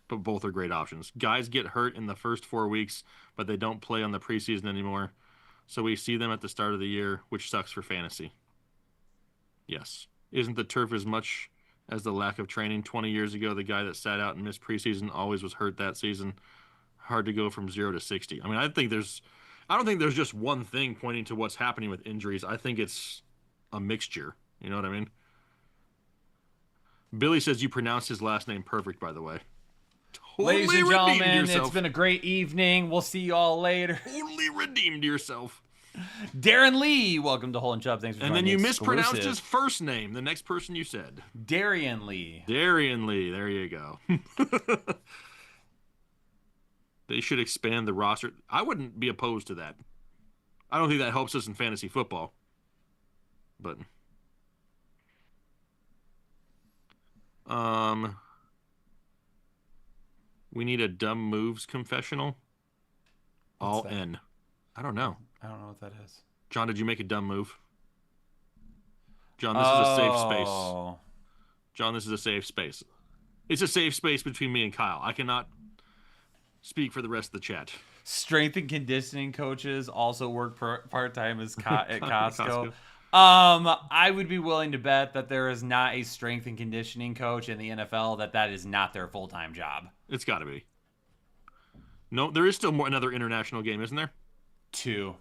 S5: But both are great options. Guys get hurt in the first 4 weeks, but they don't play on the preseason anymore. So we see them at the start of the year, which sucks for fantasy. Yes. Isn't the turf as much as the lack of training? 20 years ago, the guy that sat out and missed preseason always was hurt that season. Hard to go from 0 to 60. I mean, I don't think there's just one thing pointing to what's happening with injuries. I think it's a mixture. You know what I mean? Billy says you pronounced his last name perfect, by the way. Totally
S4: Ladies and gentlemen,
S5: redeemed yourself.
S4: it's been a great evening. We'll see you all later.
S5: Totally redeemed yourself.
S4: Darren Lee, welcome to Hole and Chubb. Thanks for
S5: And
S4: joining
S5: then you
S4: the
S5: mispronounced
S4: exclusive.
S5: his first name, the next person you said.
S4: Darian Lee.
S5: Darian Lee. There you go. They should expand the roster. I wouldn't be opposed to that. I don't think that helps us in fantasy football. But we need a dumb moves confessional. All
S4: that?
S5: N. I don't know.
S4: I don't know what that is.
S5: John, did you make a dumb move? John, this is a safe space.
S4: Oh.
S5: John, this is a safe space. It's a safe space between me and Kyle. I cannot speak for the rest of the chat.
S4: Strength and conditioning coaches also work part-time at Costco.
S5: Costco.
S4: I would be willing to bet that there is not a strength and conditioning coach in the NFL that is not their full-time job.
S5: It's got to be. No, there is still another international game, isn't there?
S4: 2.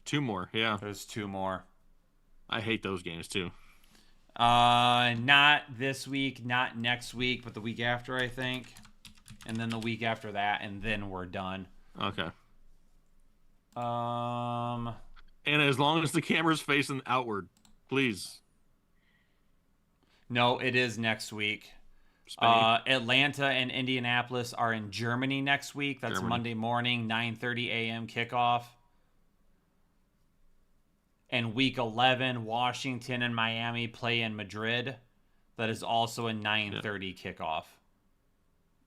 S5: 2 more, yeah.
S4: There's 2 more.
S5: I hate those games too.
S4: Not this week, not next week, but the week after, I think. And then the week after that, and then we're done.
S5: Okay.
S4: Um,
S5: And as long as the camera's facing outward, please.
S4: no, it is next week.
S5: Spain.
S4: Atlanta and Indianapolis are in Germany next week. That's
S5: Germany.
S4: Monday morning, 9:30 a.m. kickoff. And week 11, Washington and Miami play in Madrid. That is also a 9:30 kickoff.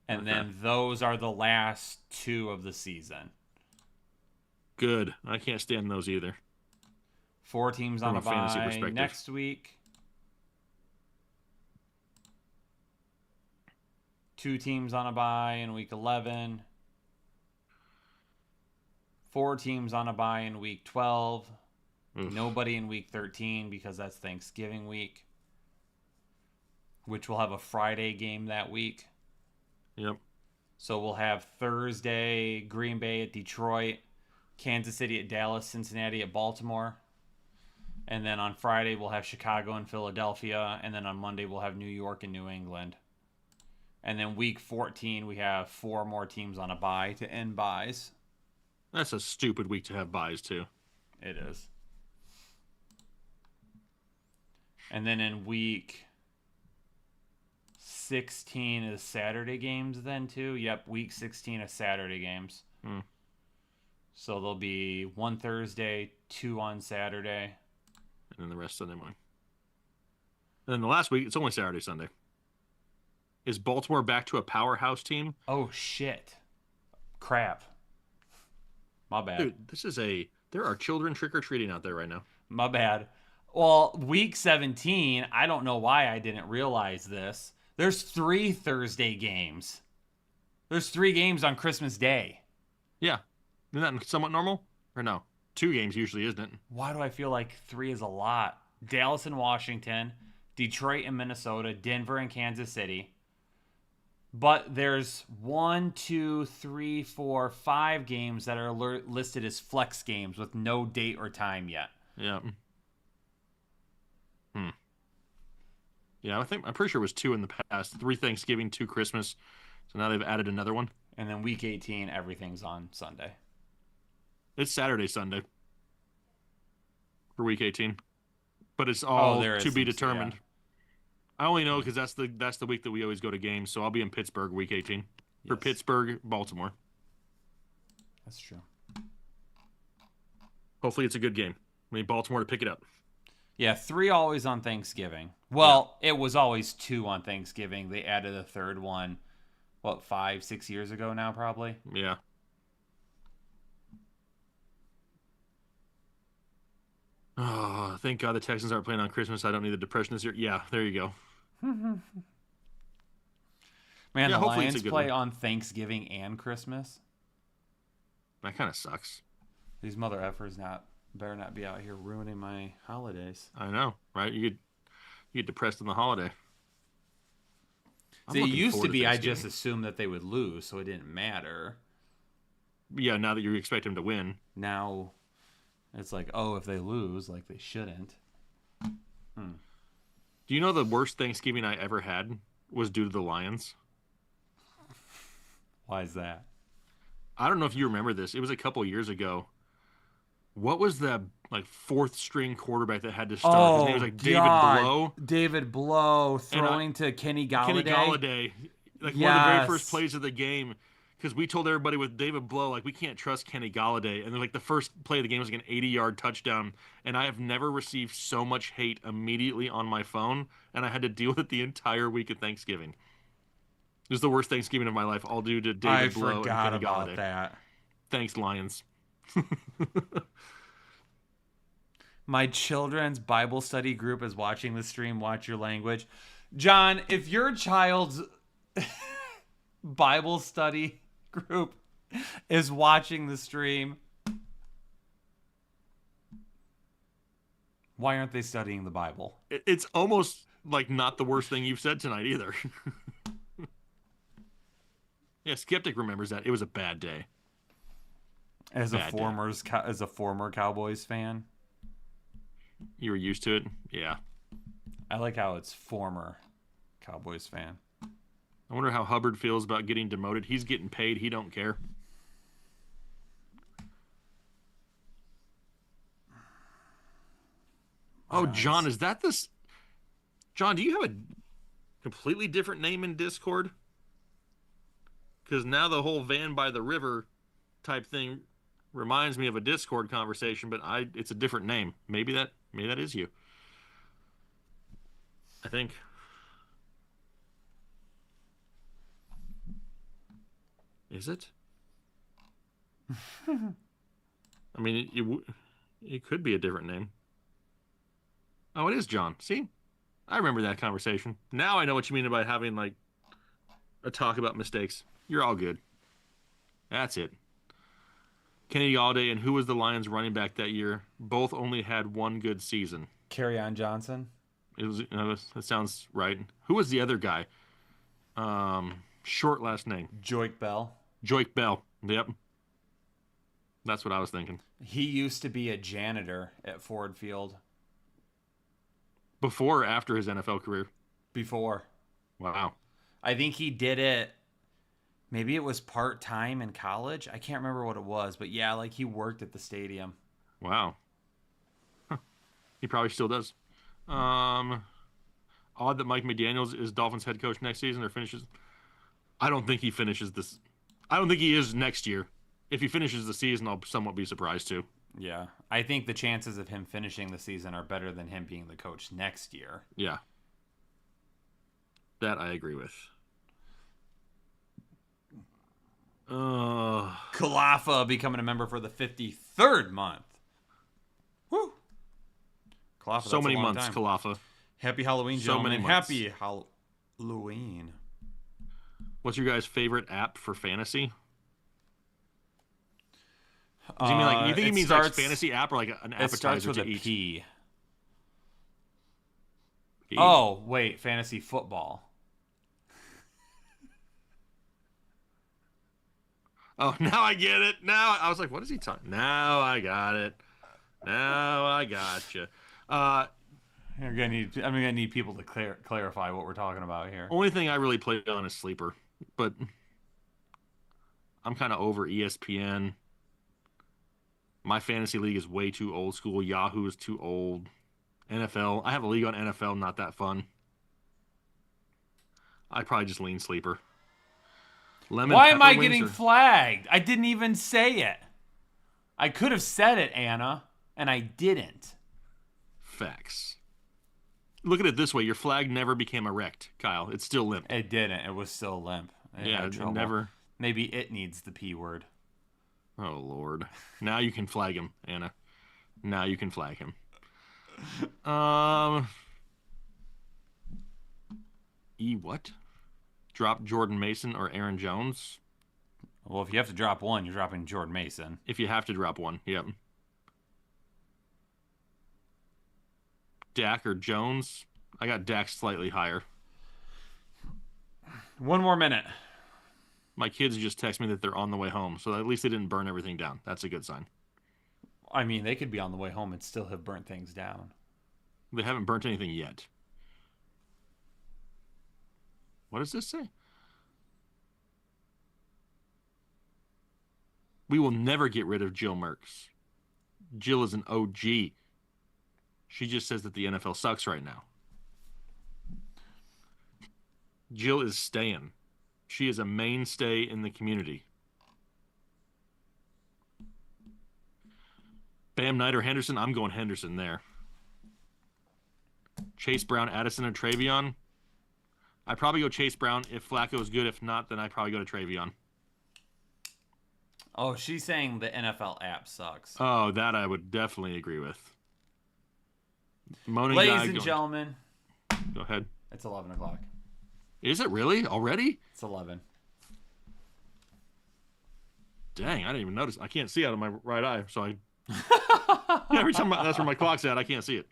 S4: And
S5: Okay.
S4: then those are the last 2 of the season.
S5: Good. I can't stand those either.
S4: 4 teams on
S5: From
S4: a
S5: a fantasy
S4: bye
S5: perspective.
S4: next week. 2 teams on a bye in week 11. 4 teams on a bye in week 12.
S5: Oof.
S4: Nobody in week 13 because that's Thanksgiving week, which will have a Friday game that week.
S5: Yep.
S4: So we'll have Thursday, Green Bay at Detroit, Kansas City at Dallas, Cincinnati at Baltimore. And then on Friday, we'll have Chicago and Philadelphia. And then on Monday, we'll have New York and New England. And then week 14, we have 4 more teams on a bye to end byes.
S5: That's a stupid week to have buys too.
S4: It is. And then in week 16 is Saturday games then too. Yep, week 16 is Saturday games.
S5: Hmm.
S4: So there'll be 1 Thursday, 2 on Saturday.
S5: And then the rest Sunday morning. And then the last week, it's only Saturday, Sunday. Is Baltimore back to a powerhouse team?
S4: Oh shit. Crap. My bad.
S5: Dude, there are children trick-or-treating out there right now.
S4: My bad. Well, week 17, I don't know why I didn't realize this. There's 3 Thursday games. There's 3 games on Christmas Day.
S5: Yeah. Isn't that somewhat normal? Or no? 2 games usually, isn't it?
S4: Why do I feel like 3 is a lot? Dallas and Washington, Detroit and Minnesota, Denver and Kansas City. But there's 1, 2, 3, 4, 5 games that are listed as flex games with no date or time yet.
S5: Yeah. Yeah, I'm pretty sure it was 2 in the past. 3 Thanksgiving, 2 Christmas. So now they've added another one.
S4: And then week 18, everything's on Sunday.
S5: It's Saturday, Sunday. For week 18. But it's all
S4: there is
S5: to be
S4: some-
S5: determined.
S4: yeah.
S5: I only know because that's the week that we always go to games. So I'll be in Pittsburgh week 18. For
S4: Yes.
S5: Pittsburgh, Baltimore.
S4: That's true.
S5: Hopefully it's a good game. I need Baltimore to pick it up.
S4: Yeah, 3 always on Thanksgiving. Well, it was always 2 on Thanksgiving. They added a third one, 5, 6 years ago now, probably?
S5: Yeah. Oh, thank God the Texans aren't playing on Christmas. I don't need the depression this year. Yeah, there you go.
S4: Man,
S5: Yeah,
S4: the
S5: hopefully it's
S4: Lions
S5: a good
S4: play
S5: one.
S4: on Thanksgiving and Christmas.
S5: That kind of sucks.
S4: These mother effers better not be out here ruining my holidays.
S5: I know, right? You get depressed on the holiday. I'm
S4: See, it
S5: looking
S4: used to
S5: forward
S4: be I
S5: Thanksgiving.
S4: just assumed that they would lose, so it didn't matter.
S5: Yeah, now that you expect them to win.
S4: Now it's like, oh, if they lose, like they shouldn't.
S5: Do you know the worst Thanksgiving I ever had was due to the Lions?
S4: Why is that?
S5: I don't know if you remember this. It was a couple years ago. What was the 4th string quarterback that had to start? His name was David Blow.
S4: David Blow throwing to Kenny Galladay.
S5: Kenny Galladay. One of the very first plays of the game. Because we told everybody with David Blow, we can't trust Kenny Galladay. And then, the first play of the game was an 80-yard touchdown. And I have never received so much hate immediately on my phone. And I had to deal with it the entire week of Thanksgiving. It was the worst Thanksgiving of my life, all due to David
S4: I
S5: Blow and
S4: forgot
S5: Kenny
S4: about
S5: Galladay.
S4: that.
S5: Thanks, Lions.
S4: My children's Bible study group is watching the stream. Watch your language. John, if your child's Bible study group is watching the stream, why aren't they studying the Bible?
S5: It's almost like not the worst thing you've said tonight either. Yeah, Skeptic remembers that. It was a bad day.
S4: As a
S5: Bad
S4: former Cowboys fan,
S5: You were used to it? Yeah.
S4: I like how it's former Cowboys fan.
S5: I wonder how Hubbard feels about getting demoted. He's getting paid. He don't care. Oh, John, is that this? John, do you have a completely different name in Discord? Because now the whole van by the river type thing reminds me of a Discord conversation, but it's a different name. Maybe that is you. I think. Is it? I mean, it could be a different name. Oh, it is John. See? I remember that conversation. Now I know what you mean about having, like, a talk about mistakes. You're all good. That's it. Kennedy Galladay and who was the Lions running back that year? Both only had one good season.
S4: Kerryon Johnson.
S5: That sounds right. Who was the other guy? Short last name.
S4: Joik Bell.
S5: Joik Bell. Yep. That's what I was thinking.
S4: He used to be a janitor at Ford Field.
S5: Before or after his NFL career?
S4: Before.
S5: Wow.
S4: I think he did it. Maybe it was part-time in college. I can't remember what it was, but yeah, like he worked at the stadium.
S5: Wow. Huh. He probably still does. Odd that Mike McDaniels is Dolphins head coach next season or finishes. I don't think he finishes this. I don't think he is next year. If he finishes the season, I'll somewhat be surprised too.
S4: Yeah. I think the chances of him finishing the season are better than him being the coach next year.
S5: Yeah. That I agree with.
S4: Kalafa becoming a member for the 53rd month. Woo! Kalafa,
S5: so many months, Kalafa.
S4: Happy Halloween,
S5: So
S4: gentlemen.
S5: many months.
S4: Happy Halloween.
S5: What's your guys' favorite app for fantasy? Does he mean like you think he means like fantasy app or like an appetizer
S4: It starts with
S5: to
S4: a
S5: eat?
S4: P.
S5: P.
S4: Oh, wait, fantasy football.
S5: Oh, now I get it. Now I was like, what is he talking? Now I got it. Now I gotcha.
S4: I'm gonna need people to clarify what we're talking about here.
S5: Only thing I really play on is Sleeper, but I'm kind of over ESPN. My fantasy league is way too old school. Yahoo is too old. NFL. I have a league on NFL. Not that fun. I'd probably just lean Sleeper.
S4: Why am I getting flagged? I didn't even say it. I could have said it, Anna, and I didn't.
S5: Facts. Look at it this way. Your flag never became erect, Kyle. It's still limp.
S4: It didn't. It was still limp.
S5: Yeah, it never.
S4: Maybe it needs the P word.
S5: Oh, Lord. Now you can flag him, Anna. Now you can flag him. What? Drop Jordan Mason or Aaron Jones?
S4: Well, if you have to drop one, you're dropping Jordan Mason.
S5: If you have to drop one, yep. Dak or Jones? I got Dak slightly higher.
S4: One more minute.
S5: My kids just text me that they're on the way home, so at least they didn't burn everything down. That's a good sign.
S4: I mean, they could be on the way home and still have burnt things down.
S5: They haven't burnt anything yet. What does this say? We will never get rid of Jill Merckx. Jill is an OG. She just says that the NFL sucks right now. Jill is staying. She is a mainstay in the community. Bam Knight or Henderson? I'm going Henderson there. Chase Brown, Addison, and Travion? I'd probably go Chase Brown if Flacco is good. If not, then I'd probably go to Travion.
S4: Oh, she's saying the NFL app sucks.
S5: Oh, that I would definitely agree with. Moaning
S4: Ladies
S5: guy
S4: and
S5: going-
S4: gentlemen,
S5: Go ahead.
S4: it's 11 o'clock.
S5: Is it really already?
S4: It's 11.
S5: Dang, I didn't even notice. I can't see out of my right eye, so I. Yeah, every time that's where my clock's at, I can't see it.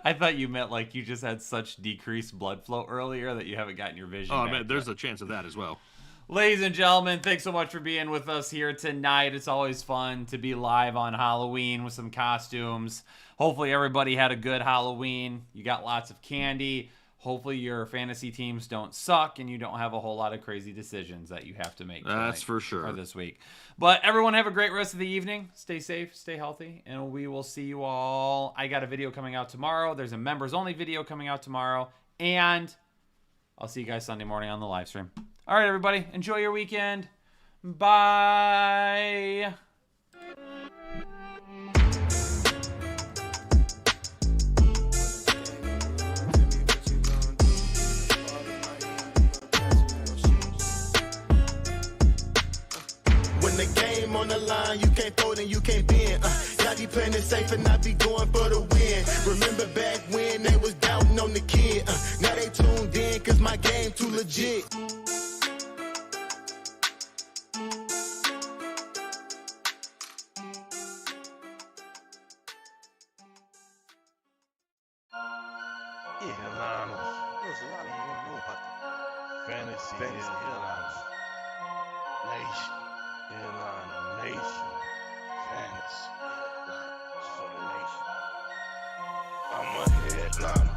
S4: I thought you meant like you just had such decreased blood flow earlier that you haven't gotten your vision
S5: Oh
S4: back
S5: man, there's
S4: yet.
S5: a chance of that as well.
S4: Ladies and gentlemen, thanks so much for being with us here tonight. It's always fun to be live on Halloween with some costumes. Hopefully everybody had a good Halloween. You got lots of candy. Hopefully your fantasy teams don't suck and you don't have a whole lot of crazy decisions that you have to make
S5: That's
S4: tonight
S5: for sure.
S4: or this week. But everyone have a great rest of the evening. Stay safe, stay healthy, and we will see you all. I got a video coming out tomorrow. There's a members only video coming out tomorrow. And I'll see you guys Sunday morning on the live stream. All right, everybody. Enjoy your weekend. Bye.
S1: When the game on the line, you can't fold and you can't bend. Y'all be playing it safe and I be going for the win. Remember back when they was doubting on the kid. Now they tuned in cause my game too legit.
S2: Yeah, headliners. There's a lot of you don't know about the fantasy headliners. Nation. Headliner nation. Fantasy. For the nation. I'm a headliner.